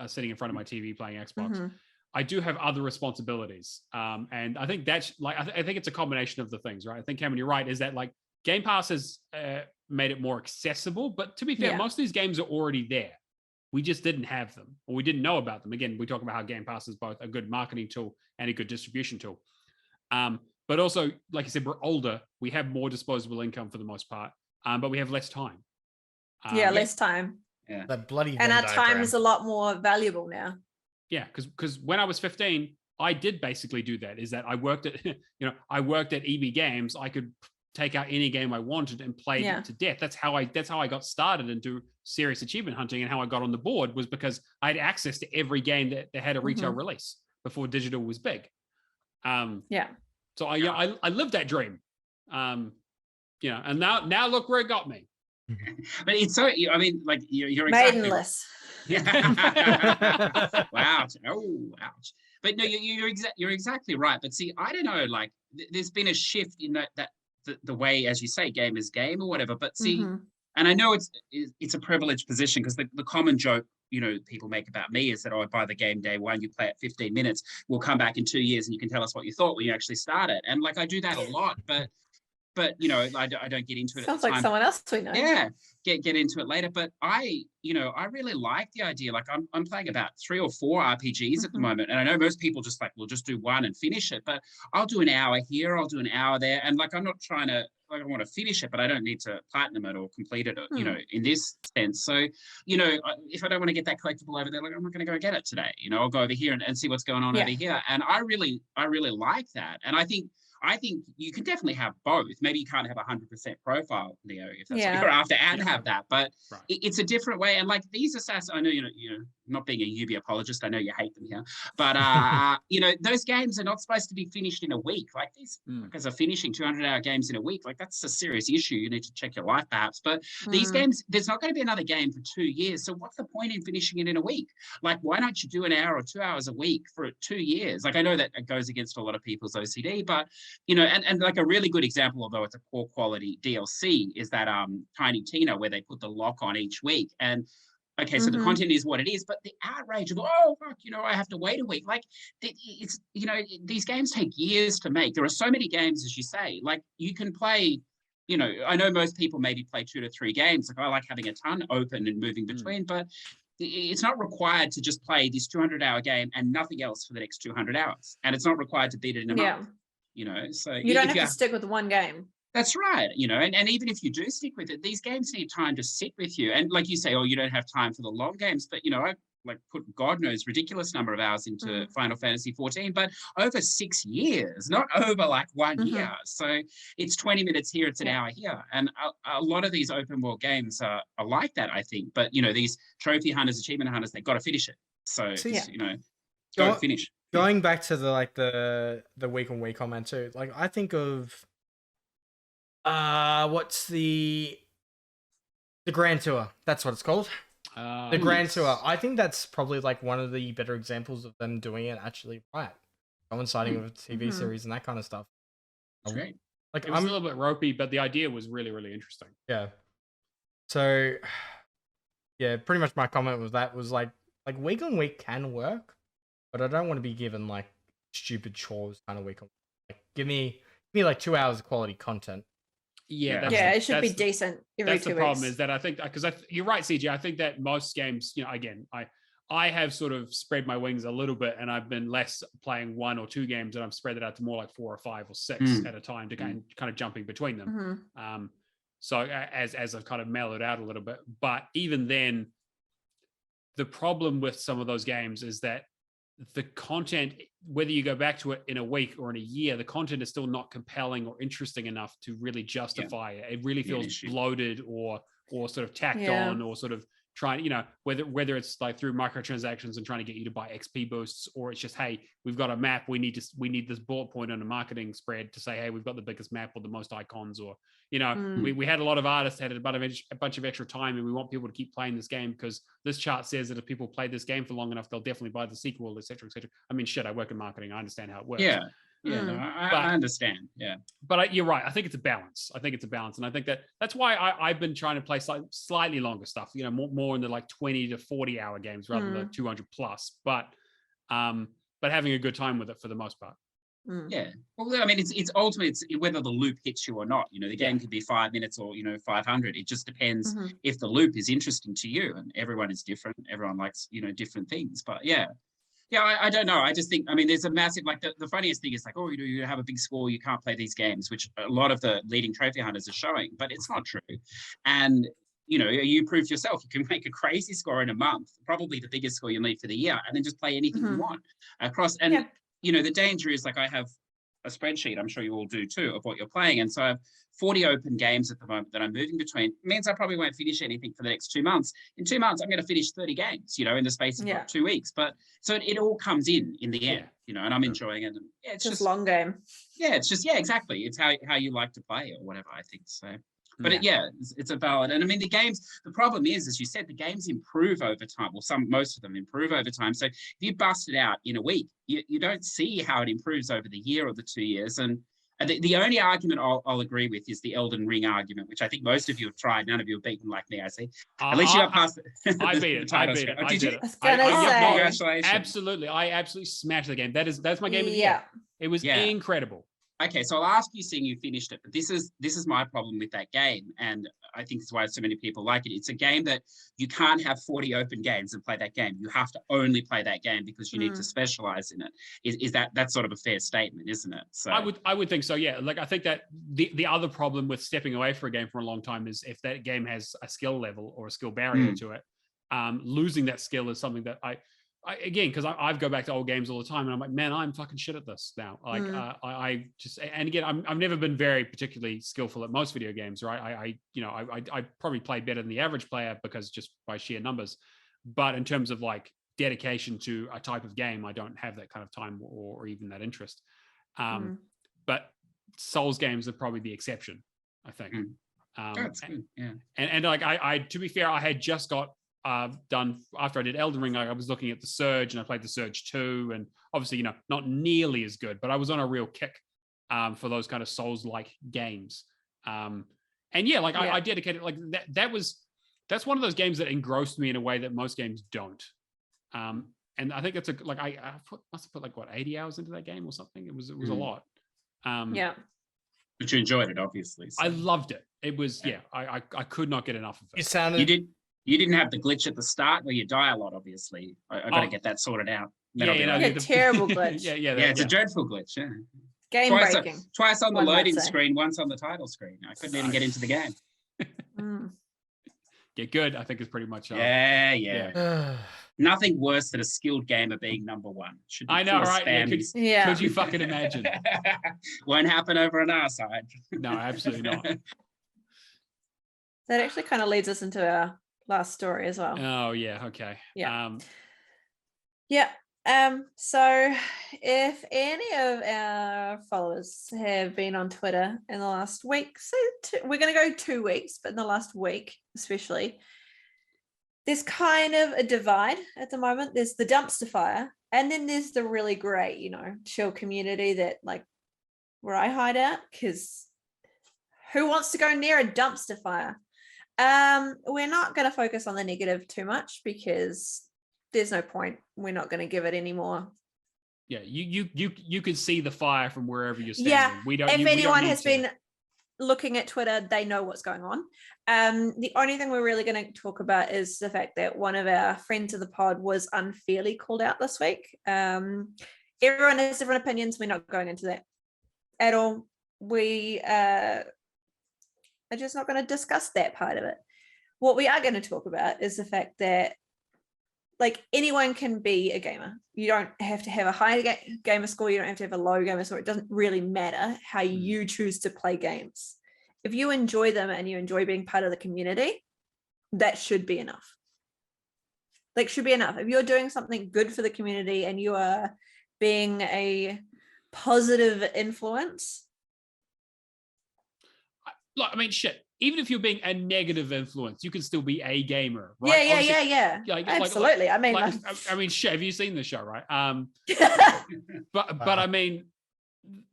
sitting in front of my TV playing Xbox, I do have other responsibilities. And I think that's like, I think it's a combination of the things, right? I think, Cameron, you're right, is that like Game Pass has made it more accessible, but to be fair, most of these games are already there. We just didn't have them, or we didn't know about them. Again, we talk about how Game Pass is both a good marketing tool and a good distribution tool. But also, like you said, we're older. We have more disposable income for the most part, but we have less time. Less time. Yeah, that bloody and our time is a lot more valuable now. Yeah, because when I was 15, I did basically do that. Is that I worked at I worked at EB Games. I could take out any game I wanted and play it to death. That's how I got started into serious achievement hunting, and how I got on the board was because I had access to every game that had a retail release before digital was big. So I lived that dream. And now look where it got me. But it's so, I mean, like, you're exactly maidenless. Wow. Oh, ouch. But no, you're exactly right. But see, I don't know, like, there's been a shift in the way, as you say, game is game or whatever. But see, and I know it's a privileged position, because the common joke, people make about me is that, I buy the game day one, you play it 15 minutes, we'll come back in 2 years and you can tell us what you thought when you actually start it. And like, I do that a lot, but I don't get into it. Sounds like someone else we know. Yeah, get into it later. But I really like the idea. Like, I'm playing about 3 or 4 RPGs at the moment, and I know most people just like, we'll just do one and finish it. But I'll do an hour here, I'll do an hour there, and like, I'm not trying to, like, I want to finish it, but I don't need to platinum it or complete it, in this sense. So, if I don't want to get that collectible over there, like, I'm not going to go get it today. I'll go over here and see what's going on over here. And I really like that. And I think you can definitely have both. Maybe you can't have 100% profile, Leo, if that's what you're after, and have that. But it's a different way. And like, these assassins, I know, not being a Ubi apologist, I know you hate them here, but those games are not supposed to be finished in a week. Like these fuckers are finishing 200-hour games in a week. Like that's a serious issue. You need to check your life perhaps. But these games, there's not going to be another game for 2 years. So what's the point in finishing it in a week? Like why don't you do an hour or 2 hours a week for 2 years? Like I know that it goes against a lot of people's OCD, but and like a really good example, although it's a poor quality DLC, is that Tiny Tina where they put the lock on each week. And okay, so the content is what it is, but the outrage of, oh, fuck, I have to wait a week. Like, it's, these games take years to make. There are so many games, as you say, like you can play, I know most people maybe play 2 to 3 games. Like I like having a ton open and moving between, but it's not required to just play this 200-hour game and nothing else for the next 200 hours. And it's not required to beat it in a month, so you don't have to stick with one game. That's right. And even if you do stick with it, these games need time to sit with you. And like you say, you don't have time for the long games, but I like put God knows ridiculous number of hours into Final Fantasy 14, but over 6 years, not over like 1 year. So it's 20 minutes here, it's an hour here. And a lot of these open world games are like that, I think. But these trophy hunters, achievement hunters, they've got to finish it. So go finish. Going back to the week on week comment too, like I think of what's the Grand Tour? That's what it's called. The Grand Tour. I think that's probably like one of the better examples of them doing it actually right, coinciding with a TV series and that kind of stuff. That's great. Like it was a little bit ropey, but the idea was really, really interesting. Yeah. So, yeah, pretty much my comment was that was like week on week can work, but I don't want to be given like stupid chores kind of week on week. Like give me like 2 hours of quality content. Yeah, it should be decent every 2 weeks. That's the problem is that I think, because you're right, CJ. I think that most games, again, I have sort of spread my wings a little bit, and I've been less playing 1 or 2 games, and I've spread it out to more like 4 or 5 or 6 at a time to kind of jumping between them. So as I've kind of mellowed out a little bit, but even then, the problem with some of those games is that the content, whether you go back to it in a week or in a year, the content is still not compelling or interesting enough to really justify it. It really feels bloated or sort of tacked on, or sort of trying, whether it's like through microtransactions and trying to get you to buy XP boosts, or it's just, hey, we've got a map, we need this bullet point on a marketing spread to say, hey, we've got the biggest map or the most icons, or we had a lot of artists had a bunch of extra time, and we want people to keep playing this game because this chart says that if people play this game for long enough, they'll definitely buy the sequel, etc., etc. I mean, shit, I work in marketing, I understand how it works. I understand. Yeah, but you're right. I think it's a balance. And I think that's why I've been trying to play slightly longer stuff. More in the like 20 to 40 hour games rather than the 200 plus. But having a good time with it for the most part. Yeah. Well, I mean, it's ultimately it's whether the loop hits you or not. The game could be 5 minutes or 500. It just depends if the loop is interesting to you. And everyone is different. Everyone likes different things. But yeah. Yeah, I don't know. I just think, I mean, there's a massive, like the funniest thing is like, you have a big score, you can't play these games, which a lot of the leading trophy hunters are showing, but it's not true. And, you proved yourself, you can make a crazy score in a month, probably the biggest score you need for the year, and then just play anything you want across. And, the danger is like I have a spreadsheet, I'm sure you all do too, of what you're playing. And so I have 40 open games at the moment that I'm moving between. It means I probably won't finish anything for the next 2 months. In 2 months, I'm going to finish 30 games, in the space of about 2 weeks. But so it all comes in the end, and I'm enjoying it. And it's just long game. Yeah, it's just, exactly. It's how you like to play or whatever, I think. So, but it's a valid. And I mean, the problem is, as you said, the games improve over time. Well, most of them improve over time. So if you bust it out in a week, you don't see how it improves over the year or the 2 years. And the only argument I'll agree with is the Elden Ring argument, which I think most of you have tried. None of you have beaten like me, I see. At least you got past it. I beat it. I beat it. Did you? Congratulations. Absolutely. I absolutely smashed the game. That's my game of the year. It was incredible. Okay, so I'll ask you, seeing you finished it, but this is my problem with that game, and I think that's why so many people like it. It's a game that you can't have 40 open games and play that game. You have to only play that game because you need to specialize in it. Is that's sort of a fair statement, isn't it? So I would think so. Yeah, like I think that the other problem with stepping away for a game for a long time is if that game has a skill level or a skill barrier to it, losing that skill is something that I again, because I go back to old games all the time, and I'm like, man, I'm fucking shit at this now. Like, I just, and again, I've never been very particularly skillful at most video games, right? I probably play better than the average player because just by sheer numbers. But in terms of like dedication to a type of game. I don't have that kind of time or even that interest. But Souls games are probably the exception, I think. That's good. Yeah. And like I to be fair, I had just got done after I did Elden Ring. I was looking at the Surge, and I played the Surge 2, and obviously, not nearly as good, but I was on a real kick for those kind of Souls-like games. And yeah, like I dedicated like that's one of those games that engrossed me in a way that most games don't. And I think that's I must have put like 80 hours into that game or something. It was a lot. But you enjoyed it, obviously. So. I loved it. It was I could not get enough of it. You didn't have the glitch at the start where you die a lot, obviously. I got to get that sorted out. A terrible glitch. It's a dreadful glitch. Yeah. Game breaking. Twice on the loading screen, once on the title screen. I couldn't even get into the game. Get good, I think is pretty much. Nothing worse than a skilled gamer being number one. I know, right? Could you fucking imagine? Won't happen over on our side. No, absolutely not. That actually kind of leads us into our last story as well. Oh yeah, okay. So if any of our followers have been on Twitter in the last week, so we're going to go 2 weeks, but in the last week especially, there's kind of a divide at the moment. There's the dumpster fire, and then there's the really great, chill community that like where I hide out, because who wants to go near a dumpster fire? We're not going to focus on the negative too much because there's no point. We're not going to give it any more. Yeah, you can see the fire from wherever you're standing. Yeah, we don't. If anyone has been looking at Twitter, they know what's going on. The only thing we're really going to talk about is the fact that one of our friends of the pod was unfairly called out this week. Everyone has different opinions. We're not going into that at all. We are just not going to discuss that part of it. What we are going to talk about is the fact that like anyone can be a gamer. You don't have to have a high gamer score. You don't have to have a low gamer score. It doesn't really matter how you choose to play games. If you enjoy them and you enjoy being part of the community, that should be enough. Should be enough. If you're doing something good for the community and you are being a positive influence. I mean, shit. Even if you're being a negative influence, you can still be a gamer, right? Yeah. Absolutely. I mean, shit. Have you seen the show, right? But I mean,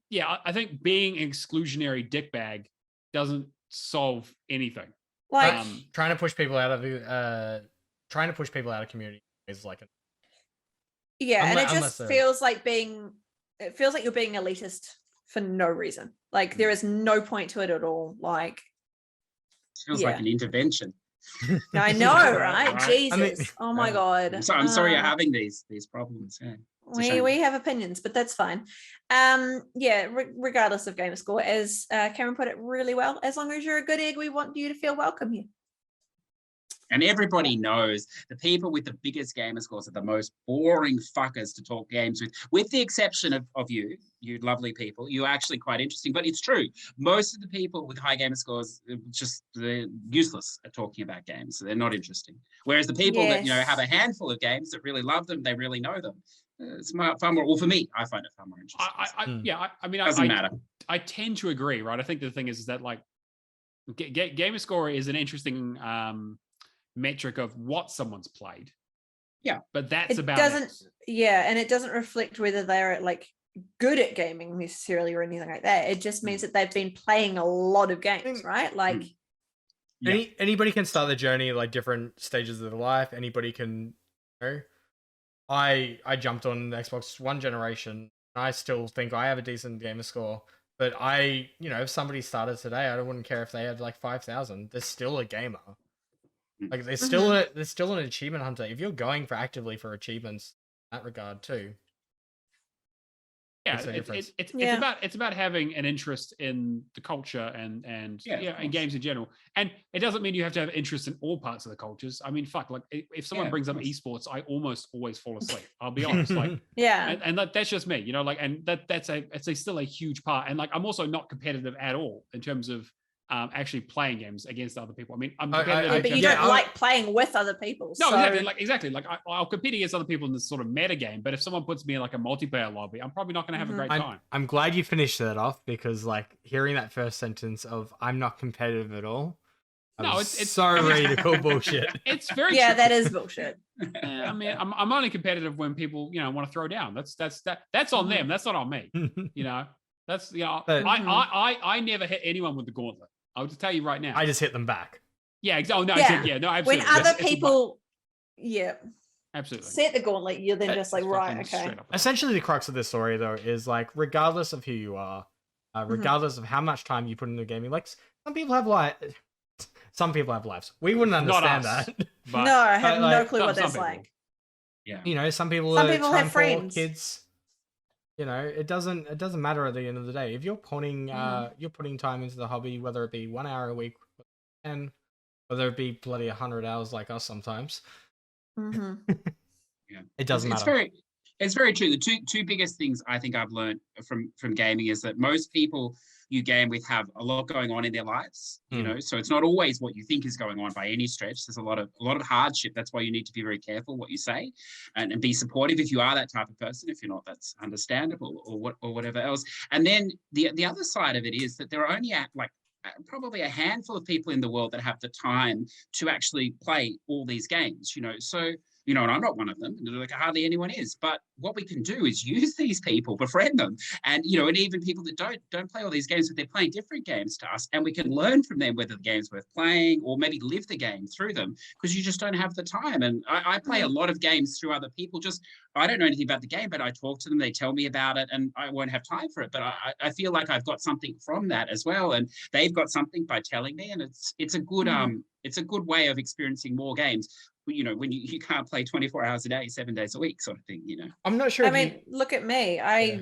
yeah. I think being exclusionary dickbag doesn't solve anything. Trying to push people out of community is like and it just feels like you're being elitist for no reason. Like there is no point to it at all. Like. Feels like an intervention. I know, right? Jesus. Oh my God. So I'm sorry you're having these problems. Yeah. We have opinions, but that's fine. Regardless of gamer score, as Cameron put it really well, as long as you're a good egg, we want you to feel welcome here. And everybody knows the people with the biggest gamer scores are the most boring fuckers to talk games with the exception of you lovely people. You're actually quite interesting, but it's true. Most of the people with high gamer scores, they're useless at talking about games. So they're not interesting. Whereas the people that, have a handful of games that really love them, they really know them. It's far more, well, for me, I find it far more interesting. I mean, doesn't matter. I tend to agree, right? I think the thing is that like gamer score is an interesting metric of what someone's played, but that's about it. And it doesn't reflect whether they're like good at gaming necessarily or anything like that. It just means that they've been playing a lot of games, right? Like anybody can start the journey like different stages of their life. Anybody can I jumped on the Xbox One generation. I still think I have a decent gamer score, but if somebody started today, I wouldn't care if they had like 5,000. They're still a gamer. Like there's still an achievement hunter. If you're going actively for achievements in that regard too. Yeah, it's about having an interest in the culture and in games in general. And it doesn't mean you have to have interest in all parts of the cultures. I mean, fuck, like if someone brings up esports, I almost always fall asleep. I'll be honest. Like and that's just me, and that's still a huge part. And like I'm also not competitive at all in terms of actually playing games against other people. I mean, I'm but you don't like playing with other people. No, so... exactly. Like I'll compete against other people in this sort of meta game, but if someone puts me in like a multiplayer lobby, I'm probably not going to have a great time. I'm glad you finished that off, because like hearing that first sentence of "I'm not competitive at all," it's so ready to call bullshit. It's very true. That is bullshit. I mean, I'm only competitive when people want to throw down. That's on them. That's not on me. That's I never hit anyone with the gauntlet. I'll just tell you right now. I just hit them back. Yeah. Oh no. Yeah. No. Absolutely. When other people, absolutely set the gauntlet, you're then just like, right, okay. Essentially, the crux of this story though is like, regardless of who you are, regardless of how much time you put into gaming, like some people have lives. We wouldn't understand that. But, no, I have no clue what that's like. Yeah. Some people have friends, kids. It doesn't matter at the end of the day. If you're putting time into the hobby, whether it be 1 hour a week, and whether it be bloody 100 hours like us sometimes, it doesn't matter. It's very true. The two biggest things I think I've learned from gaming is that most people you game with have a lot going on in their lives, so it's not always what you think is going on by any stretch. There's a lot of hardship. That's why you need to be very careful what you say and be supportive if you are that type of person. If you're not, that's understandable, or whatever else. And then the other side of it is that there are only probably a handful of people in the world that have the time to actually play all these games, so and I'm not one of them, like hardly anyone is. But what we can do is use these people, befriend them, and and even people that don't play all these games, but they're playing different games to us, and we can learn from them whether the game's worth playing, or maybe live the game through them, because you just don't have the time. And I play a lot of games through other people. Just I don't know anything about the game, but I talk to them, they tell me about it, and I won't have time for it. But I feel like I've got something from that as well, and they've got something by telling me, and it's a good it's a good way of experiencing more games. When you can't play 24 hours a day, 7 days a week, sort of thing. I'm not sure. I mean, look at me. I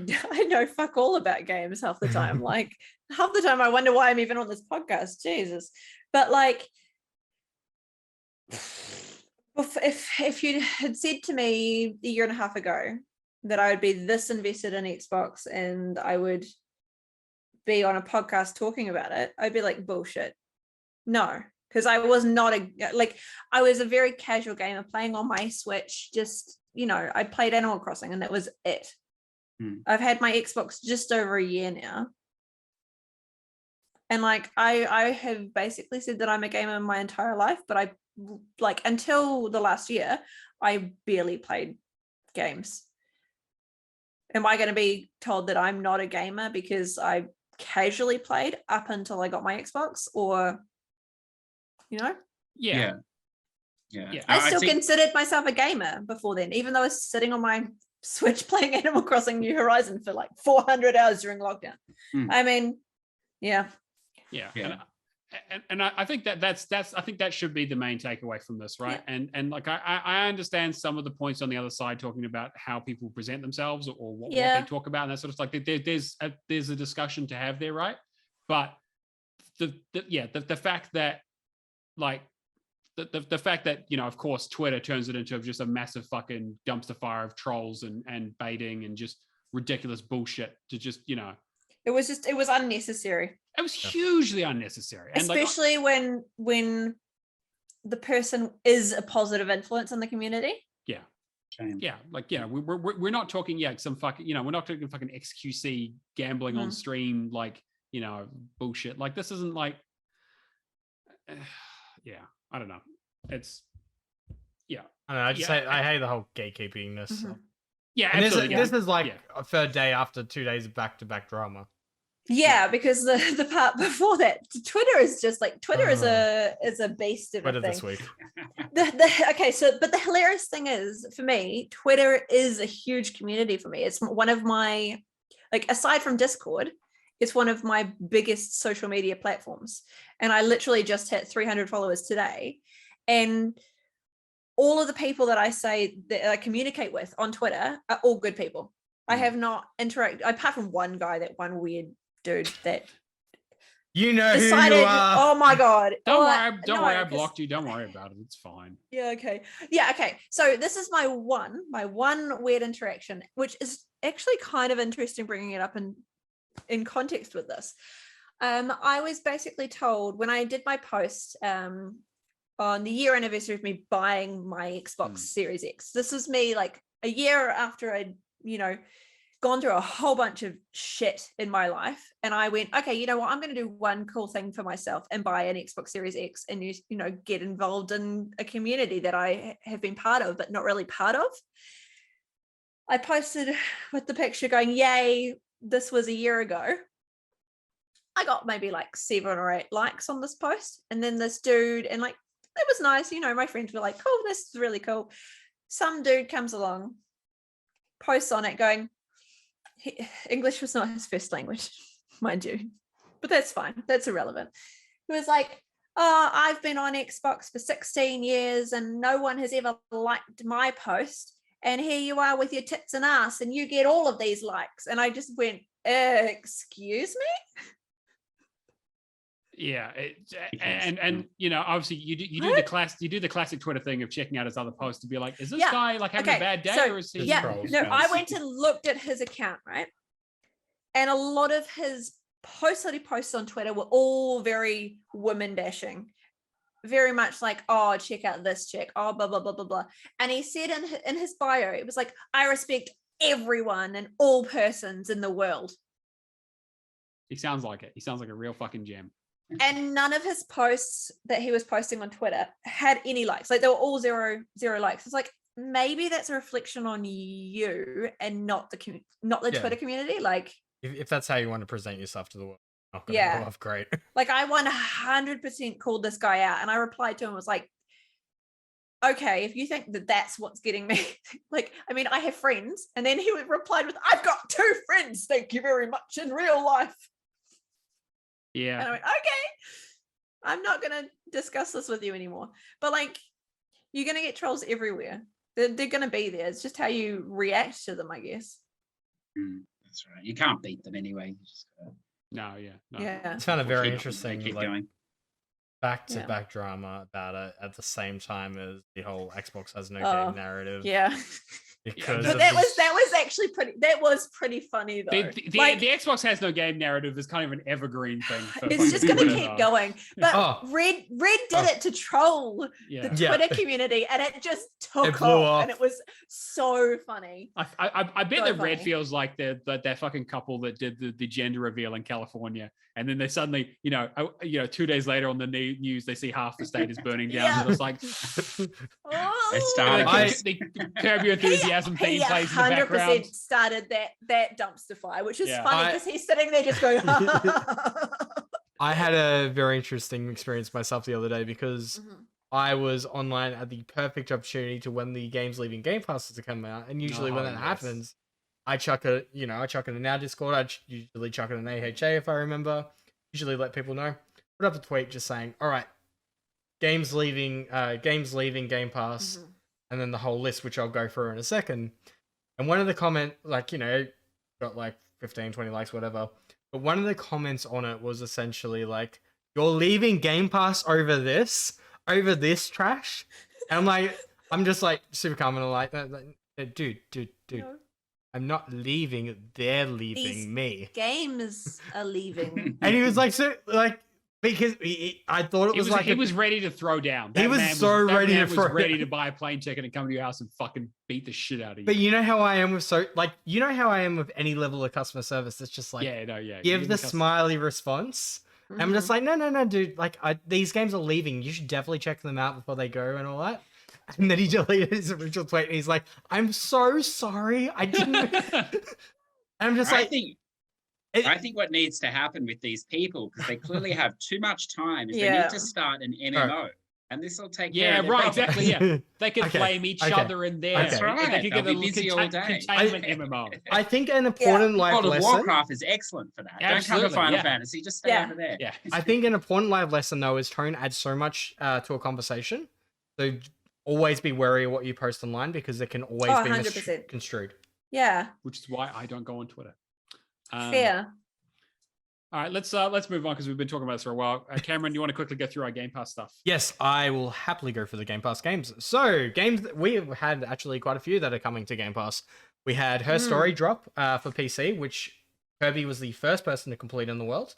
know fuck all about games half the time. Like half the time, I wonder why I'm even on this podcast. Jesus, but like, if you had said to me a year and a half ago that I would be this invested in Xbox and I would be on a podcast talking about it, I'd be like, bullshit. No. Because I was not I was a very casual gamer playing on my Switch. Just, I played Animal Crossing and that was it. I've had my Xbox just over a year now. And I have basically said that I'm a gamer my entire life, but until the last year, I barely played games. Am I going to be told that I'm not a gamer because I casually played up until I got my Xbox, or... Yeah. I still considered myself a gamer before then, even though I was sitting on my Switch playing Animal Crossing New Horizons for 400 hours during lockdown. I mean, yeah. And I think that's I think that should be the main takeaway from this, right? And I understand some of the points on the other side talking about how people present themselves or what they talk about, and that sort of stuff. There's a discussion to have there, right? But the fact that the fact that of course Twitter turns it into just a massive fucking dumpster fire of trolls and baiting and just ridiculous bullshit to just it was unnecessary. It was hugely unnecessary, and especially when the person is a positive influence in the community. We're not talking some fucking we're not talking fucking XQC gambling on stream bullshit. This isn't I don't know. It's I don't know. I hate the whole gatekeepingness. Yeah, and absolutely. This is a third day after 2 days of back-to-back drama. Yeah, because the part before that, Twitter is just Twitter is a beast of Twitter a thing. This week. But the hilarious thing is, for me, Twitter is a huge community for me. It's one of my aside from Discord, it's one of my biggest social media platforms. And I literally just hit 300 followers today. And all of the people that I say that I communicate with on Twitter are all good people. I have not interacted, apart from one guy, that one weird dude that decided, who you are. Oh my God. Don't worry, I blocked you. Don't worry about it. It's fine. Yeah, okay. Yeah, okay. So this is my one weird interaction, which is actually kind of interesting bringing it up in context with this. I was basically told when I did my post on the year anniversary of me buying my Xbox Series X. This was me like a year after I'd, gone through a whole bunch of shit in my life. And I went, okay, you know what? I'm going to do one cool thing for myself and buy an Xbox Series X and, get involved in a community that I have been part of, but not really part of. I posted with the picture going, yay, this was a year ago. I got maybe like 7 or 8 likes on this post. And then this dude, and like, it was nice. My friends were like, cool, this is really cool. Some dude comes along, posts on it going, English was not his first language, mind you, but that's fine. That's irrelevant. He was like, oh, I've been on Xbox for 16 years and no one has ever liked my post. And here you are with your tits and ass and you get all of these likes. And I just went, excuse me? Yeah, and obviously you do the classic Twitter thing of checking out his other posts to be like, is this guy like having a bad day or is he? Yeah, no, I went and looked at his account, right, and a lot of his posts that he posts on Twitter were all very women bashing, very much like, oh, check out this chick, oh, blah blah blah blah blah. And he said in his bio, it was like, I respect everyone and all persons in the world. He sounds like it. He sounds like a real fucking gem. And none of his posts that he was posting on Twitter had any likes. Like they were all zero likes. It's like, maybe that's a reflection on you and not the Twitter community. Like if that's how you want to present yourself to the world, not gonna go off great. Like I 100% called this guy out, and I replied to him, was like, okay, if you think that that's what's getting me, like, I mean, I have friends. And then he replied with, I've got 2 friends, thank you very much, in real life. Yeah. And I went, okay, I'm not going to discuss this with you anymore. But like, you're going to get trolls everywhere. They're going to be there. It's just how you react to them, I guess. That's right. You can't beat them anyway. You just gotta... No, yeah. No. Yeah. It's kind of very interesting. Keep like, going. Back-to-back drama about it at the same time as the whole Xbox has no game narrative. Yeah. Because but that was actually pretty funny though. The Xbox has no game narrative is kind of an evergreen thing. It's just going to keep going. But Red did it to troll the Twitter community, and it just took off, and it was so funny. I bet that Red feels like that fucking couple that did the gender reveal in California, and then they suddenly, 2 days later on the news, they see half the state is burning down, and it's like, the Curb Your Enthusiasm theme plays in the background. 100% started that dumpster fire, which is funny because he's sitting there just going. I had a very interesting experience myself the other day because I was online at the perfect opportunity to when the games leaving Game Pass to come out, and usually when that happens, I chuck it in our Discord. I usually chuck it in AHA if I remember. Usually let people know. Put up a tweet just saying, all right, games leaving Game Pass, and then the whole list, which I'll go through in a second. And one of the comments, got like 15, 20 likes, whatever. But one of the comments on it was essentially like, you're leaving Game Pass over this trash? And I'm just like super calm and like, dude. No. I'm not leaving, they're leaving me. Games are leaving. And he was like, because I thought it was like... He was ready to throw down. He was ready to buy a plane ticket and come to your house and fucking beat the shit out of you. But you know how I am with any level of customer service. It's just like, give the smiley response. Mm-hmm. I'm just like, no, dude. Like, these games are leaving. You should definitely check them out before they go and all that. And then he deleted his original tweet and he's like, I'm so sorry. I didn't... And I'm just like... I think what needs to happen with these people, because they clearly have too much time, is they need to start an MMO. And this will take care of right, exactly, yeah. They could blame each other in there. That's right. They could get a busy all day. Containment MMO. I think an important life lesson... World of Warcraft is excellent for that. Absolutely, don't come to Final Fantasy, just stay over there. Yeah. I think an important life lesson, though, is tone adds so much to a conversation. So always be wary of what you post online, because it can always be misconstrued. Yeah. Which is why I don't go on Twitter. Fair. All right, let's move on because we've been talking about this for a while. Cameron, you want to quickly go through our Game Pass stuff? Yes, I will happily go for the Game Pass games. So, games that we've had actually quite a few that are coming to Game Pass. We had Her Story drop for PC, which Kirby was the first person to complete in the world.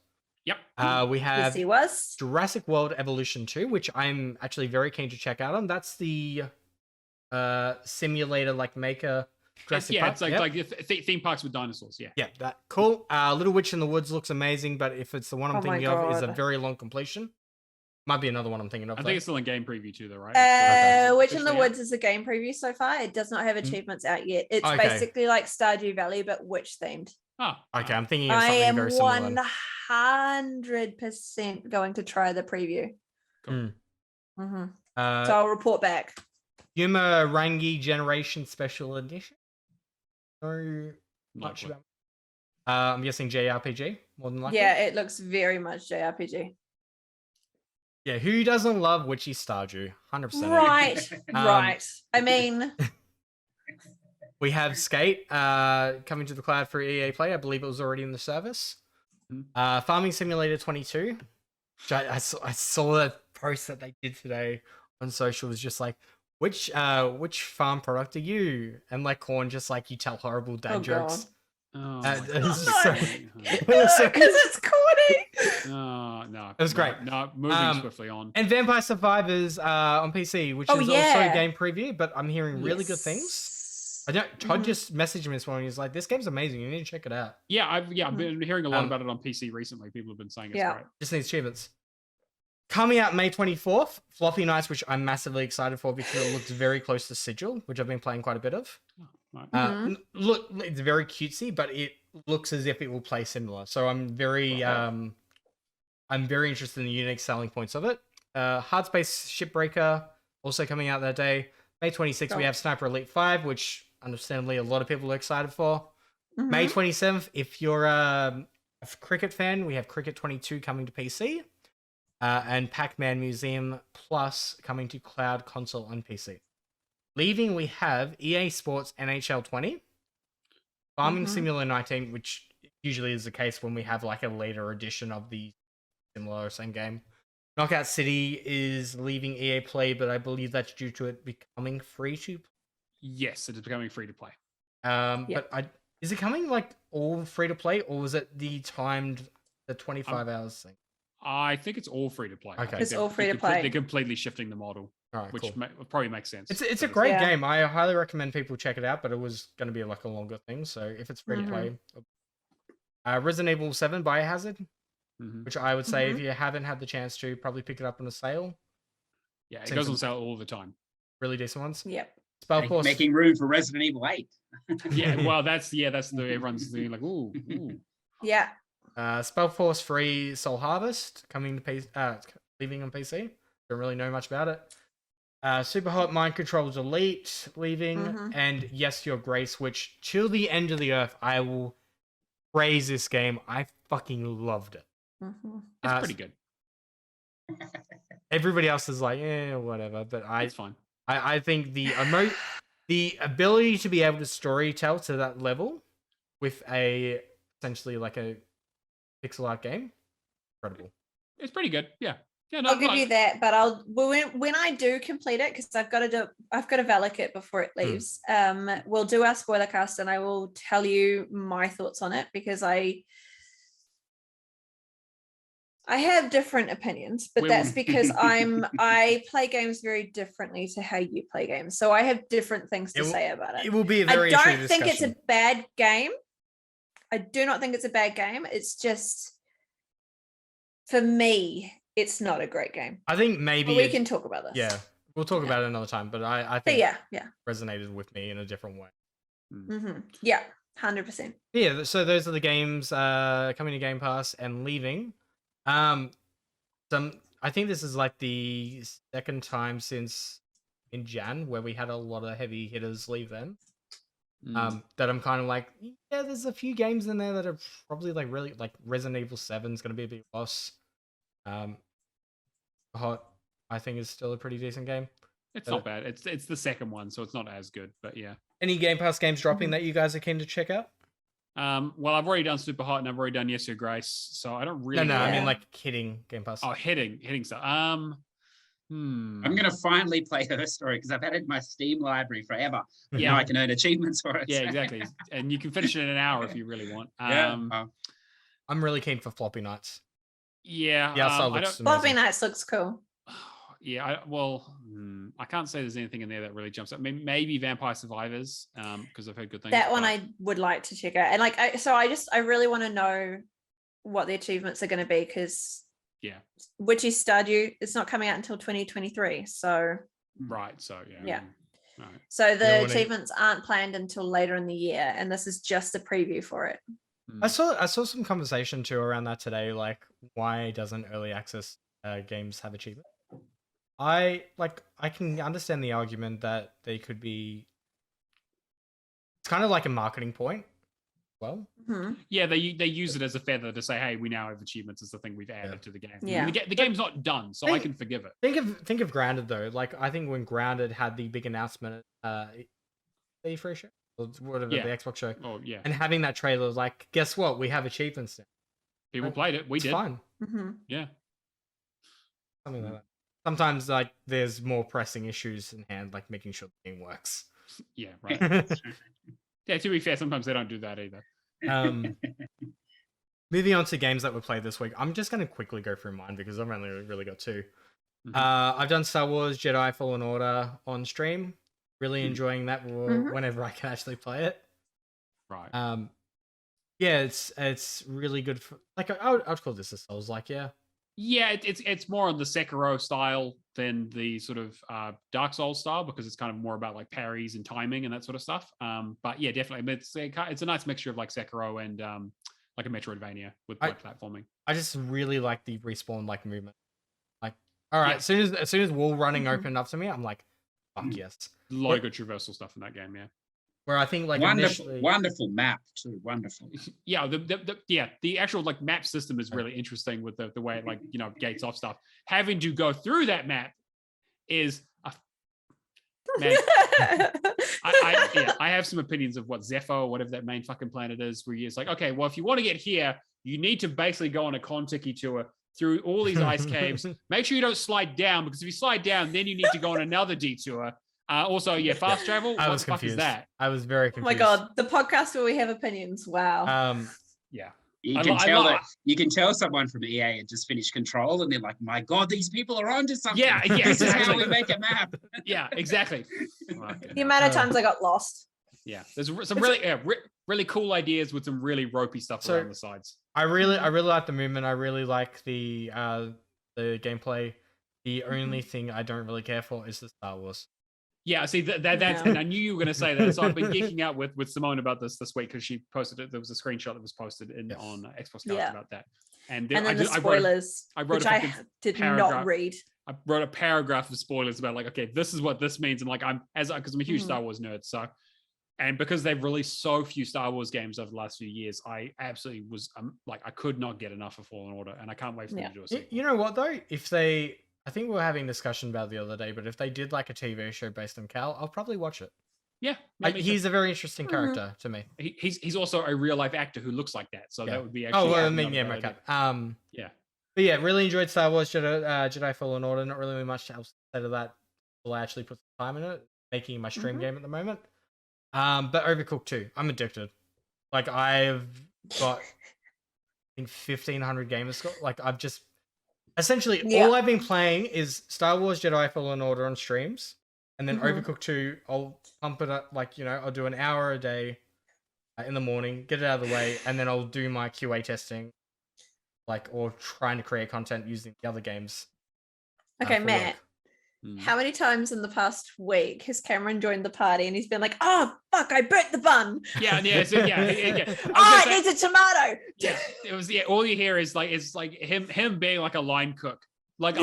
Yep. We have Yes, he was. Jurassic World Evolution 2, which I'm actually very keen to check out on. That's the simulator like maker Jurassic Park. It's like theme parks with dinosaurs. Yeah. Yeah, that cool. Little Witch in the Woods looks amazing, but if it's the one I'm thinking of, is a very long completion. Might be another one I'm thinking of. I think it's still in game preview too, though, right? Witch in the Woods is a game preview so far. It does not have achievements out yet. It's basically like Stardew Valley, but witch themed. Oh, okay. I'm thinking of something very similar. I am 100% going to try the preview. Cool. So I'll report back. Yuma Rangi Generation Special Edition. No much about. I'm guessing JRPG more than likely. Yeah, it looks very much JRPG. Yeah, who doesn't love Witchy Stardew? 100%. Right, right. I mean, we have Skate coming to the cloud for EA Play. I believe it was already in the service. Farming Simulator 22. Which I saw that post that they did today on social. It was just like, which farm product are you? And like Corn, just like you tell horrible dad jokes. God. Oh, because it's corny. No, it was great. No, moving swiftly on. And Vampire Survivors on PC, which is also game preview, but I'm hearing really good things. Todd just messaged me this morning. He's like, "This game's amazing. You need to check it out." Yeah, I've been hearing a lot about it on PC recently. People have been saying it's great. Just needs achievements. Coming out May 24th, Floppy Nights, which I'm massively excited for because it looks very close to Sigil, which I've been playing quite a bit of. Look, it's very cutesy, but it looks as if it will play similar. So I'm very interested in the unique selling points of it. Hardspace Shipbreaker also coming out that day. May 26th, we have Sniper Elite 5, which understandably a lot of people are excited for. May 27th, if you're a cricket fan, we have Cricket 22 coming to PC. And Pac-Man Museum Plus coming to cloud, console, and PC. Leaving, we have EA Sports NHL 20, Farming Simulator 19, which usually is the case when we have like a later edition of the similar or same game. Knockout City is leaving EA Play, but I believe that's due to it becoming free to play. Yes, it is becoming free to play. But is it coming like all free to play, or was it the 25 hours thing? I think it's all free to play. Okay, it's all free to play. They're completely shifting the model, which probably makes sense. It's a great game. I highly recommend people check it out, but it was going to be like a longer thing. So if it's free to play, Resident Evil 7 Biohazard, which I would say if you haven't had the chance to, probably pick it up on a sale. Yeah, it goes on sale all the time. Really decent ones. Yep. Spellforce making room for Resident Evil 8. Yeah, well, that's the everyone's doing like ooh. Yeah. Spellforce Free Soul Harvest coming to PC, leaving on PC. Don't really know much about it. Super Hot Mind Control Delete leaving, and Yes Your Grace, which till the end of the earth I will praise this game. I fucking loved it. It's pretty good. Everybody else is like, whatever, but it's fine. I think the ability to be able to storytell to that level with essentially like a pixel art game, incredible. It's pretty good. Yeah. I'll give you that, but when I do complete it, because I've got to Valak it before it leaves. We'll do our spoiler cast, and I will tell you my thoughts on it because I have different opinions, but that's because I play games very differently to how you play games, so I have different things to say about it. It will be a very. I don't think it's a bad game. I do not think it's a bad game. It's just, for me, it's not a great game. I think maybe we can talk about this. Yeah, we'll talk about it another time. But I think resonated with me in a different way. Yeah, 100%. Yeah, so those are the games coming to Game Pass and leaving. I think this is like the second time since in Jan where we had a lot of heavy hitters leave them. That I'm kind of like, yeah, there's a few games in there that are probably like really like Resident Evil 7 is going to be a big loss. Hot, I think, is still a pretty decent game. It's not bad. It's the second one, so it's not as good, but yeah. Any Game Pass games dropping that you guys are keen to check out? Well, I've already done Super Hot and I've already done Yes Your Grace, so I don't really. No, I mean like hitting Game Pass. Oh, hitting stuff. I'm gonna finally play Her Story because I've had it in my Steam library forever. Yeah, I can earn achievements for it. Yeah, exactly. And you can finish it in an hour if you really want. I'm really keen for Floppy Nights. Yeah. Yeah, I looks don't. Bobby amazing. Knights looks cool. Yeah. I can't say there's anything in there that really jumps up. Maybe Vampire Survivors, because I've heard good things. That one I would like to check out, and like I really want to know what the achievements are going to be, because Witchy Stardew, it's not coming out until 2023. So right. So yeah. Right. So the achievements aren't planned until later in the year, and this is just a preview for it. I saw some conversation too around that today. Like, why doesn't early access games have achievements? I can understand the argument that they could be. It's kind of like a marketing point. Well, yeah, they use it as a feather to say, "Hey, we now have achievements." Is the thing we've added to the game. Yeah, the game's not done, so I can forgive it. Think of Grounded though. Like, I think when Grounded had the big announcement, the free show or whatever, the Xbox show. Oh yeah, and having that trailer, like, guess what? We have achievements now. People played it. We did. Fine. Yeah. Something like that. Sometimes, like, there's more pressing issues in hand, like making sure the game works. Yeah, right. Yeah, to be fair, sometimes they don't do that either. Moving on to games that were played this week, I'm just going to quickly go through mine because I've only really got 2. I've done Star Wars Jedi Fallen Order on stream. Really enjoying that whenever I can actually play it. Right. Yeah, it's really good. Like, I'd call this a Souls-like, yeah. Yeah, it's more on the Sekiro style than the sort of Dark Souls style, because it's kind of more about like parries and timing and that sort of stuff. But yeah, definitely, it's a nice mixture of like Sekiro and like a Metroidvania with platforming. I just really like the respawn like movement. Like, all right, as soon as wall running opened up to me, I'm like, fuck yes. A lot of good traversal stuff in that game, yeah. Where I think like wonderful map too, wonderful. Yeah, the actual like map system is really interesting with the way it like gates off stuff. Having to go through that map is man. I have some opinions of what Zepho or whatever that main fucking planet is, where it's like, okay, well, if you want to get here, you need to basically go on a Kon-Tiki tour through all these ice caves. Make sure you don't slide down, because if you slide down, then you need to go on another detour. Also, fast travel. What the fuck is that? I was very confused. Oh my god, the podcast where we have opinions. Wow. Yeah. You can tell someone from EA had just finished Control, and they're like, "My god, these people are onto something." Yeah, this is how we make a map. Yeah, exactly. The amount of times I got lost. Yeah, there's some really cool ideas with some really ropey stuff around the sides. I really like the movement. I really like the gameplay. The only thing I don't really care for is the Star Wars. Yeah, see that's and I knew you were going to say that. So I've been geeking out with Simone about this week, because she posted it. There was a screenshot that was posted on Xbox Couch about that. And then the spoilers, I did not read. I wrote a paragraph of spoilers about like, okay, this is what this means, and like because I'm a huge Star Wars nerd, so. And because they've released so few Star Wars games over the last few years, I absolutely was like, I could not get enough of Fallen Order, and I can't wait for them to do a sequel. You know what though? I think we were having a discussion about it the other day, but if they did like a TV show based on Cal, I'll probably watch it. Yeah, he's a very interesting character to me. He's also a real life actor who looks like that, so that would be actually. Oh, well, I mean, my cut. Yeah. But yeah, really enjoyed Star Wars Jedi Fallen Order. Not really much else to say to that. Well, I actually put some time in it, making it my stream game at the moment. But Overcooked 2, I'm addicted. Like, I've got, I think, 1,500 gamer score. Like, I've just essentially all I've been playing is Star Wars Jedi Fallen Order on streams, and then Overcooked 2. I'll pump it up, like, I'll do an hour a day in the morning, get it out of the way, and then I'll do my QA testing, like, or trying to create content using the other games. Okay, Matt. How many times in the past week has Cameron joined the party and he's been like, "Oh fuck, I burnt the bun." Yeah. Oh, it needs a tomato. Yeah, it was. Yeah, all you hear is like him being like a line cook. Like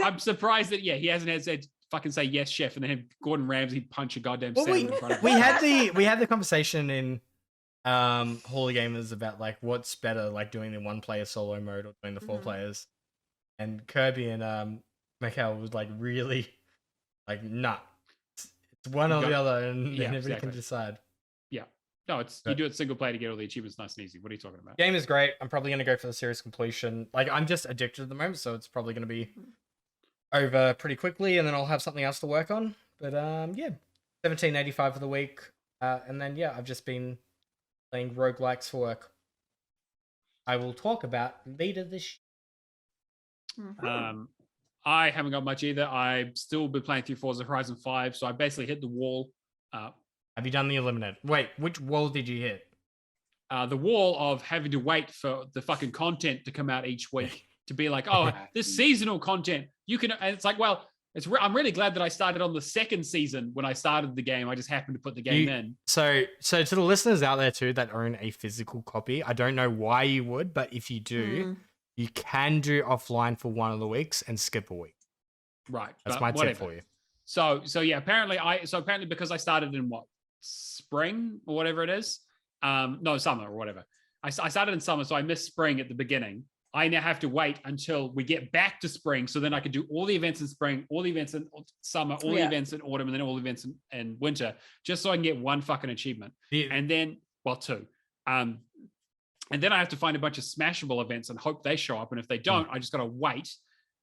I'm surprised that he hasn't had said fucking say yes, chef, and then him, Gordon Ramsay punch a goddamn salmon in front of him. We had the conversation in Holy Gamers about like what's better, like doing the 1-player solo mode or doing the 4 players, and Kirby and Michael was like really like, nah, it's one or the other, and everybody can decide. Yeah, no, you do it single player to get all the achievements nice and easy. What are you talking about? Game is great. I'm probably going to go for the series completion. Like, I'm just addicted at the moment, so it's probably going to be over pretty quickly, and then I'll have something else to work on. But yeah, 1785 for the week, and then I've just been playing roguelikes for work. I will talk about later this year. I haven't got much either. I've still been playing through Forza Horizon 5, so I basically hit the wall. Have you done the Eliminator? Wait, which wall did you hit? The wall of having to wait for the fucking content to come out each week to be like, oh, this seasonal content, you can, and it's like, well, I'm really glad that I started on the second season when I started the game. I just happened to put the game in. So to the listeners out there too that own a physical copy, I don't know why you would, but if you do, you can do offline for one of the weeks and skip a week. Right. That's my tip for you. So yeah, apparently because I started in spring or whatever it is. No, summer or whatever. I started in summer, so I missed spring at the beginning. I now have to wait until we get back to spring, so then I can do all the events in spring, all the events in summer, all the events in autumn, and then all the events in winter, just so I can get one fucking achievement. And then, two. And then I have to find a bunch of smashable events and hope they show up. And if they don't, I just got to wait.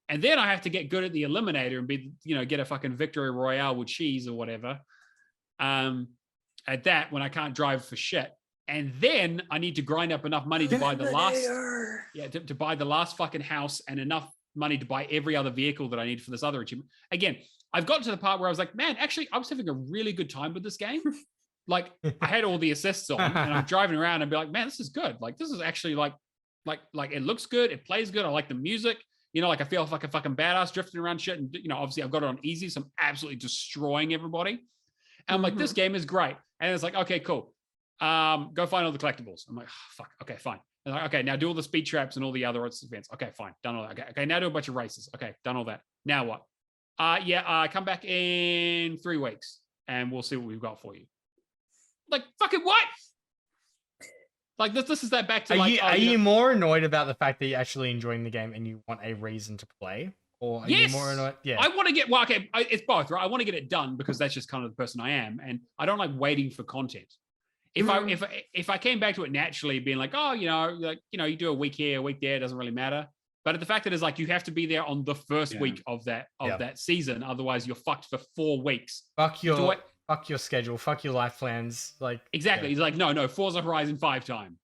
And then I have to get good at the Eliminator and get a fucking victory royale with cheese or whatever. At that, when I can't drive for shit. And then I need to grind up enough money to buy the to buy the last fucking house and enough money to buy every other vehicle that I need for this other achievement. Again, I've gotten to the part where I was like, man, actually, I was having a really good time with this game. Like, I had all the assists on, and I'm driving around and be like, man, this is good. Like, this is actually like it looks good. It plays good. I like the music. Like I feel like a fucking badass drifting around shit. And, obviously I've got it on easy, so I'm absolutely destroying everybody. And I'm like, this game is great. And it's like, okay, cool. Go find all the collectibles. I'm like, oh, fuck. Okay, fine. And like, okay, now do all the speed traps and all the other events. Okay, fine. Done all that. Okay, now do a bunch of races. Okay, done all that. Now what? Come back in 3 weeks and we'll see what we've got for you. Like, fucking what? Like, this is that back to Are you more annoyed about the fact that you're actually enjoying the game and you want a reason to play? Or are you more annoyed? Yeah. I want to get, it's both, right? I want to get it done because that's just kind of the person I am. And I don't like waiting for content. If I came back to it naturally, being like, oh, you do a week here, a week there, it doesn't really matter. But the fact that it's like you have to be there on the first week of that season, otherwise you're fucked for 4 weeks. Fuck your schedule, fuck your life plans. Like exactly, he's like, no, Forza Horizon 5 time.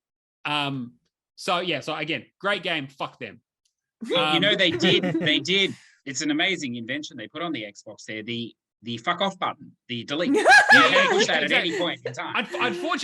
So again, great game. Fuck them. They did. It's an amazing invention they put on the Xbox there. The fuck off button, the delete. You can push that at any point in time.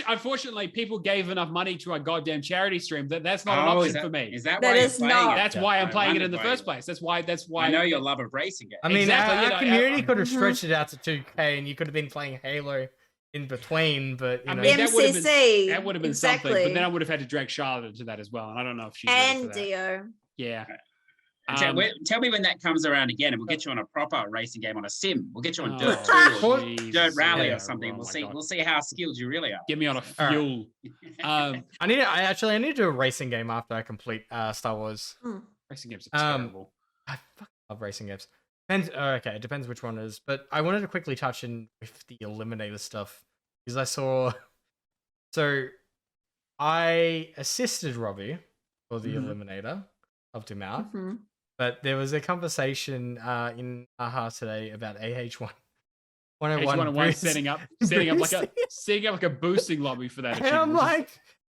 Unfortunately, people gave enough money to a goddamn charity stream that's not an option for me. Is that why you're playing it? That's why I'm playing it in the first place. That's why. I know your love of racing games. I mean, our community could have stretched it out to 2K, and you could have been playing Halo in between. But I mean, MCC, that would have been something. But then I would have had to drag Charlotte into that as well, and I don't know if she's ready for that. Dio. Yeah. Tell me when that comes around again, and we'll get you on a proper racing game on a sim. We'll get you on Dirt 2 or Dirt Rally or something. We'll see how skilled you really are. Get me on a fuel. I need to do a racing game after I complete Star Wars. Racing games are terrible. I fucking love racing games. It depends which one it is. But I wanted to quickly touch in with the Eliminator stuff because I saw. So I assisted Robbie for the Eliminator, helped him out. But there was a conversation in AHA today about AH1. setting up like a boosting lobby for that. And I'm like,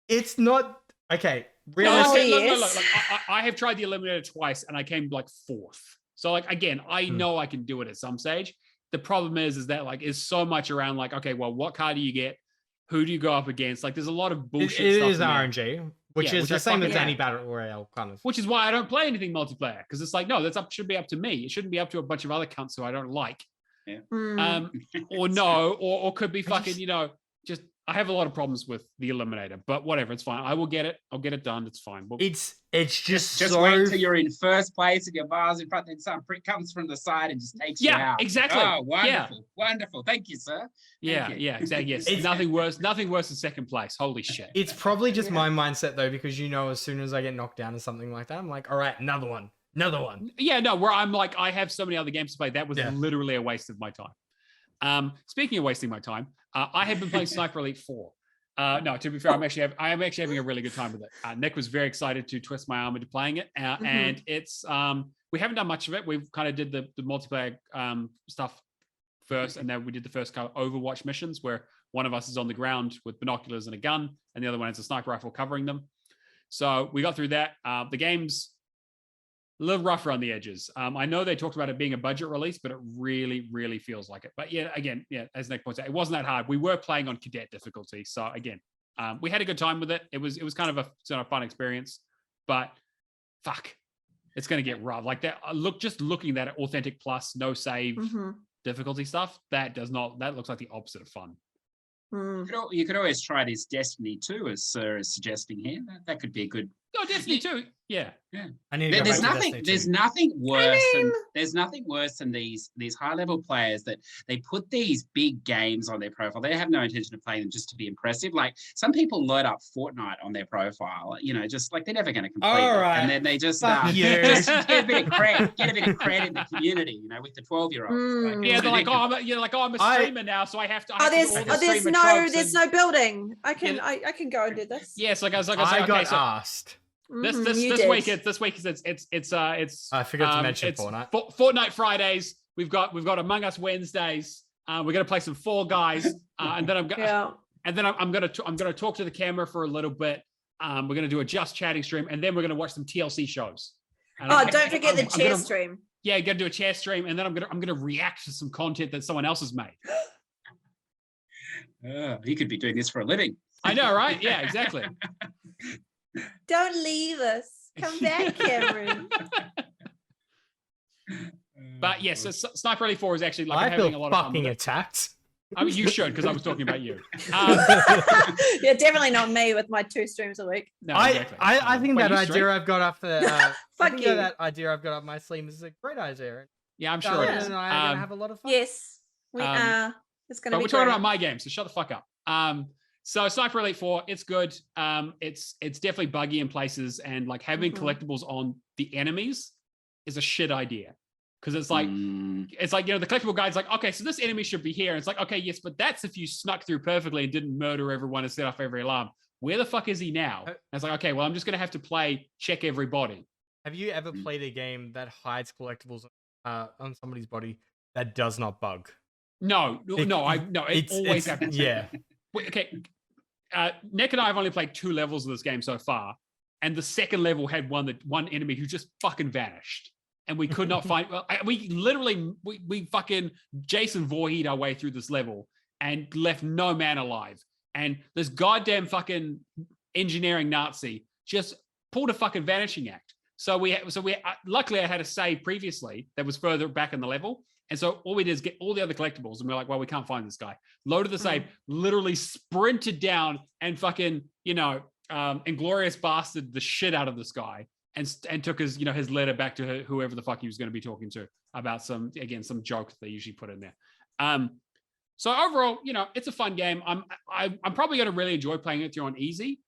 it's not okay. Look, I have tried the Eliminator twice and I came like 4th. So like again, I know I can do it at some stage. The problem is that like is so much around like, okay, well, what car do you get? Who do you go up against? Like there's a lot of bullshit stuff. It is RNG. Which is the same as any battle royale kind of. Which is why I don't play anything multiplayer because it's like no, should be up to me. It shouldn't be up to a bunch of other cunts who I don't like. Yeah. Or could be fucking just I have a lot of problems with the Eliminator, but whatever, it's fine. I will get it. I'll get it done. It's fine. It's just so... wait till you're in first place and your bar's in front, then some prick comes from the side and just takes you out. Yeah, exactly. Oh, wonderful, wonderful. Thank you, sir. Thank you. Exactly. Yes, it's nothing worse than second place. Holy shit. It's probably just my mindset though, because as soon as I get knocked down or something like that, I'm like, all right, another one. Yeah, no, where I'm like, I have so many other games to play. That was literally a waste of my time. Speaking of wasting my time, I have been playing Sniper Elite 4. No, to be fair, I am actually having a really good time with it. Nick was very excited to twist my arm into playing it, and it's we haven't done much of it. We've kind of did the multiplayer stuff first, and then we did the first kind of Overwatch missions where one of us is on the ground with binoculars and a gun, and the other one has a sniper rifle covering them. So we got through that. The game's little rough around the edges. I know they talked about it being a budget release, but it really, really feels like it. But yeah, again, as Nick points out, it wasn't that hard. We were playing on cadet difficulty, so again, we had a good time with it. It was kind of a sort of fun experience, but fuck, it's going to get rough. Like that. Just looking at it, authentic plus, no save difficulty stuff. That looks like the opposite of fun. You could always try this Destiny 2, as Sir is suggesting here. That could be a good. Oh, Destiny 2. Yeah. There's nothing worse than these high level players that they put these big games on their profile. They have no intention of playing them just to be impressive. Like some people load up Fortnite on their profile, just like they're never going to complete it, and then they just just get a bit of cred in the community, with the 12-year-olds. They're like, I'm a streamer now, so I have to. There's no building. I can go and do this. Yes, I got asked. This week it's I forgot to mention Fortnite. Fortnite Fridays. We've got Among Us Wednesdays. We're gonna play some Fall Guys, and then I'm gonna talk to the camera for a little bit. We're gonna do a just chatting stream, and then we're gonna watch some TLC shows. Don't forget the chair stream. Yeah, you gotta do a chair stream, and then I'm gonna react to some content that someone else has made. You could be doing this for a living. I know, right? Yeah, exactly. Don't leave us. Come back, Cameron. But yes, Sniper Elite 4 is actually like I having feel a lot of fun. Fucking attacked. I mean, you should, because I was talking about you. Yeah, definitely not me with my 2 streams a week. No, exactly. I think that idea I've got off the. Fuck you. That idea I've got up my sleeve is a great idea. Yeah, I'm sure it is. And I are gonna have a lot of fun. Yes, we are. It's gonna be. But we're talking about my game, so shut the fuck up. So Sniper Elite 4, it's good. It's definitely buggy in places, and like having collectibles on the enemies is a shit idea. Because it's like the collectible guide's like, okay, so this enemy should be here. And it's like, okay, yes, but that's if you snuck through perfectly and didn't murder everyone and set off every alarm. Where the fuck is he now? And it's like, okay, well, I'm just gonna have to check everybody. Have you ever played a game that hides collectibles on somebody's body that does not bug? No, it always happens. Yeah. Okay, Nick and I have only played 2 levels of this game so far, and the second level had one enemy who just fucking vanished, and we could not find. Well, we fucking Jason Voorhees our way through this level and left no man alive. And this goddamn fucking engineering Nazi just pulled a fucking vanishing act. So we luckily I had a save previously that was further back in the level. And so all we did is get all the other collectibles, and we're like, well, we can't find this guy. Loaded the save, literally sprinted down and fucking, Inglorious Bastard the shit out of this guy, and took his letter back to whoever the fuck he was going to be talking to about some joke that they usually put in there. So overall, it's a fun game. I'm probably going to really enjoy playing it through on easy.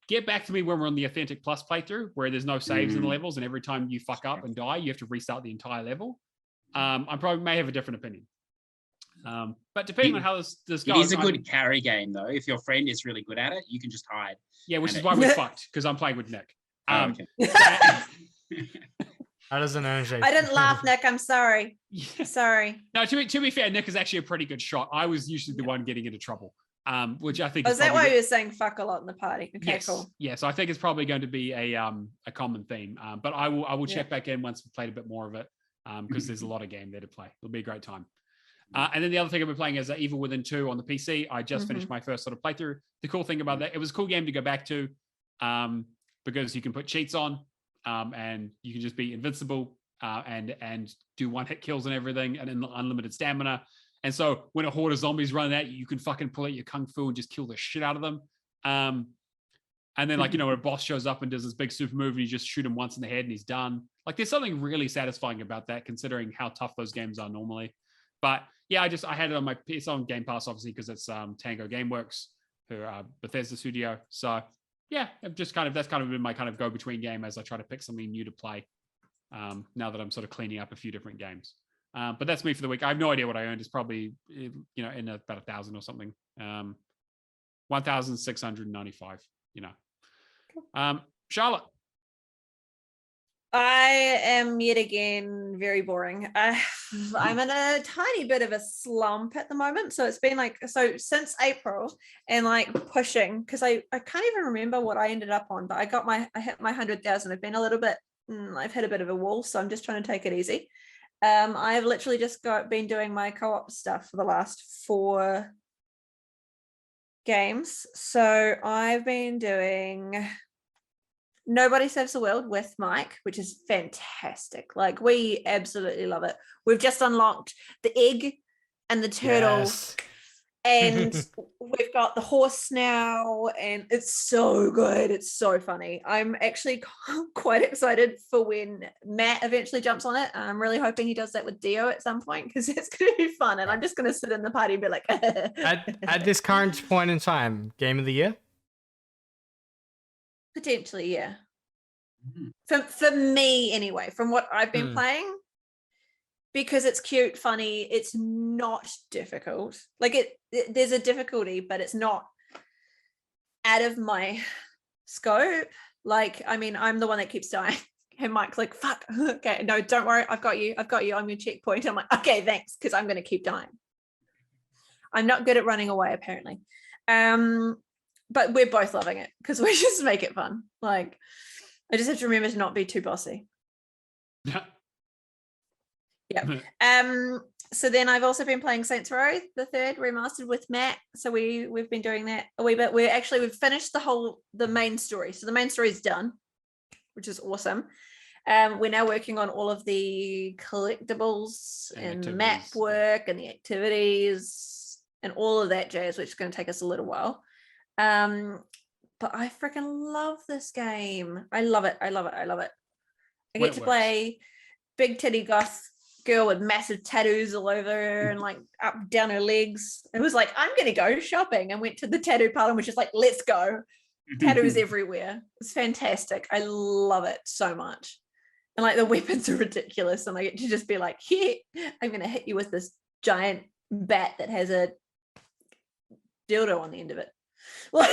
Get back to me when we're on the Authentic Plus playthrough, where there's no saves in the levels, and every time you fuck up and die, you have to restart the entire level. I probably may have a different opinion. But depending on how this goes. It is a good carry game, though. If your friend is really good at it, you can just hide. Yeah, which is why we're fucked, because I'm playing with Nick. Okay. That doesn't energy. I didn't laugh, Nick. I'm sorry. Yeah. Sorry. No, to be fair, Nick is actually a pretty good shot. I was usually the one getting into trouble, which I think is that why you were saying fuck a lot in the party? Okay, yes. Cool. Yeah, so I think it's probably going to be a common theme. But I will check back in once we've played a bit more of it. Because there's a lot of game there to play. It'll be a great time. And then the other thing I've been playing is Evil Within 2 on the PC. I just finished my first sort of playthrough. The cool thing about that, it was a cool game to go back to because you can put cheats on and you can just be invincible and do one-hit kills and everything and unlimited stamina. And so when a horde of zombies run at you, you can fucking pull out your kung fu and just kill the shit out of them. And then, when a boss shows up and does this big super move and you just shoot him once in the head and he's done. Like, there's something really satisfying about that, considering how tough those games are normally. But yeah, I had it on my PC on Game Pass, obviously, because it's Tango Gameworks, who are Bethesda studio. So yeah, that's kind of been my kind of go-between game as I try to pick something new to play. Now that I'm sort of cleaning up a few different games. But that's me for the week. I have no idea what I earned. It's probably, in about 1,000 or something. 1,695, Charlotte. I am yet again very boring. I'm in a tiny bit of a slump at the moment. So it's been since April and pushing, because I can't even remember what I ended up on, but I hit my 100,000. I've been a little bit I've hit a bit of a wall, so I'm just trying to take it easy. I've literally just been doing my co-op stuff for the last 4 games. So I've been doing Nobody Saves the World with Mike, which is fantastic. Like, we absolutely love it. We've just unlocked the egg and the turtle. Yes. And we've got the horse now, and it's so good. It's so funny. I'm actually quite excited for when Matt eventually jumps on it. I'm really hoping he does that with Dio at some point, because it's going to be fun. And I'm just going to sit in the party and be like, at this current point in time, game of the year? Potentially, yeah. For me, anyway, from what I've been playing. Because it's cute, funny, it's not difficult. Like there's a difficulty, but it's not out of my scope. Like, I mean, I'm the one that keeps dying. And Mike's like, fuck, okay, no, don't worry, I've got you, I'm your checkpoint. I'm like, okay, thanks, because I'm going to keep dying. I'm not good at running away, apparently. But we're both loving it, because we just make it fun. Like, I just have to remember to not be too bossy. Yeah. So then I've also been playing Saints Row the 3rd remastered with Matt. So we've been doing that a wee bit. We've finished the main story. So the main story is done, which is awesome. We're now working on all of the collectibles and the map work and the activities and all of that jazz, which is going to take us a little while. But I freaking love this game. I love it. I get to play big titty goth girl with massive tattoos all over her and like up down her legs. It was like, I'm gonna go shopping, and went to the tattoo parlor and was just like, let's go. Tattoos everywhere. It's fantastic. I love it so much. And like the weapons are ridiculous, and I get to just be like, here, I'm gonna hit you with this giant bat that has a dildo on the end of it. Like,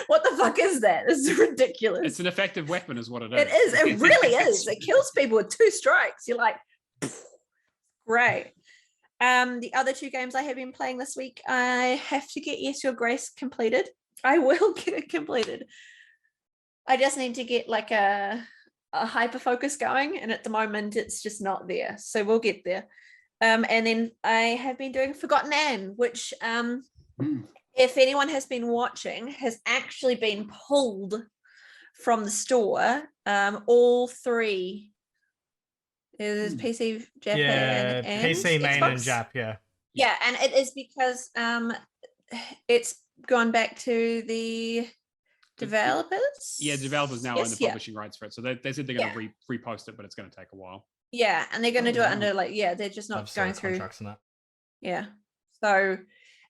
what the fuck is that? This is ridiculous. It's an effective weapon is what it is. It is. It really is. It kills people with 2 strikes. You're like, great. The other 2 games I have been playing this week, I have to get Yes Your Grace completed. I will get it completed. I just need to get like a hyper focus going, and at the moment it's just not there. So we'll get there. And then I have been doing Forgotten Anne, which if anyone has been watching, has actually been pulled from the store. All 3. There's PC, Japan, and PC, main, Xbox. and Jap, Yeah, and it is because it's gone back to the developers. Yeah, developers now own the publishing rights for it. So they said they're going to repost it, but it's going to take a while. Yeah, and they're going to do it under like, they're just not going through contracts and that. Yeah. So,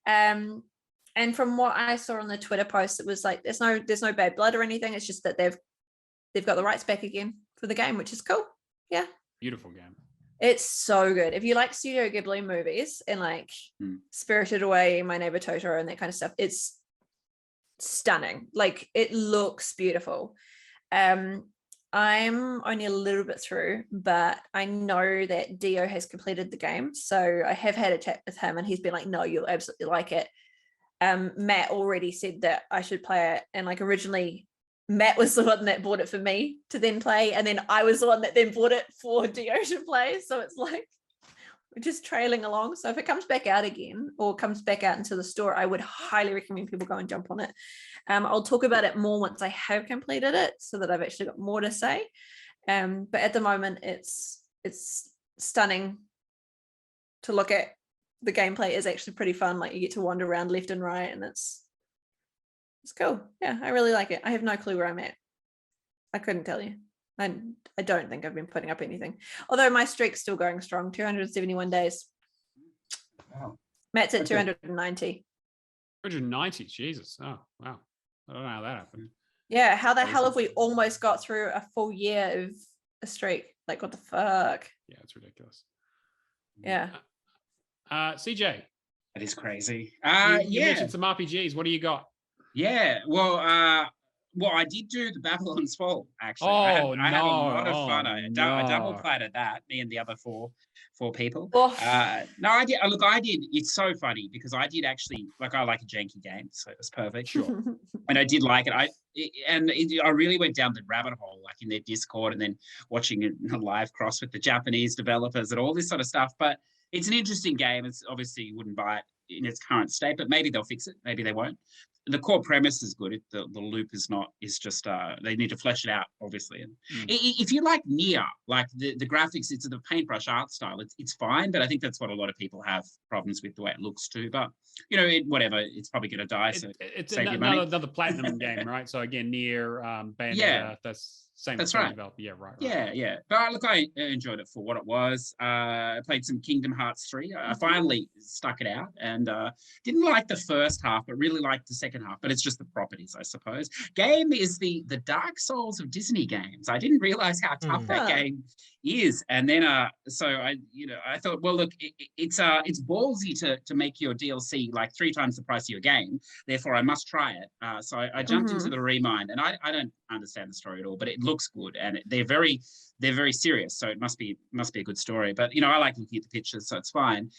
and from what I saw on the Twitter post, it was like there's no bad blood or anything. It's just that they've got the rights back again for the game, which is cool. Yeah. Beautiful game. It's so good. If you like Studio Ghibli movies and like Spirited Away, My Neighbor Totoro, and that kind of stuff, it's stunning. Like, it looks beautiful. I'm only a little bit through, but I know that Dio has completed the game. So I have had a chat with him, and he's been like, no, you'll absolutely like it. Matt already said that I should play it, and like originally Matt was the one that bought it for me to then play, and then I was the one that then bought it for Dio to play. So it's like we're just trailing along. So if it comes back out again, or comes back out into the store, I would highly recommend people go and jump on it. I'll talk about it more once I have completed it, so that I've actually got more to say. But at the moment, it's stunning to look at. The gameplay is actually pretty fun. Like, you get to wander around left and right, and it's cool. Yeah, I really like it. I have no clue where I'm at. I couldn't tell you. I don't think I've been putting up anything. Although my streak's still going strong, 271 days. Wow. Matt's at 290. 290, Jesus. Oh, wow. I don't know how that happened. Yeah, how the hell have we almost got through a full year of a streak? Like, what the fuck? Yeah, it's ridiculous. Yeah. CJ. That is crazy. You mentioned some RPGs. What do you got? Yeah, well, Well, I did do the Babylon's Fall, actually. Oh, I had a lot of no. fun. Oh, I no. double-platted that, me and the other four people. Oh. No, I did. Look, I did. It's so funny because I did actually, like, I like a janky game, so it was perfect. Sure. And I did like it. I really went down the rabbit hole, like in their Discord, and then watching a live cross with the Japanese developers and all this sort of stuff. But it's an interesting game. It's obviously you wouldn't buy it in its current state, but maybe they'll fix it. Maybe they won't. The core premise is good. The loop is not. Is just they need to flesh it out, obviously. And if you like Nier, like the graphics, it's the paintbrush art style. It's fine, but I think that's what a lot of people have problems with the way it looks too. But whatever. It's probably going to die. So it's save your money. another platinum game, right? So again, Nier, Bayonetta, that's same developer. Yeah, right. Yeah. But look, I enjoyed it for what it was. I played some Kingdom Hearts 3. I finally stuck it out and didn't like the first half, but really liked the second half. But it's just the properties, I suppose. Game is the Dark Souls of Disney games. I didn't realize how tough that game is. And then so I thought, well, look, it's ballsy to make your DLC like 3 times the price of your game. Therefore, I must try it. So I jumped into the Remind, and I don't understand the story at all, but it looks good, and they're very serious. So it must be a good story. But I like looking at the pictures, so it's fine.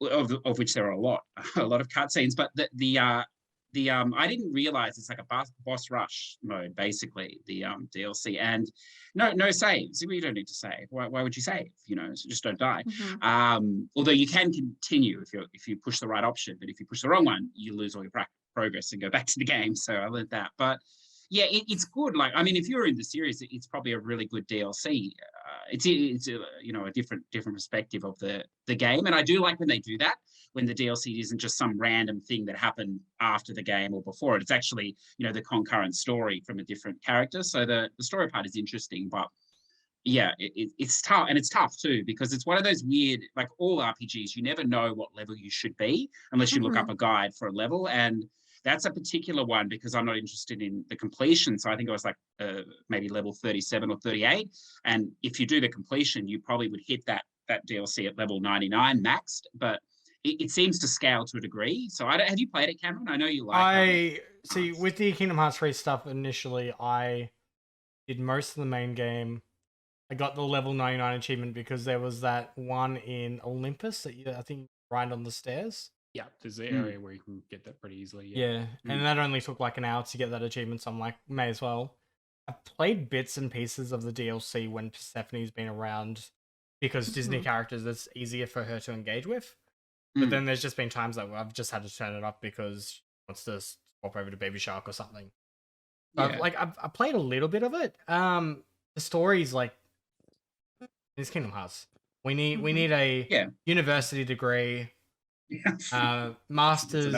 Of which there are a lot of cutscenes. But the I didn't realize it's like a boss rush mode, basically, the DLC, and no saves. We don't need to save. Why would you save? So just don't die. Although you can continue if you push the right option, but if you push the wrong one, you lose all your progress and go back to the game. So I learned that. But yeah, it's good. Like, I mean, if you're in the series, it's probably a really good DLC. It's a different perspective of the game, and I do like when they do that. When the DLC isn't just some random thing that happened after the game or before it. It's actually the concurrent story from a different character. So the story part is interesting, but yeah, it's tough, and it's tough too because it's one of those weird, like all RPGs, you never know what level you should be unless you look up a guide for a level, and that's a particular one because I'm not interested in the completion. So I think I was like maybe level 37 or 38. And if you do the completion, you probably would hit that DLC at level 99 maxed. But it seems to scale to a degree. So have you played it, Cameron? I know you like it. With the Kingdom Hearts 3 stuff, initially I did most of the main game. I got the level 99 achievement because there was that one in Olympus that I think grind on the stairs. Yeah, there's the area where you can get that pretty easily. Yeah. And that only took like an hour to get that achievement, so I'm like, may as well. I played bits and pieces of the DLC when Persephone's been around because Disney characters, it's easier for her to engage with. But then there's just been times that I've just had to turn it up because she wants to swap over to Baby Shark or something. So I played a little bit of it. The story's like, it's Kingdom Hearts. We need a university degree. Masters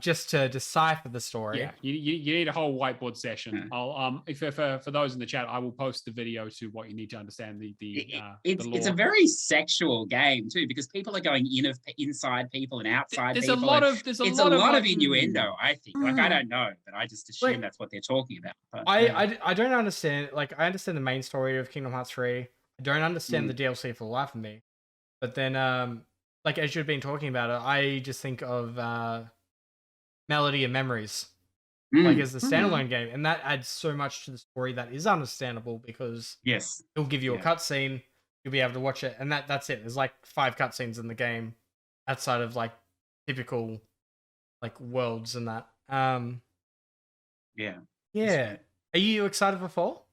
just to decipher the story. Yeah, you need a whole whiteboard session. I'll if for those in the chat, I will post the video to what you need to understand the lore. It's a very sexual game too because people are going inside people and outside there's people. There's a lot of innuendo. I think like I don't know, but I just assume that's what they're talking about. But, I don't understand. Like I understand the main story of Kingdom Hearts 3. I don't understand the DLC for the life of me. But then like as you've been talking about it, I just think of Melody and Memories, like as the standalone game, and that adds so much to the story that is understandable because it'll give you a cutscene, you'll be able to watch it, and that's it. There's like 5 cutscenes in the game, outside of like typical like worlds and that. Yeah. Are you excited for Fall?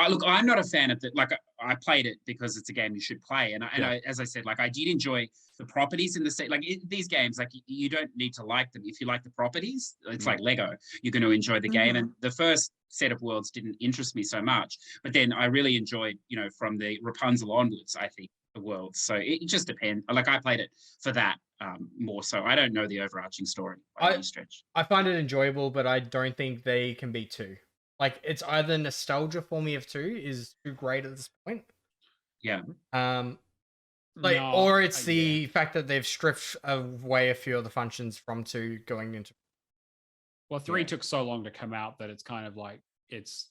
Look, I'm not a fan of it. Like, I played it because it's a game you should play, and I, as I said, like I did enjoy the properties in the set. Like these games, like you don't need to like them. If you like the properties, it's like Lego. You're going to enjoy the game. And the first set of worlds didn't interest me so much, but then I really enjoyed, from the Rapunzel onwards. I think the worlds. So it just depends. Like I played it for that more so. I don't know the overarching story by any stretch. I find it enjoyable, but I don't think they can be 2. Like, it's either nostalgia for me of 2 is too great at this point. Yeah. Or it's the fact that they've stripped away a few of the functions from 2 going into. Well, 3 took so long to come out that it's kind of like it's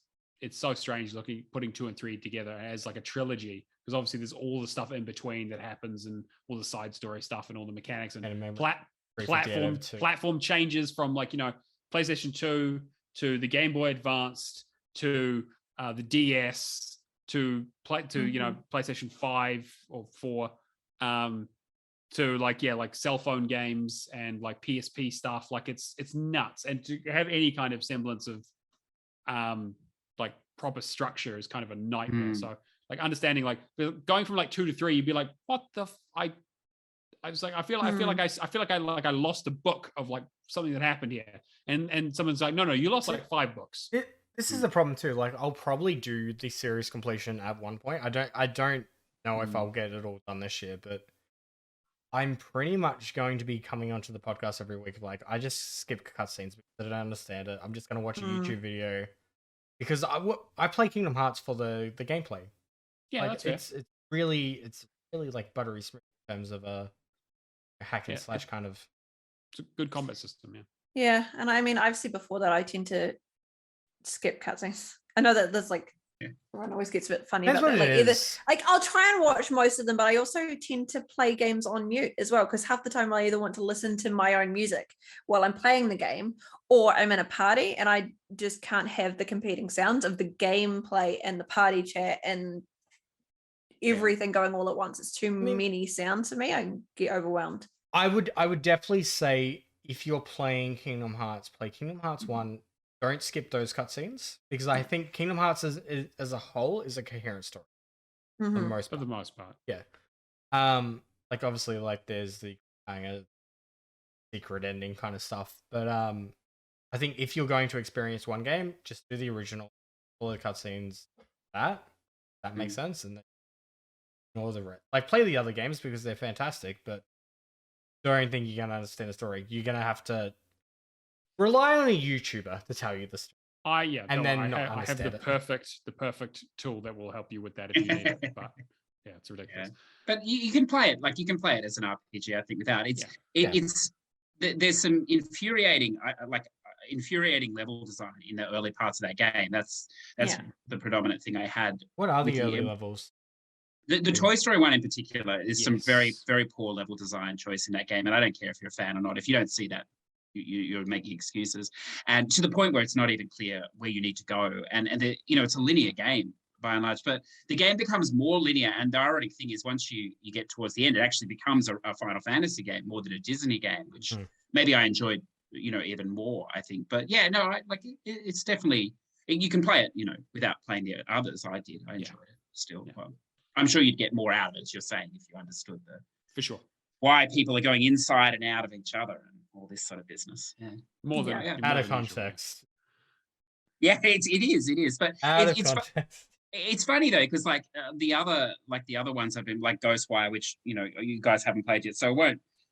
so strange putting 2 and 3 together as like a trilogy because obviously there's all the stuff in between that happens and all the side story stuff and all the mechanics and platform changes from like PlayStation 2 to the Game Boy Advance to the DS to PlayStation 5 or 4 to like cell phone games and like PSP stuff. Like it's nuts, and to have any kind of semblance of like proper structure is kind of a nightmare. So like understanding, like going from like 2 to 3, you'd be like, what the I was like, I feel like I lost a book of like something that happened here, and someone's like, no, you lost like 5 books. This is a problem too. Like I'll probably do the series completion at one point. I don't know if I'll get it all done this year, but I'm pretty much going to be coming onto the podcast every week. Like I just skip cutscenes because I don't understand it. I'm just going to watch a YouTube video because I play Kingdom Hearts for the gameplay. Yeah, like, that's fair. It's really like buttery smooth in terms of a hack and slash kind of. It's a good combat system, yeah. Yeah, and I mean, I've said before that I tend to skip cutscenes. I know that there's like everyone always gets a bit funny about that. Like either like I'll try and watch most of them, but I also tend to play games on mute as well, because half the time I either want to listen to my own music while I'm playing the game, or I'm in a party and I just can't have the competing sounds of the gameplay and the party chat and everything going all at once. It's too many sounds for me. I get overwhelmed. I would definitely say if you're playing Kingdom Hearts, play Kingdom Hearts 1. Don't skip those cutscenes, because I think Kingdom Hearts as a whole is a coherent story for the most part. Yeah. Like obviously, like there's the secret ending kind of stuff, but I think if you're going to experience one game, just do the original, all the cutscenes. That makes sense, and then ignore the rest. Like play the other games because they're fantastic, but don't think you're gonna understand the story. You're gonna have to rely on a YouTuber to tell you the story. I have the it. perfect tool that will help you with that if you need it. But yeah, it's ridiculous. Yeah. But you can play it like you can play it as an RPG. I think without it's there's some infuriating level design in the early parts of that game. That's the predominant thing I had. What are the early levels? The Toy Story one in particular is some very, very poor level design choice in that game, and I don't care if you're a fan or not. If you don't see that, you're making excuses, and to the point where it's not even clear where you need to go. And it's a linear game by and large, but the game becomes more linear. And the ironic thing is, once you get towards the end, it actually becomes a Final Fantasy game more than a Disney game, which maybe I enjoyed, even more. I think, but it's definitely you can play it, without playing the others. I did. I enjoyed it still. Yeah. Well, I'm sure you'd get more out of it, as you're saying, if you understood for sure why people are going inside and out of each other and all this sort of business. Yeah. More than out of context. Yeah, it is. But it's funny though, because the other ones have been like Ghostwire, which you guys haven't played yet. So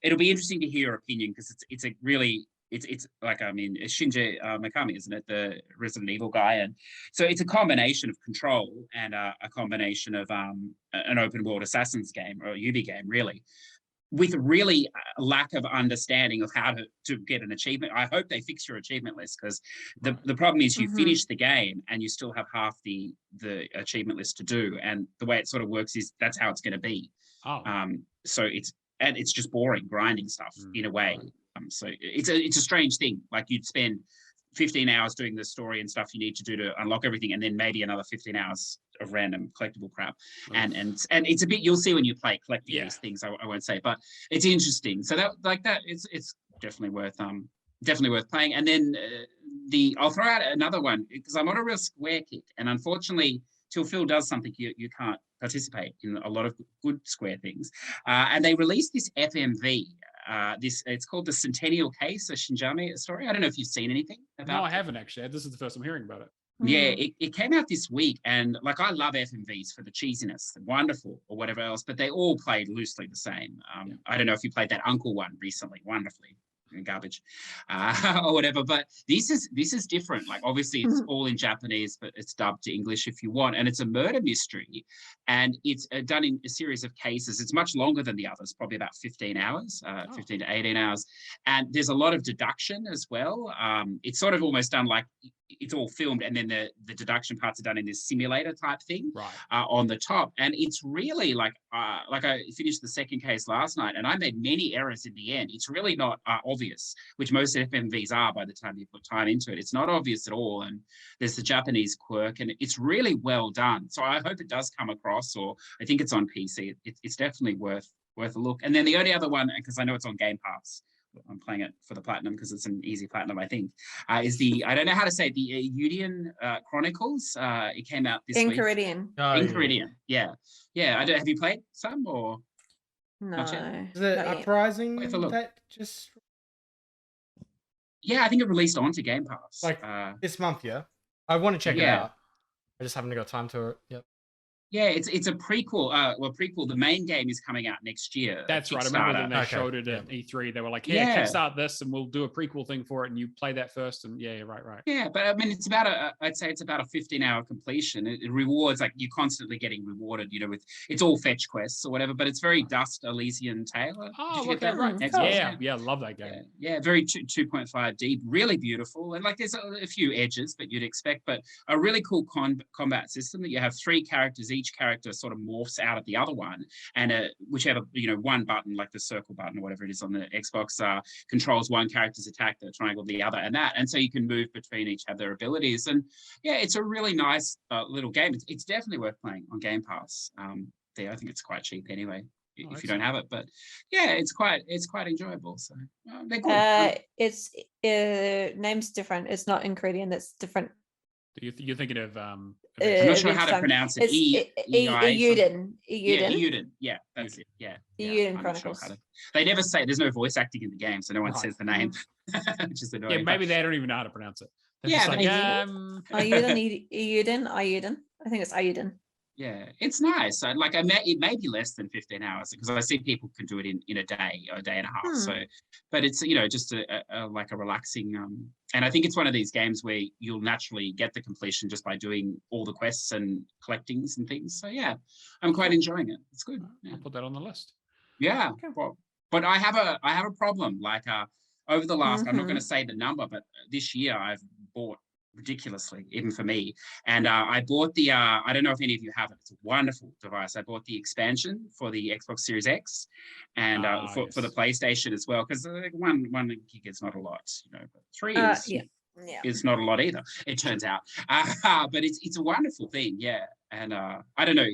it'll be interesting to hear your opinion, because it's a really it's like, it's Shinji Mikami, isn't it, the Resident Evil guy? And so it's a combination of Control and a combination of an open world Assassin's game, or a Ubi game, really, with really a lack of understanding of how to get an achievement. I hope they fix your achievement list, because the problem is you finish the game and you still have half the achievement list to do. And the way it sort of works is that's how it's going to be. So it's just boring, grinding stuff in a way. So it's a strange thing. Like you'd spend 15 hours doing the story and stuff you need to do to unlock everything, and then maybe another 15 hours of random collectible crap. And it's a bit, you'll see when you play collecting these things. I won't say, but it's interesting. So it's definitely worth playing. And then I'll throw out another one, because I'm not a real Square kid, and unfortunately, till Phil does something, you can't participate in a lot of good Square things. And they released this FMV. It's called the Centennial Case, a Shinjami story. I don't know if you've seen anything about it. No, I haven't actually. This is the first I'm hearing about it. Yeah, it came out this week, and I love FMVs for the cheesiness, the wonderful or whatever else, but they all played loosely the same. I don't know if you played that Uncle one recently, wonderfully garbage or whatever, but this is different. Like obviously it's all in Japanese, but it's dubbed to English if you want, and it's a murder mystery, and it's done in a series of cases. It's much longer than the others, probably about 15 hours, 15 to 18 hours, and there's a lot of deduction as well. It's sort of almost done like it's all filmed, and then the deduction parts are done in this simulator type thing Right. on the top. And it's really like I finished the second case last night, and I made many errors in the end. It's really not obvious, which most FMVs are by the time you put time into it. It's not obvious at all, and there's the Japanese quirk, and it's really well done. So I hope it does come across, or I think it's on PC. It's definitely worth a look. And then the only other one, because I know it's on Game Pass, I'm playing it for the platinum because it's an easy platinum, I think, is the, I don't know how to say it, the Eudian Chronicles. It came out this week. Enchiridion. Enchiridion, yeah. Have you played some or? No. Is it not yet. Uprising Wait for a look. that just Yeah, I think it released onto Game Pass. like this month, yeah? I want to check it Yeah. out. I just haven't got time to it. Yep. Yeah, it's a prequel. Prequel. The main game is coming out next year. That's right. I remember when they Okay. showed it at E3. They were like, "Here, Yeah. kickstart this, and we'll do a prequel thing for it, and you play that first." And yeah, right. Yeah, but I mean, it's about I'd say it's about a 15-hour completion. It rewards, like, you're constantly getting rewarded, with, it's all fetch quests or whatever, but it's very Dust Elysian Taylor. Oh, Did you get okay, that? right. Xbox, Yeah, love that game. Yeah, very 2.5 deep, really beautiful. And like, there's a few edges that you'd expect, but a really cool combat system that you have 3 characters, each character sort of morphs out of the other one, and whichever, one button, like the circle button or whatever it is on the Xbox, controls one character's attack, the triangle the other, and so you can move between each, have their abilities. And yeah, it's a really nice little game. It's definitely worth playing on Game Pass. There, I think it's quite cheap anyway if you don't have it, but yeah, it's quite enjoyable. So they're good. It's name's different. It's not Enchiridion. That's different. You're thinking of I'm not sure how to pronounce it. Euden. Yeah, Euden. Yeah, that's it. Yeah. Euden I'm not sure Chronicles. how to- They never say. There's no voice acting in the game, so no one Right. says the name, which is annoying. yeah, maybe they don't even know how to pronounce it. They're Yeah, just like, Euden. I think it's Euden. Yeah, it's nice. It may be less than 15 hours because I see people can do it in a day or a day and a half. So, but it's just a like a relaxing. And I think it's one of these games where you'll naturally get the completion just by doing all the quests and collectings and things. So yeah, I'm quite enjoying it. It's good. Yeah. I'll put that on the list. Yeah, but I have a problem. Like over the last, I'm not going to Mhm. say the number, but this year I've bought ridiculously, even for me. And I bought the I don't know if any of you have it. It's a wonderful device. I bought the expansion for the Xbox Series X, and for the PlayStation as well, because one gig is not a lot, but 3 is. Yeah. It's not a lot either, it turns out. But it's a wonderful thing, yeah. And I don't know,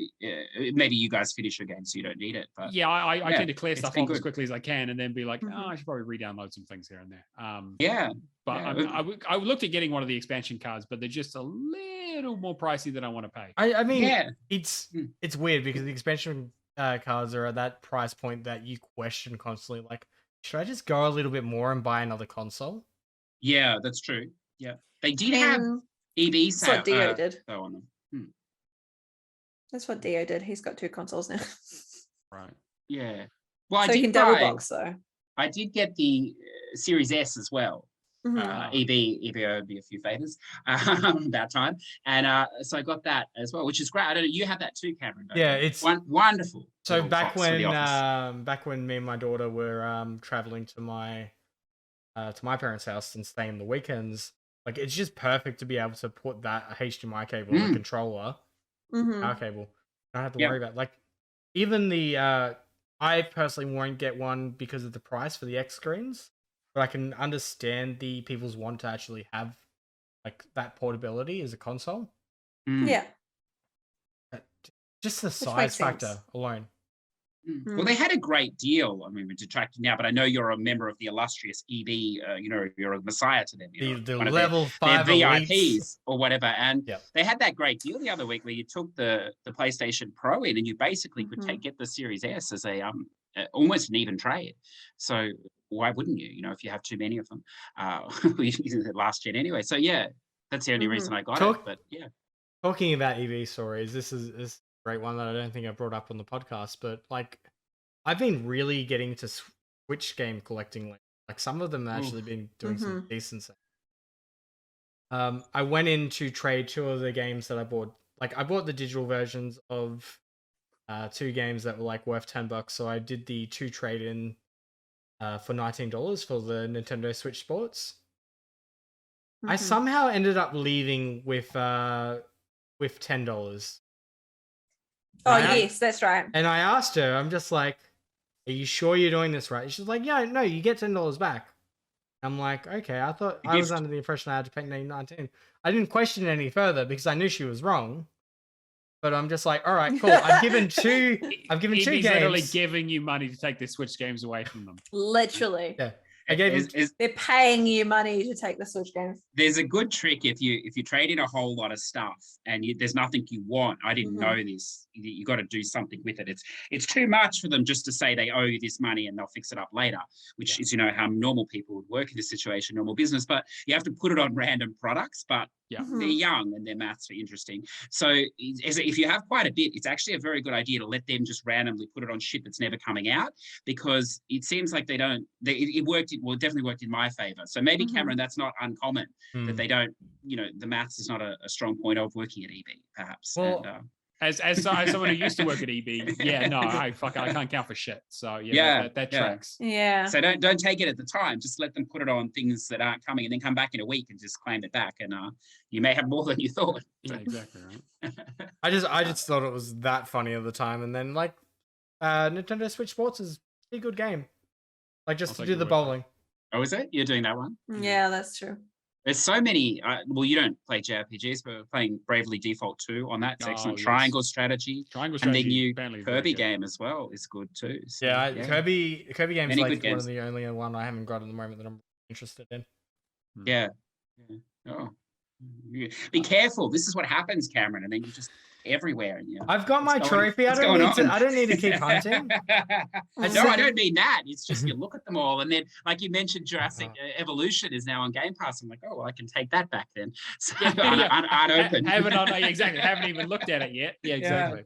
maybe you guys finish your game so you don't need it. But Yeah, I tend to clear it's stuff been off as good. quickly as I can, and then be like, I should probably re-download some things here and there. Yeah. But Yeah. I looked at getting one of the expansion cards, but they're just a little more pricey than I want to pay. I mean, Yeah. it's weird because the expansion cards are at that price point that you question constantly. Like, should I just go a little bit more and buy another console? Yeah, that's true. Yeah. They did have EB That's what Dio did. on them. That's what Dio did. He's got 2 consoles now. Right. Yeah. Well, So I you did can double buy, box though. I did get the Series S as well. Mhm. EB owed me a few favors about time, and so I got that as well, which is great. I don't know, you have that too, Cameron? Don't Yeah, you? it's wonderful. So little back box for the when office. me and my daughter were traveling to my parents' house and staying the weekends, like it's just perfect to be able to put that HDMI cable on the controller, power cable. I don't have to worry about like even the I personally won't get one because of the price for the X screens, but I can understand the people's want to actually have like that portability as a console. Yeah. Just the Which size makes factor sense. alone. Well, they had a great deal. I mean, we're detracting now, but I know you're a member of the illustrious EB. You're a messiah to them. The one of level 5 their elites. VIPs or whatever. And Yep. they had that great deal the other week where you took the PlayStation Pro in, and you basically could get the Series S as a almost an even trade. So why wouldn't you? If you have too many of them, we used it last gen anyway. So yeah, that's the only reason I got it. But yeah. Talking about EV stories, this is a great one that I don't think I brought up on the podcast, but like I've been really getting to Switch game collecting. Like some of them have actually been doing some decent stuff. I went in to trade 2 of the games that I bought. Like I bought the digital versions of 2 games that were like worth $10, so I did the 2 trade in for $19 for the Nintendo Switch Sports. I somehow ended up leaving with $10. Oh, yes, that's right. And I asked her, I'm just like, are you sure you're doing this right? She's like, yeah, no, you get $10 back. I'm like, okay, I thought I was under the impression I had to pay $19. I didn't question it any further because I knew she was wrong. But I'm just like, all right, cool. I've given two games. Literally giving you money to take the Switch games away from them. Literally. Yeah. They're paying you money to take the Switch games. There's a good trick if you trade in a whole lot of stuff and there's nothing you want. I didn't know this. You got to do something with it. It's too much for them just to say they owe you this money and they'll fix it up later, which is how normal people would work in this situation, normal business. But you have to put it on random products. But they're young and their maths are interesting. So if you have quite a bit, it's actually a very good idea to let them just randomly put it on shit that's never coming out, because it seems like it worked. Well, it definitely worked in my favor. So maybe, Cameron, that's not uncommon that they don't, the maths is not a strong point of working at EB, perhaps. Well, as someone who used to work at EB, I can't count for shit. So that tracks. Yeah. So don't take it at the time. Just let them put it on things that aren't coming, and then come back in a week and just claim it back, and you may have more than you thought. Yeah, exactly right. I just thought it was that funny at the time, and then Nintendo Switch Sports is a pretty good game. Like just to do the bowling. Oh, is it? You're doing that one? Yeah, that's true. There's so many. You don't play JRPGs, but we're playing Bravely Default 2 on that. It's excellent. Yes. Triangle Strategy. And the new Kirby game as well is good too. So, Kirby games many one of the only one I haven't got at the moment that I'm interested in. Yeah. Oh. Be careful. This is what happens, Cameron, and then you just everywhere. I've got my trophy. I don't need to keep hunting. I don't mean that. It's just you look at them all, and then, like you mentioned, Jurassic Evolution is now on Game Pass. I'm like, oh, well, I can take that back then. So unopened. Haven't even looked at it yet. Yeah, exactly.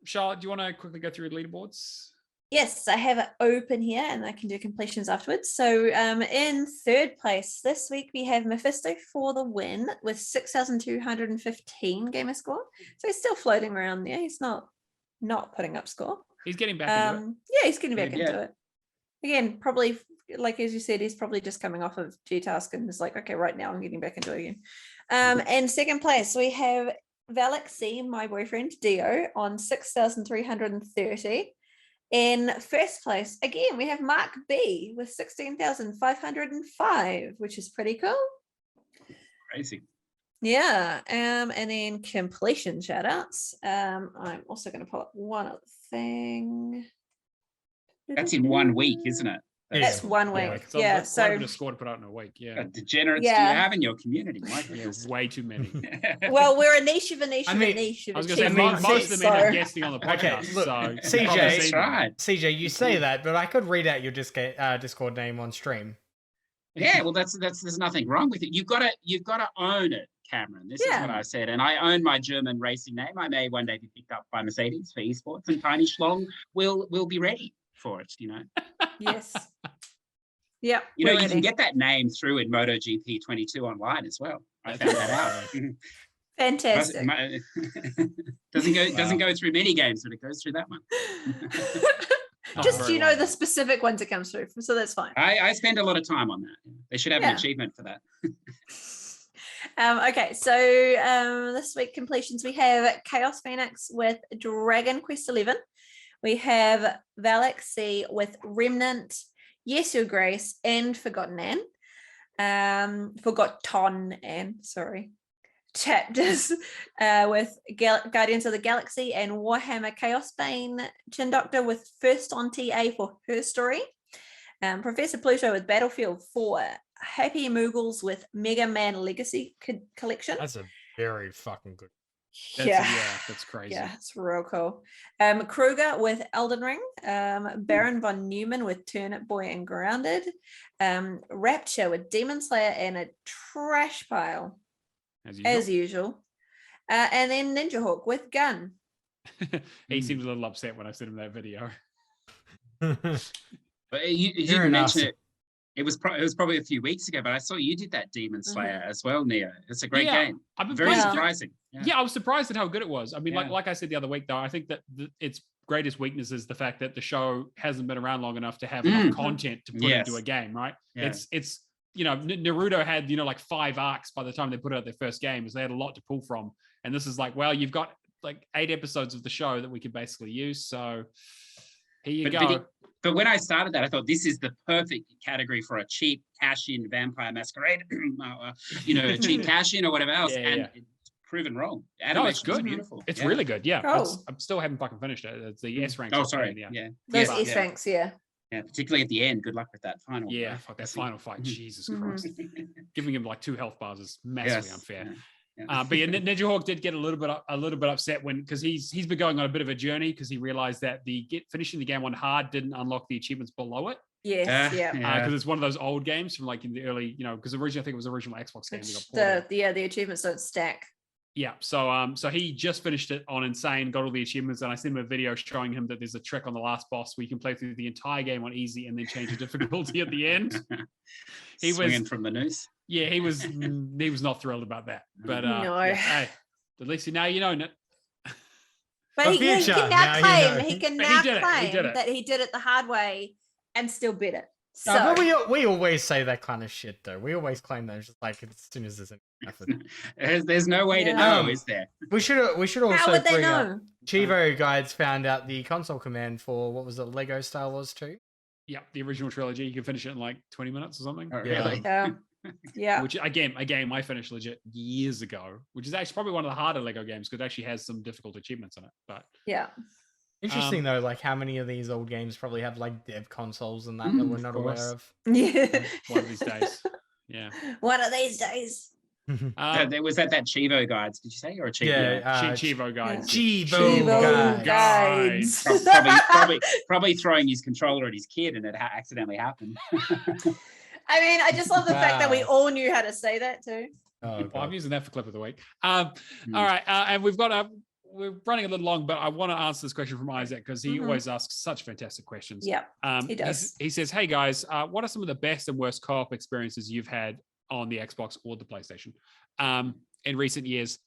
Charlotte, do you want to quickly go through leaderboards? Yes, I have it open here and I can do completions afterwards. So in third place this week, we have Mephisto for the win with 6,215 gamer score. So he's still floating around there. He's not putting up score. He's getting back into it. Yeah, he's getting back into it. Again, probably, like as you said, he's probably just coming off of G-Task and is like, okay, right now I'm getting back into it again. And second place, we have Valaxy, my boyfriend, Dio, on 6,330. In first place, again, we have Mark B with 16,505, which is pretty cool. Crazy. Yeah. And then completion shout outs. I'm also going to pull up one other thing. That's in 1 week, isn't it? That's 1 week. Yeah. So quite a bit of score to put out in a week. Yeah. Degenerates do you have in your community? Way too many. Well, we're a niche of a niche of a niche. I was going to say most of them end up guesting on the podcast. Okay, look, so CJ, right. CJ, you say that, but I could read out your Discord name on stream. Yeah, well, there's nothing wrong with it. You've got to own it, Cameron. This is what I said, and I own my German racing name. I may one day be picked up by Mercedes for esports, and Tiny Schlong will be ready for it. Yes. Yep. You can get that name through in MotoGP 22 online as well. I found that out. Fantastic. Doesn't go through many games, but it goes through that one. Just the specific ones it comes through, so that's fine. I spend a lot of time on that. They should have an achievement for that. Okay, so this week completions, we have Chaos Phoenix with Dragon Quest 11. We have Valaxy with Remnant, Yes Your Grace, and Forgotten Anne. Forgotten Anne, sorry. Chapters with Guardians of the Galaxy and Warhammer Chaos Bane. Chin Doctor with First on TA for her story. Professor Pluto with Battlefield 4. Happy Moogles with Mega Man Legacy Collection. That's a very fucking good. That's crazy. Yeah, it's real cool. Kruger with Elden Ring. Baron von Neumann with Turnip Boy and Grounded. Rapture with Demon Slayer and a trash pile. As usual. And then Ninja Hawk with Gun. He seems a little upset when I sent him that video. But you didn't mention it. It was probably a few weeks ago, but I saw you did that Demon Slayer as well, Neo. It's a great game. Very surprising. Yeah, I was surprised at how good it was. I mean, like I said the other week, though, I think that its greatest weakness is the fact that the show hasn't been around long enough to have enough content to put into a game, right? Yeah. It's Naruto had, like 5 arcs by the time they put out their first game, so they had a lot to pull from. And this is like, well, you've got like 8 episodes of the show that we could basically use. So here you go. But when I started that, I thought this is the perfect category for a cheap cash-in Vampire Masquerade, cheap cash-in or whatever else. It's proven wrong. It's good. Beautiful. It's really good. Yeah. Oh. I still haven't fucking finished it. It's the S rank. Oh, sorry. Yeah. Those S ranks, yeah. Yeah, particularly at the end. Good luck with that final. Yeah, fuck that final fight. Jesus Christ. Giving him like 2 health bars is massively unfair. Yeah. But Ninja Hawk did get a little bit upset because he's been going on a bit of a journey because he realized that finishing the game on hard didn't unlock the achievements below it. Yes, because it's one of those old games from like in the early, because originally I think it was the original Xbox game. The achievements don't stack. Yeah, so he just finished it on Insane, got all the achievements, and I sent him a video showing him that there's a trick on the last boss where you can play through the entire game on easy and then change the difficulty at the end. He Swinging from the noose. Yeah, he was not thrilled about that. But no. Hey, at least now you know it. But he can now claim that he did it the hard way and still beat it. So but we always say that kind of shit though. We always claim that it's just like as soon as there's an effort. There's no way to know, is there? We should also How would they know? Chivo Guides found out the console command for what was it, Lego Star Wars 2? Yeah, the original trilogy. You can finish it in like 20 minutes or something. Oh, really? Yeah. Which a game I finished legit years ago, which is actually probably one of the harder Lego games because it actually has some difficult achievements in it. But yeah. Interesting though, like how many of these old games probably have like dev consoles and that we're not aware of. Yeah. One of these days. Yeah. One of these days. There was that Chivo Guides, did you say? Or a Chivo? Yeah, Chivo Guides. Chivo Guides. Probably throwing his controller at his kid and it accidentally happened. I mean, I just love the fact that we all knew how to say that too. I'm using that for clip of the week. All right, and we're running a little long, but I want to answer this question from Isaac because he always asks such fantastic questions. Yeah, he does. He says, "Hey guys, what are some of the best and worst co-op experiences you've had on the Xbox or the PlayStation in recent years?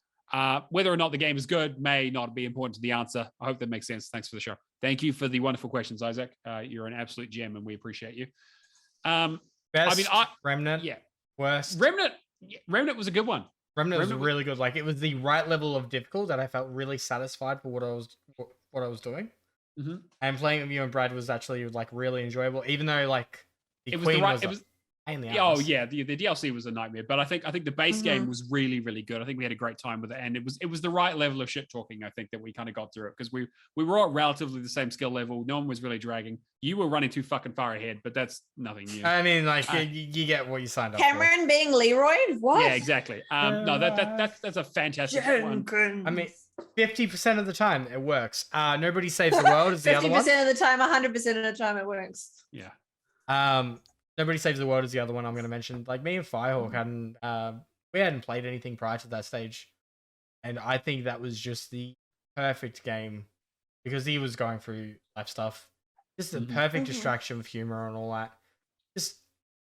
Whether or not the game is good may not be important to the answer. I hope that makes sense. Thanks for the show. Thank you for the wonderful questions, Isaac. You're an absolute gem, and we appreciate you." Best, Remnant. Yeah. Worst. Remnant was a good one. Remnant was really good. Like it was the right level of difficult that I felt really satisfied for what I was doing. Mm-hmm. And playing with you and Brad was actually like really enjoyable, even though like the the DLC was a nightmare, but I think the base game was really, really good. I think we had a great time with it, and it was the right level of shit talking. I think that we kind of got through it because we were all relatively the same skill level. No one was really dragging. You were running too fucking far ahead, but that's nothing new. I mean, like you get what you signed up Cameron for. being Leroy, what? Yeah, exactly. No, that's a fantastic one. I mean, 50% of the time it works. Nobody saves the world is the other one. 50% of the time, 100% of the time it works. Yeah. Nobody Saves the World is the other one I'm going to mention. Like me and Firehawk hadn't played anything prior to that stage, and I think that was just the perfect game because he was going through life stuff. Just a perfect distraction with humor and all that.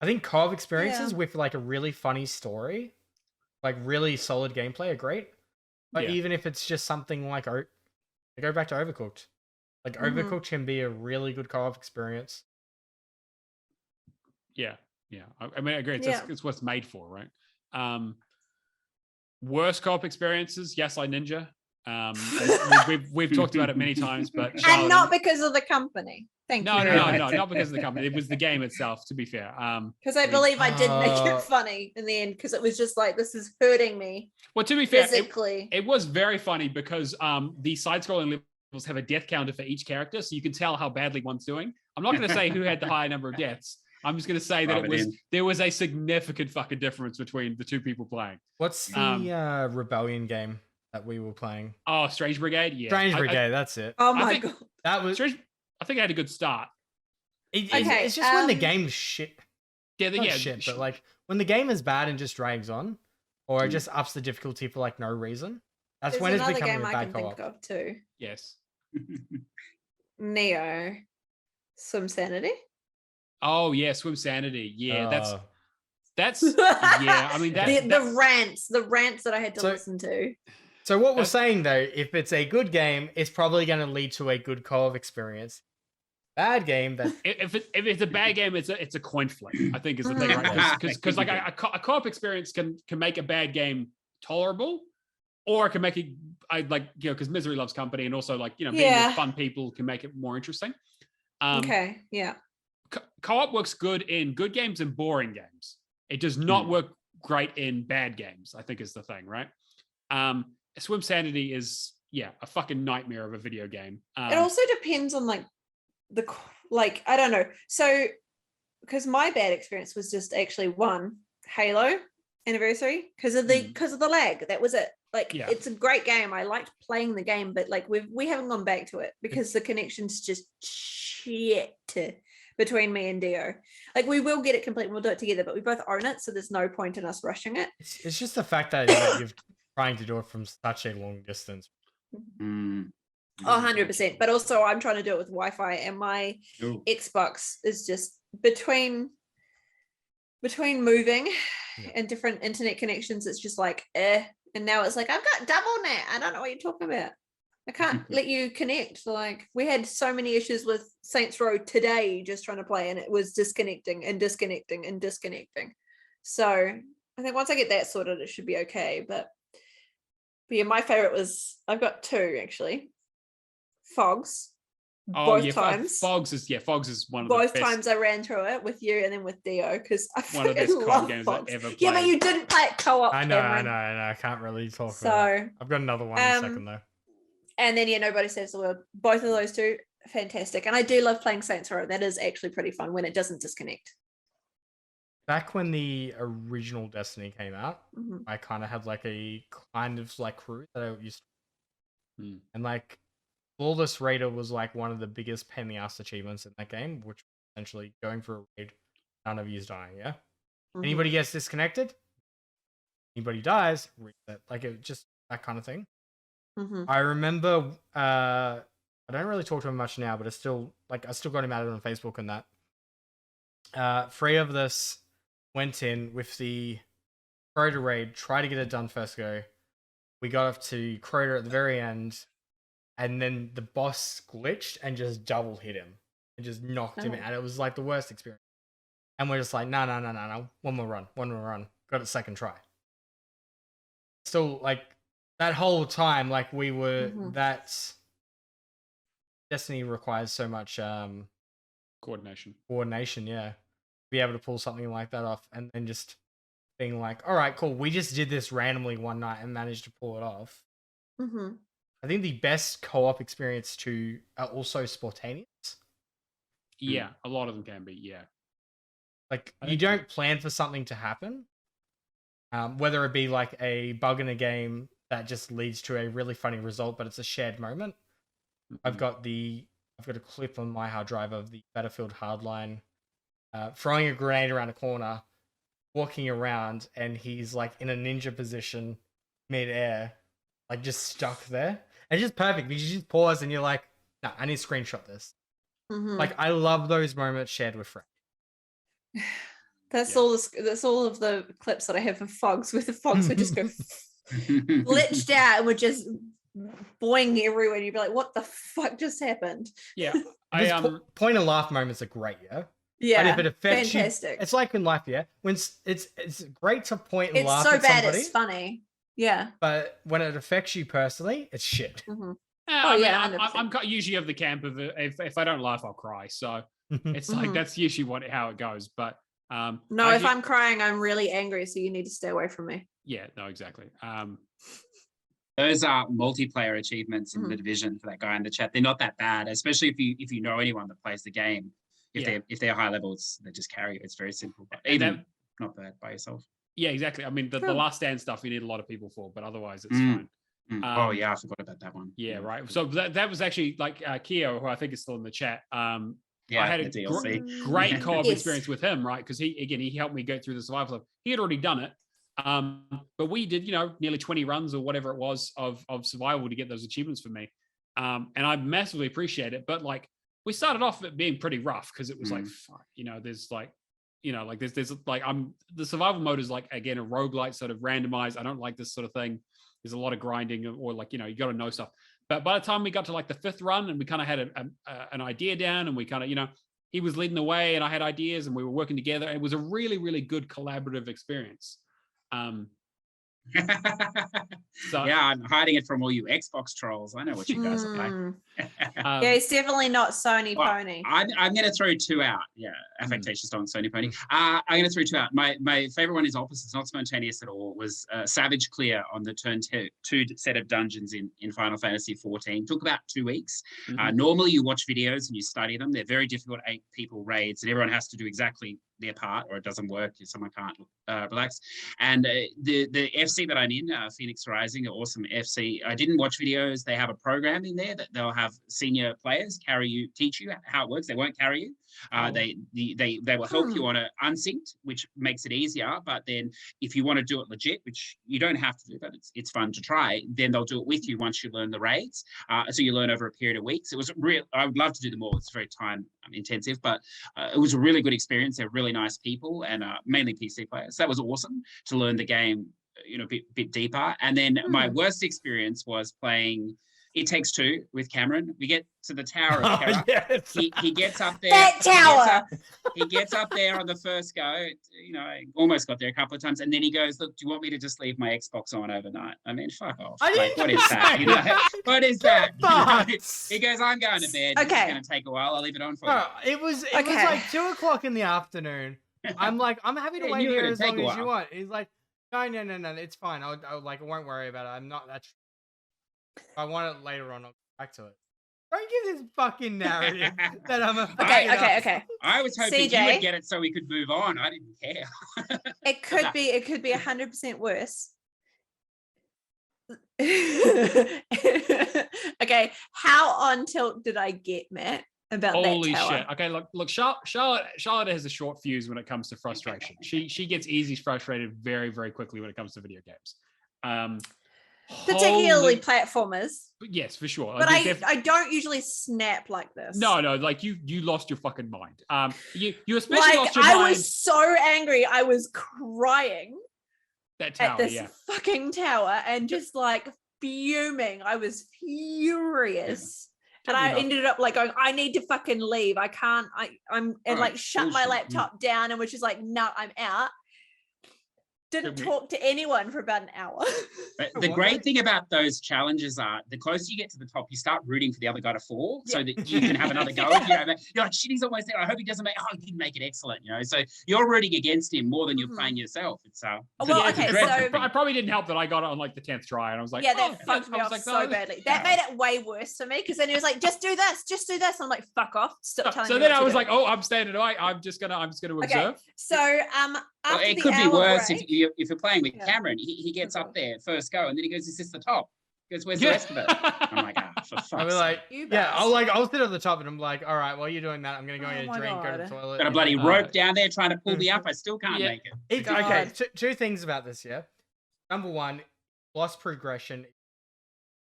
I think co-op experiences with like a really funny story, like really solid gameplay, are great. But even if it's just something like go back to Overcooked. Like Overcooked can be a really good co-op experience. Yeah. I mean, I agree. It's what it's made for, right? Worst co-op experiences? Yes, I Ninja. We've talked about it many times, but and not because of the company. Thank you. No, not because of the company. It was the game itself. To be fair, because I believe I did make it funny in the end because it was just like this is hurting me. Well, to be fair, physically, it was very funny because the side-scrolling levels have a death counter for each character, so you can tell how badly one's doing. I'm not going to say who had the higher number of deaths. I'm just going to say that there was a significant fucking difference between the two people playing. What's the Rebellion game that we were playing? Oh, Strange Brigade. Yeah, Strange Brigade. That's it. Oh my god, that was. I think I had a good start. It's just when the game's shit. Shit, but like when the game is bad and just drags on, or it just ups the difficulty for like no reason. That's when it's becoming a bad co-op. Think of too. Yes. Neo, Swim Sanity. Oh yeah, Swim Sanity. Yeah, that's yeah. I mean the rants that I had to listen to. So what we're saying though, if it's a good game, it's probably going to lead to a good co-op experience. bad game that if it's a bad game, it's a coin flip, I think is the thing, right? Because like a co-op experience can make a bad game tolerable, or it can make it because misery loves company, and also being with fun people can make it more interesting. Okay, yeah. Co-op works good in good games and boring games. It does not work great in bad games, I think is the thing, right? Swim Sanity is a fucking nightmare of a video game. It also depends on I don't know. So because my bad experience was just actually one Halo Anniversary because of the lag. That was it. It's a great game. I liked playing the game, but we haven't gone back to it because the connection's just shit between me and Dio. We will get it complete and we'll do it together, but we both own it, so there's no point in us rushing it. It's just the fact that you're trying to do it from such a long distance. 100%. But also I'm trying to do it with Wi-Fi, and my Xbox is just between moving and different internet connections, it's just and now it's I've got double net. I don't know what you're talking about. I can't let you connect. We had so many issues with Saints Row today just trying to play, and it was disconnecting. So I think once I get that sorted, it should be okay. But yeah, my favorite was, I've got two actually. Fogs. Both times. Fogs is one of both the best. times I ran through it with you and then with Dio because I one of the best co-op games Fogs. I've ever played. Yeah, but you didn't play it co-op. I know. I can't really talk about it. I've got another one in a second though. And then Nobody Saves the World. Both of those two, fantastic. And I do love playing Saints Row. That is actually pretty fun when it doesn't disconnect. Back when the original Destiny came out, I kind of had a kind of crew that I used to, and Flawless Raider was one of the biggest pain in the ass achievements in that game, which was essentially going for a raid, none of you's dying, yeah? Anybody gets disconnected, anybody dies, reset. It just that kind of thing. I remember, I don't really talk to him much now, but I still got him added on Facebook and that. Three of us went in with the Crota raid, tried to get it done first go. We got up to Crota at the very end, and then the boss glitched and just double hit him and just knocked him out. It was the worst experience. And we're just no. One more run. Got it second try. Still, that whole time, we were, that Destiny requires so much coordination, yeah. Be able to pull something like that off, and then just being all right, cool, we just did this randomly one night and managed to pull it off. I think the best co-op experience too are also spontaneous. Yeah, a lot of them can be, yeah. You don't plan for something to happen, whether it be a bug in a game that just leads to a really funny result, but it's a shared moment. I've got a clip on my hard drive of the Battlefield Hardline throwing a grenade around a corner, walking around, and he's in a ninja position mid-air, just stuck there. And it's just perfect because you just pause and you're no, I need to screenshot this. I love those moments shared with friends. That's all of the clips that I have of Fogs, where the Fogs would just go glitched out and would just boing everywhere. You'd be what the fuck just happened? Yeah. Point and laugh moments are great, yeah? Yeah, but if it affects fantastic. You, it's like in life, yeah? When it's great to point and laugh at somebody. It's so bad it's funny. Yeah. But when it affects you personally, it's shit. I'm usually of the camp of if I don't laugh, I'll cry. So it's that's usually how it goes. But no, if I'm crying, I'm really angry. So you need to stay away from me. Yeah, no, exactly. Those are multiplayer achievements in the Division for that guy in the chat. They're not that bad, especially if you know anyone that plays the game. If they're high levels, they just carry it. It's very simple, but even not bad by yourself. Yeah, exactly. I mean, the Last Stand stuff you need a lot of people for, but otherwise it's fine. Oh yeah, I forgot about that one. Yeah, right. So that was actually Keo, who I think is still in the chat. I had a great co-op experience with him, right? Because he helped me go through the survival stuff. He had already done it. But we did, nearly 20 runs or whatever it was of survival to get those achievements for me. And I massively appreciate it. But we started off it being pretty rough because it was fuck, there's there's the survival mode is again a roguelite sort of randomized. I don't like this sort of thing. there's a lot of grinding, or like, you got to know stuff. But by the time we got to like the 5th run and we kind of had an idea down, and we kind of, he was leading the way and I had ideas and we were working together. It was a really, really good collaborative experience. So, yeah, I'm hiding it from all you Xbox trolls. I know what you guys are playing. Yeah, it's definitely not Sony Pony. I'm going to throw 2 out. Yeah, affectatious on Sony Pony. I'm going to throw 2 out. My favorite one is opposite. It's not spontaneous at all. Was Savage Clear on the turn 2 set of dungeons in Final Fantasy 14. Took about 2 weeks. Normally, you watch videos and you study them. They're very difficult 8 people raids, and everyone has to do exactly their part, or it doesn't work if someone can't relax. And the FC that I'm in, Phoenix Rising, awesome FC. I didn't watch videos. They have a program in there that they'll have senior players teach you how it works. They won't carry you. They will help you on a unsynced, which makes it easier. But then if you want to do it legit, which you don't have to do, but it's fun to try, then they'll do it with you once you learn the raids. So you learn over a period of weeks. It was real. I would love to do them all. It's very time intensive, but it was a really good experience. They're really nice people, and mainly PC players. So that was awesome to learn the game, a bit deeper. And then my worst experience was playing It Takes Two with Cameron. We get to the Tower of Terror. Yes. He gets up there. That tower. He gets up there on the first go. I almost got there a couple of times, and then he goes, "Look, do you want me to just leave my Xbox on overnight?" I mean, fuck off. Like, what is that? What is that? He goes, "I'm going to bed. Okay. It's going to take a while. I'll leave it on for you." It was like 2:00 in the afternoon. I'm like, I'm happy to wait here as long as you want. He's like, no, it's fine. I won't worry about it. I'm not that. If I want it later on, I'll go back to it. Don't give this fucking narrative that I'm a okay. I was hoping CJ, you would get it so we could move on. I didn't care. It could be 100% worse. Okay, how on tilt did I get, Matt, about Holy that tower? shit. Okay, look, Charlotte has a short fuse when it comes to frustration. She gets easy frustrated very, very quickly when it comes to video games. Particularly platformers. Yes, for sure. But I don't usually snap like this. No, like you lost your fucking mind. You especially lost your mind. mind. I was so angry. I was crying that tower, at this fucking tower and just like fuming. I was furious. And I ended up like going, I need to fucking leave. I can't, shut my laptop down and was just like, no, I'm out. Didn't talk to anyone for about an hour. But the great thing about those challenges are the closer you get to the top, you start rooting for the other guy to fall so that you can have another go. You're like, shit, he's almost there. I hope he doesn't he didn't make it excellent, So you're rooting against him more than you're playing yourself. It's I probably didn't help that I got it on like the 10th try, and I was like, that fucked me off so badly. That made it way worse for me, because then he was like, just do this. I'm like, fuck off. Stop telling me. So then I was like, I'm standing away. I'm just gonna observe. Okay. So it could be worse if you're playing with Cameron. He gets up there first go, and then he goes, "Is this the top?" He goes, "Where's the rest of it?" I'm like, for fuck's sake. Like, I'll sit at the top, and I'm like, all right, while you're doing that, I'm gonna go get a drink, go to the toilet. Got a bloody rope down there trying to pull me up. I still can't make it. Okay, two things about this. Yeah, number one, lost progression,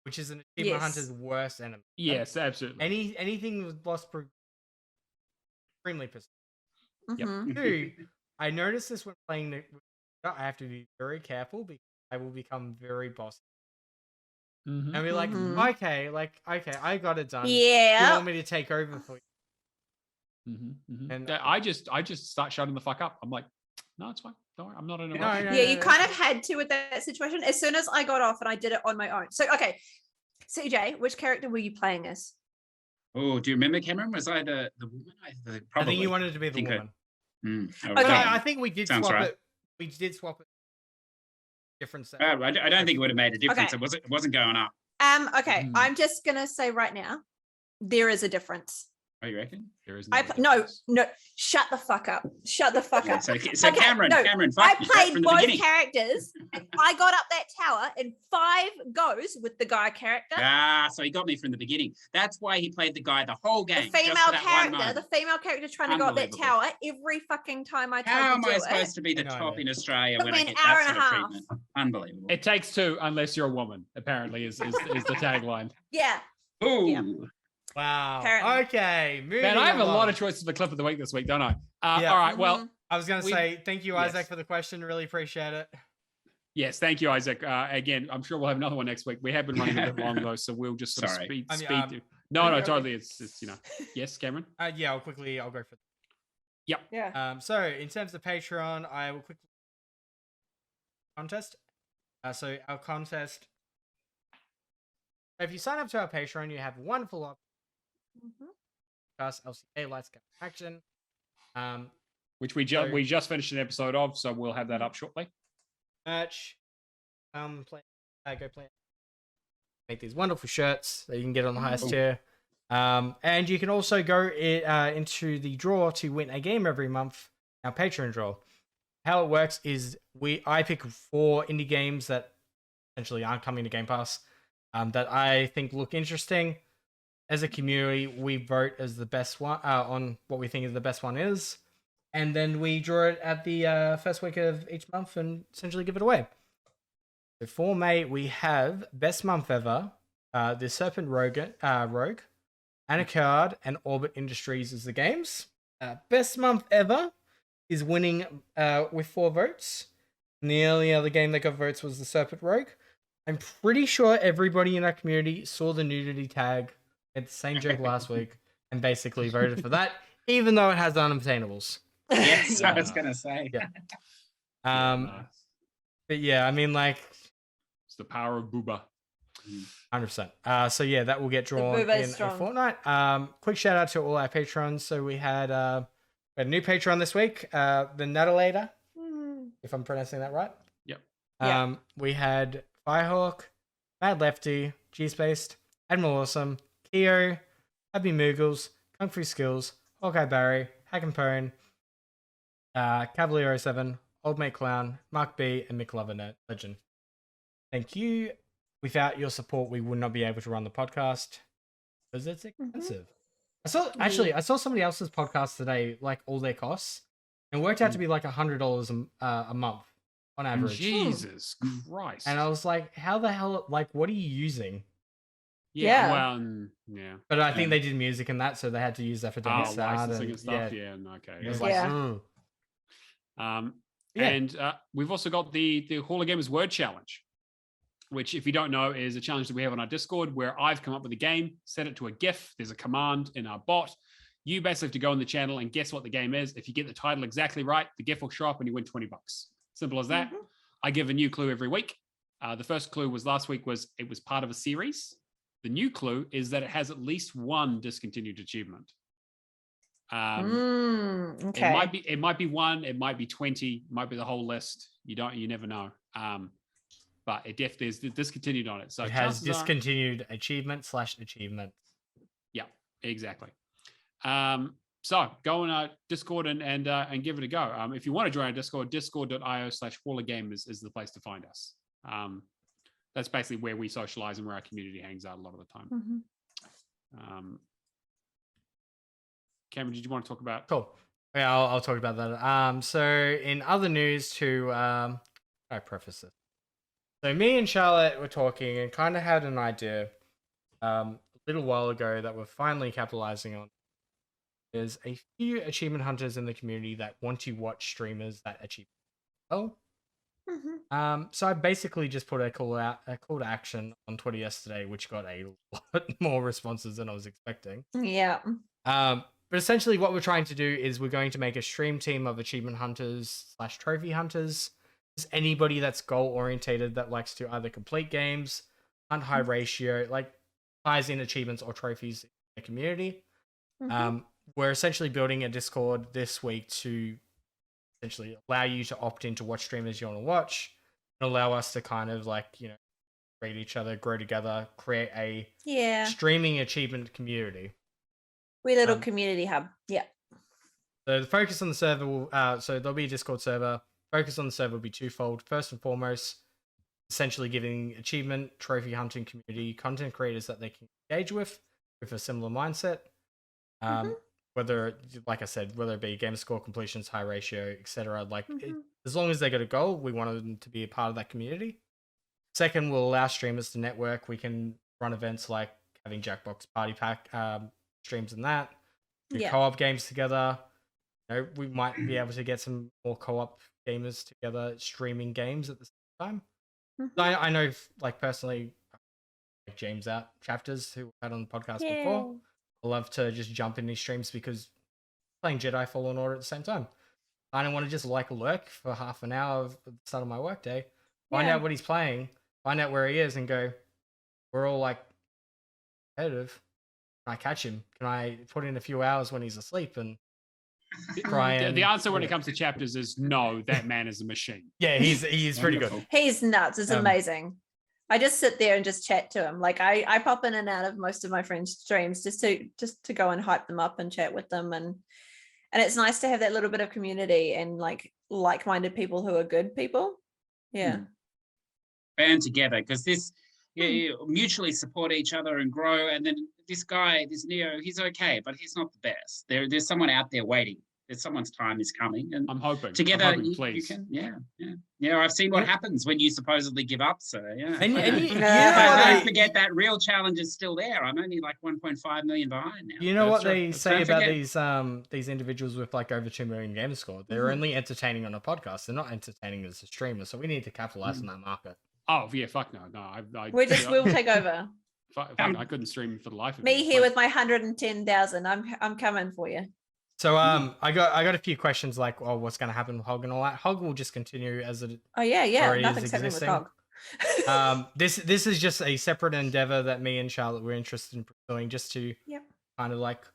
which is an achievement hunter's worst enemy. Yes, absolutely. Anything with lost progression, extremely pissed. Yep. Two, I noticed this when playing I have to be very careful because I will become very bossy. And be like, okay, I got it done. Yeah. You want me to take over for you? And I just start shutting the fuck up. I'm like, no, it's fine. Don't worry. I'm not in a rush. You kind of had to with that situation. As soon as I got off and I did it on my own. So, okay, CJ, which character were you playing as? Oh, do you remember, Cameron? Was I the woman? I think you wanted to be the woman. Okay. I think we did swap it. We did swap it. Different set. I don't think it would have made a difference. Okay. It wasn't going up. Okay. I'm just gonna say right now, there is a difference. Oh, you reckon? There is no. Shut the fuck up. Shut the fuck up. So Cameron, I played both characters. And I got up that tower in 5 goes with the guy character. So he got me from the beginning. That's why he played the guy the whole game. The female character trying to go up that tower every fucking time I tried to do it. How am I supposed to be the top in Australia when I get hour that and a sort of half. treatment? Unbelievable. It takes 2 unless you're a woman, apparently, is the tagline. Yeah. Ooh. Yeah. Wow. Apparently. Okay. Man, I have a lot of choices for the clip of the week this week, don't I? All right. Well, I was going to say thank you, Isaac, for the question. Really appreciate it. Yes, thank you, Isaac. Again, I'm sure we'll have another one next week. We have been running a bit long though, so we'll just sort of speed through. No, totally. It's yes, Cameron. Yeah, I'll go for. Yep. Yeah. So in terms of Patreon, I will quickly contest. So our contest. If you sign up to our Patreon, you have a wonderful option. LCA Lights Camera Action. Which we just finished an episode of, so we'll have that up shortly. Merch. Play. Go play. Make these wonderful shirts that you can get on the highest tier. And you can also go into the draw to win a game every month. Our Patreon draw. How it works is I pick 4 indie games that essentially aren't coming to Game Pass that I think look interesting. As a community, we vote as the best one on what we think is the best one is, and then we draw it at the first week of each month and essentially give it away. So for May, we have Best Month Ever, The Serpent Rogue, Anacard, and Orbit Industries as the games. Best Month Ever is winning with 4 votes. And the only other game that got votes was The Serpent Rogue. I'm pretty sure everybody in our community saw the nudity tag at the same joke last week and basically voted for that, even though it has unobtainables. Yes, I was going to say. Yeah. But yeah, I mean, like... It's the power of Booba. 100%. So yeah, that will get drawn in a fortnight. Quick shout out to all our patrons. So we had a new patron this week, the Nuttalator, if I'm pronouncing that right. Yep. We had Firehawk, Mad Lefty, G-Spaced, Admiral Awesome, Keo, Happy Moogles, Kung Fu Skills, Hawkeye Barry, Hack and Pone, Cavalier 07, Old Mate Clown, Mark B, and Mick Lover Legend. Thank you. Without your support, we would not be able to run the podcast because it's expensive. I saw somebody else's podcast today, like all their costs, and worked out to be like $100 a month on average. Jesus Christ! And I was like, "How the hell? Like, what are you using?" Yeah. Well, yeah. But I think they did music and that, so they had to use that for doing sound licensing and stuff. Yeah. Okay. It was like, and we've also got the Hall of Gamers Word Challenge, which, if you don't know, is a challenge that we have on our Discord where I've come up with a game, set it to a GIF. There's a command in our bot. You basically have to go on the channel and guess what the game is. If you get the title exactly right, the GIF will show up and you win $20. Simple as that. I give a new clue every week. The first clue was last week it was part of a series. The new clue is that it has at least 1 discontinued achievement. Okay. It might be 1, it might be 20, it might be the whole list. You never know. But there's discontinued on it. So it has discontinued achievement/achievement. Yeah, exactly. So go on our Discord and give it a go. If you want to join our Discord, discord.io/HallofGamers is the place to find us. That's basically where we socialize and where our community hangs out a lot of the time. Cameron, did you want to talk about? Cool. Yeah, I'll talk about that. So in other news I preface this. So me and Charlotte were talking and kind of had an idea a little while ago that we're finally capitalizing on. There's a few achievement hunters in the community that want to watch streamers that achieve well. So I basically just put a call to action on Twitter yesterday, which got a lot more responses than I was expecting. Yeah. But essentially what we're trying to do is we're going to make a stream team of achievement hunters / trophy hunters. Just anybody that's goal orientated that likes to either complete games, hunt high ratio, like ties in achievements or trophies in the community. We're essentially building a Discord this week to essentially allow you to opt in to what streamers you want to watch and allow us to kind of rate each other, grow together, create a streaming achievement community. We little community hub. Yeah. So the focus on the server will, so there'll be a Discord server. Focus on the server will be twofold. First and foremost, essentially giving achievement, trophy hunting community content creators that they can engage with a similar mindset. Whether, like I said, whether it be game score, completions, high ratio, etc. As long as they got a goal, we want them to be a part of that community. Second, we'll allow streamers to network. We can run events like having Jackbox Party Pack streams and that. Do co-op games together. We might be able to get some more co-op gamers together streaming games at the same time. Mhm. I know, like personally, like James out chapters who had on the podcast before. I love to just jump in these streams because playing Jedi Fallen Order at the same time. I don't want to just like lurk for half an hour at the start of my workday, find out what he's playing, find out where he is, and go, we're all like competitive. Can I catch him? Can I put in a few hours when he's asleep and try and... The answer when it comes to chapters is no, that man is a machine. Yeah, he's pretty good. He's nuts. It's amazing. I just sit there and just chat to him. Like I pop in and out of most of my friends' streams just to go and hype them up and chat with them, and it's nice to have that little bit of community and like-minded people who are good people. Yeah. Band together, because this you mutually support each other and grow. And then this guy, this Neo, he's okay, but he's not the best. There's someone out there waiting. There's someone's time is coming, and I'm hoping together you please. can. Yeah. I've seen what happens when you supposedly give up. So yeah, And don't forget that real challenge is still there. I'm only like 1.5 million behind now. You know what they That's say don't about forget. these individuals with like over 2 million gamer score? They're only entertaining on a podcast. They're not entertaining as a streamer. So we need to capitalize on that market. Oh yeah, fuck no. We'll take over. I couldn't stream for the life of Me here with my 110,000. I'm coming for you. So I got a few questions like, oh, what's going to happen with Hog and all that. Hog will just continue as it. Oh yeah. already is Nothing's happening with existing. Hog. This is just a separate endeavor that me and Charlotte were interested in pursuing, just to kind of like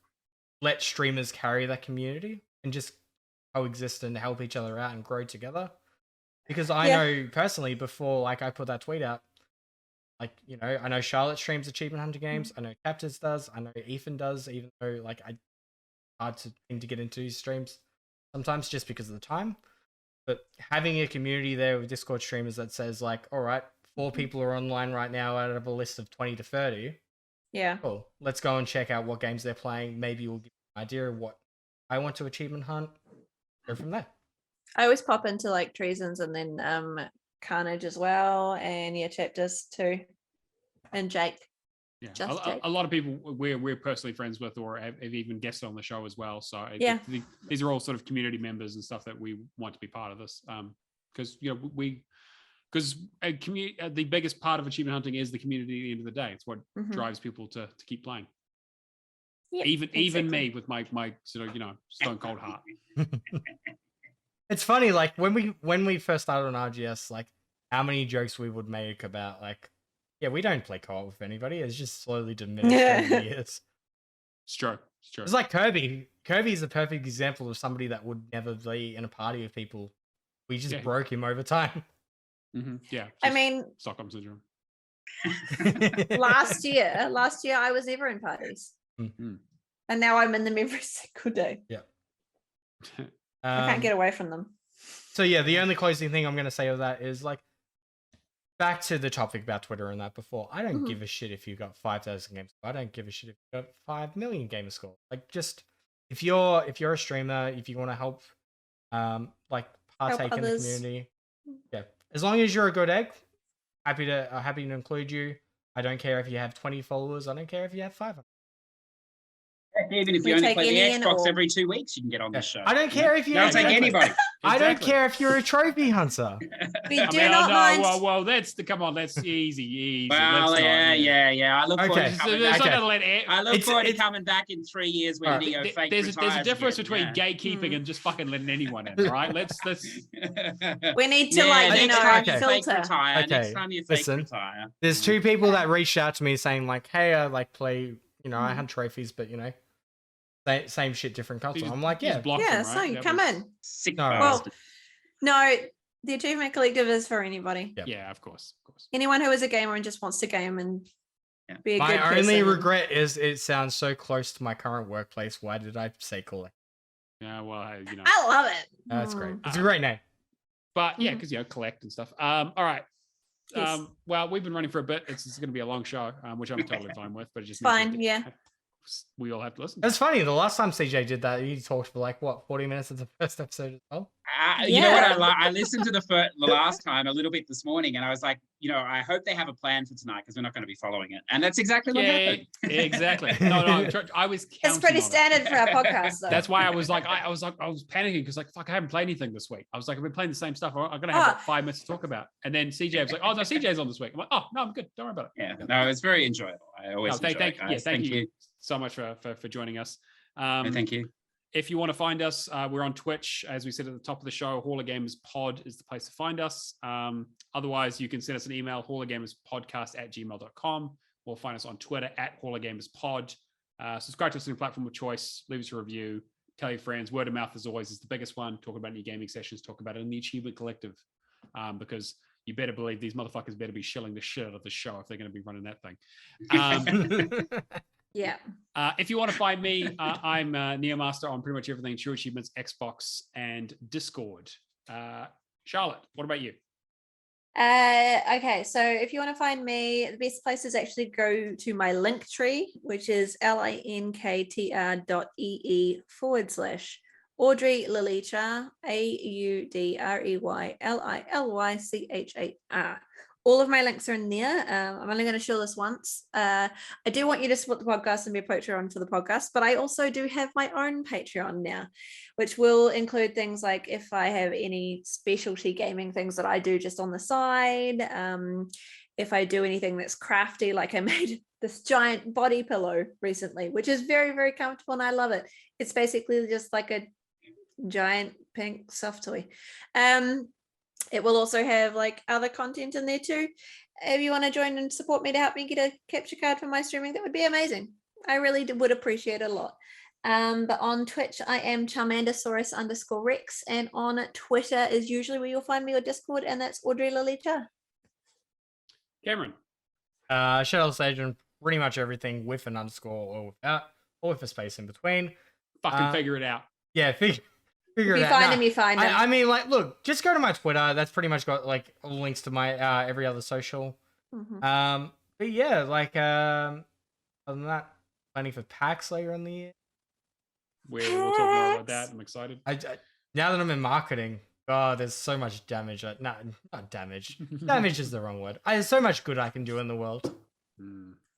let streamers carry that community and just coexist and help each other out and grow together. Because I know personally, before like I put that tweet out, like, you know, I know Charlotte streams Achievement Hunter games. I know Captors does. I know Ethan does, even though like hard to get into these streams sometimes just because of the time. But having a community there with Discord streamers that says like, all right, 4 people are online right now out of a list of 20 to 30. Yeah. Cool. Let's go and check out what games they're playing. Maybe we'll give you an idea of what I want to achievement hunt. Go from there. I always pop into like Treasons and then Carnage as well, and chapters too, and Jake. Yeah, a lot of people we're personally friends with, or have even guested on the show as well. So these are all sort of community members and stuff that we want to be part of this. Because the biggest part of achievement hunting is the community at the end of the day. It's what drives people to keep playing. Yeah, even me with my sort of stone cold heart. It's funny, like when we first started on RGS, like how many jokes we would make about like, yeah, we don't play co-op with anybody. It's just slowly diminished over the years. It's true. It's like Kirby. Kirby is a perfect example of somebody that would never be in a party of people. We just broke him over time. Mm-hmm. Yeah. I mean, Stockholm syndrome. last year I was never in parties, and now I'm in them every single day. Yeah. I can't get away from them. So yeah, the only closing thing I'm going to say of that is like, back to the topic about Twitter and that before. I don't give a shit if you got 5,000 games. I don't give a shit if you got 5 million gamer score. Like, just if you're a streamer, if you want to help, like partake in the community, yeah. As long as you're a good egg, happy to include you. I don't care if you have 20 followers. I don't care if you have 500. Even if you only play the Xbox every 2 weeks, you can get on the show. I don't care if you don't take anybody. I don't care if you're a trophy hunter. We do not mind. Well, come on, that's easy. Well, yeah. I look forward to coming back in 3 years when Neo fake retires. There's a difference between gatekeeping and just fucking letting anyone in, right? Let's. We need to filter. Next time you fake retire. There's 2 people that reached out to me saying like, hey, I like play. I had trophies, but same shit, different console. I'm like, so come in. No, the Achievement Collective is for anybody. Yeah, of course. Anyone who is a gamer and just wants to game and be a good person. My only regret is it sounds so close to my current workplace. Why did I say collect? Yeah, well, I love it. That's great. It's a great name. But yeah, because collect and stuff. All right. Yes. Well, we've been running for a bit. It's going to be a long show, which I'm totally fine with. But it just fine. Yeah. we all have to listen. It's funny. The last time CJ did that, he talked for like what 40 minutes of the first episode as well. You know what? I listened to the last time a little bit this morning, and I was like, I hope they have a plan for tonight because we're not going to be following it. And that's exactly what happened. Exactly. No, I was. It's pretty standard for our podcast, though. That's why I was panicking because fuck, I haven't played anything this week. I was like, I've been playing the same stuff. I'm gonna have like 5 minutes to talk about. And then CJ was like, oh no, CJ's on this week. I'm like, oh no, I'm good. Don't worry about it. Yeah, no, it's very enjoyable. I always enjoy it, guys. Thank you so much for joining us. Thank you. If you want to find us, we're on Twitch. As we said at the top of the show, Hall of Gamers Pod is the place to find us. Otherwise, you can send us an email, hallofgamerspodcast@gmail.com, or find us on Twitter @hallofgamerspod. Subscribe to us on your platform of choice. Leave us a review. Tell your friends. Word of mouth, as always, is the biggest one. Talk about it in your gaming sessions. Talk about it in the Achievement Collective. Because you better believe these motherfuckers better be shilling the shit out of the show if they're going to be running that thing. Yeah. If you want to find me, I'm Neomaster on pretty much everything: True Achievements, Xbox, and Discord. Charlotte, what about you? Okay, so if you want to find me, the best place is actually go to my link tree, which is linktr.ee/AudreyChar, AudreyLillyChar. All of my links are in there. I'm only going to show this once. I do want you to support the podcast and be a Patreon for the podcast, but I also do have my own Patreon now, which will include things like if I have any specialty gaming things that I do just on the side. If I do anything that's crafty, like I made this giant body pillow recently, which is very, very comfortable and I love it. It's basically just like a giant pink soft toy. It will also have like other content in there too. If you want to join and support me to help me get a capture card for my streaming, that would be amazing. I really would appreciate it a lot. But on Twitch, I am Charmandosaurus_Rex, and on Twitter is usually where you'll find me, or Discord, and that's AudreyLillyChar. Cameron. Shadowless Edge and pretty much everything with an underscore or without, or with a space in between. Fucking figure it out. Yeah, figure If you it out. find him, you find him. I mean, like, look, just go to my Twitter. That's pretty much got like links to my every other social. Mm-hmm. But yeah, like other than that, planning for PAX later in the year. We'll talk more about that. I'm excited. Now that I'm in marketing, God, there's so much damage. Not damage. Damage is the wrong word. There's so much good I can do in the world.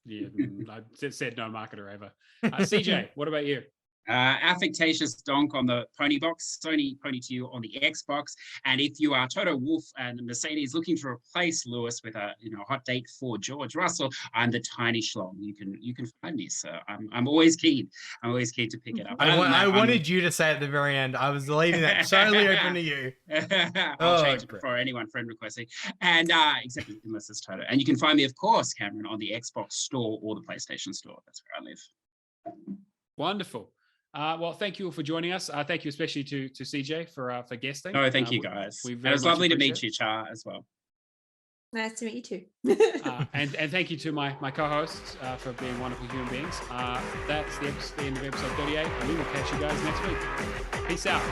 Yeah, I said no marketer ever. CJ, what about you? Affectatious Donk on the Pony Box, Sony Pony to you on the Xbox. And if you are Toto Wolff and Mercedes looking to replace Lewis with a hot date for George Russell, I'm the Tiny Schlong. You can find me, so I'm always keen. I'm always keen to pick it up. I wanted you to say at the very end. I was leaving that totally open to you. I'll change it for anyone friend requesting, and except unless it's Toto. And you can find me, of course, Cameron, on the Xbox store or the PlayStation store. That's where I live. Wonderful. Well, thank you all for joining us. Thank you especially to CJ for guesting. Oh, thank you guys. It was lovely to meet you, Char, as well. Nice to meet you too. And thank you to my co-hosts for being wonderful human beings. That's the end of episode 38, and we will catch you guys next week. Peace out.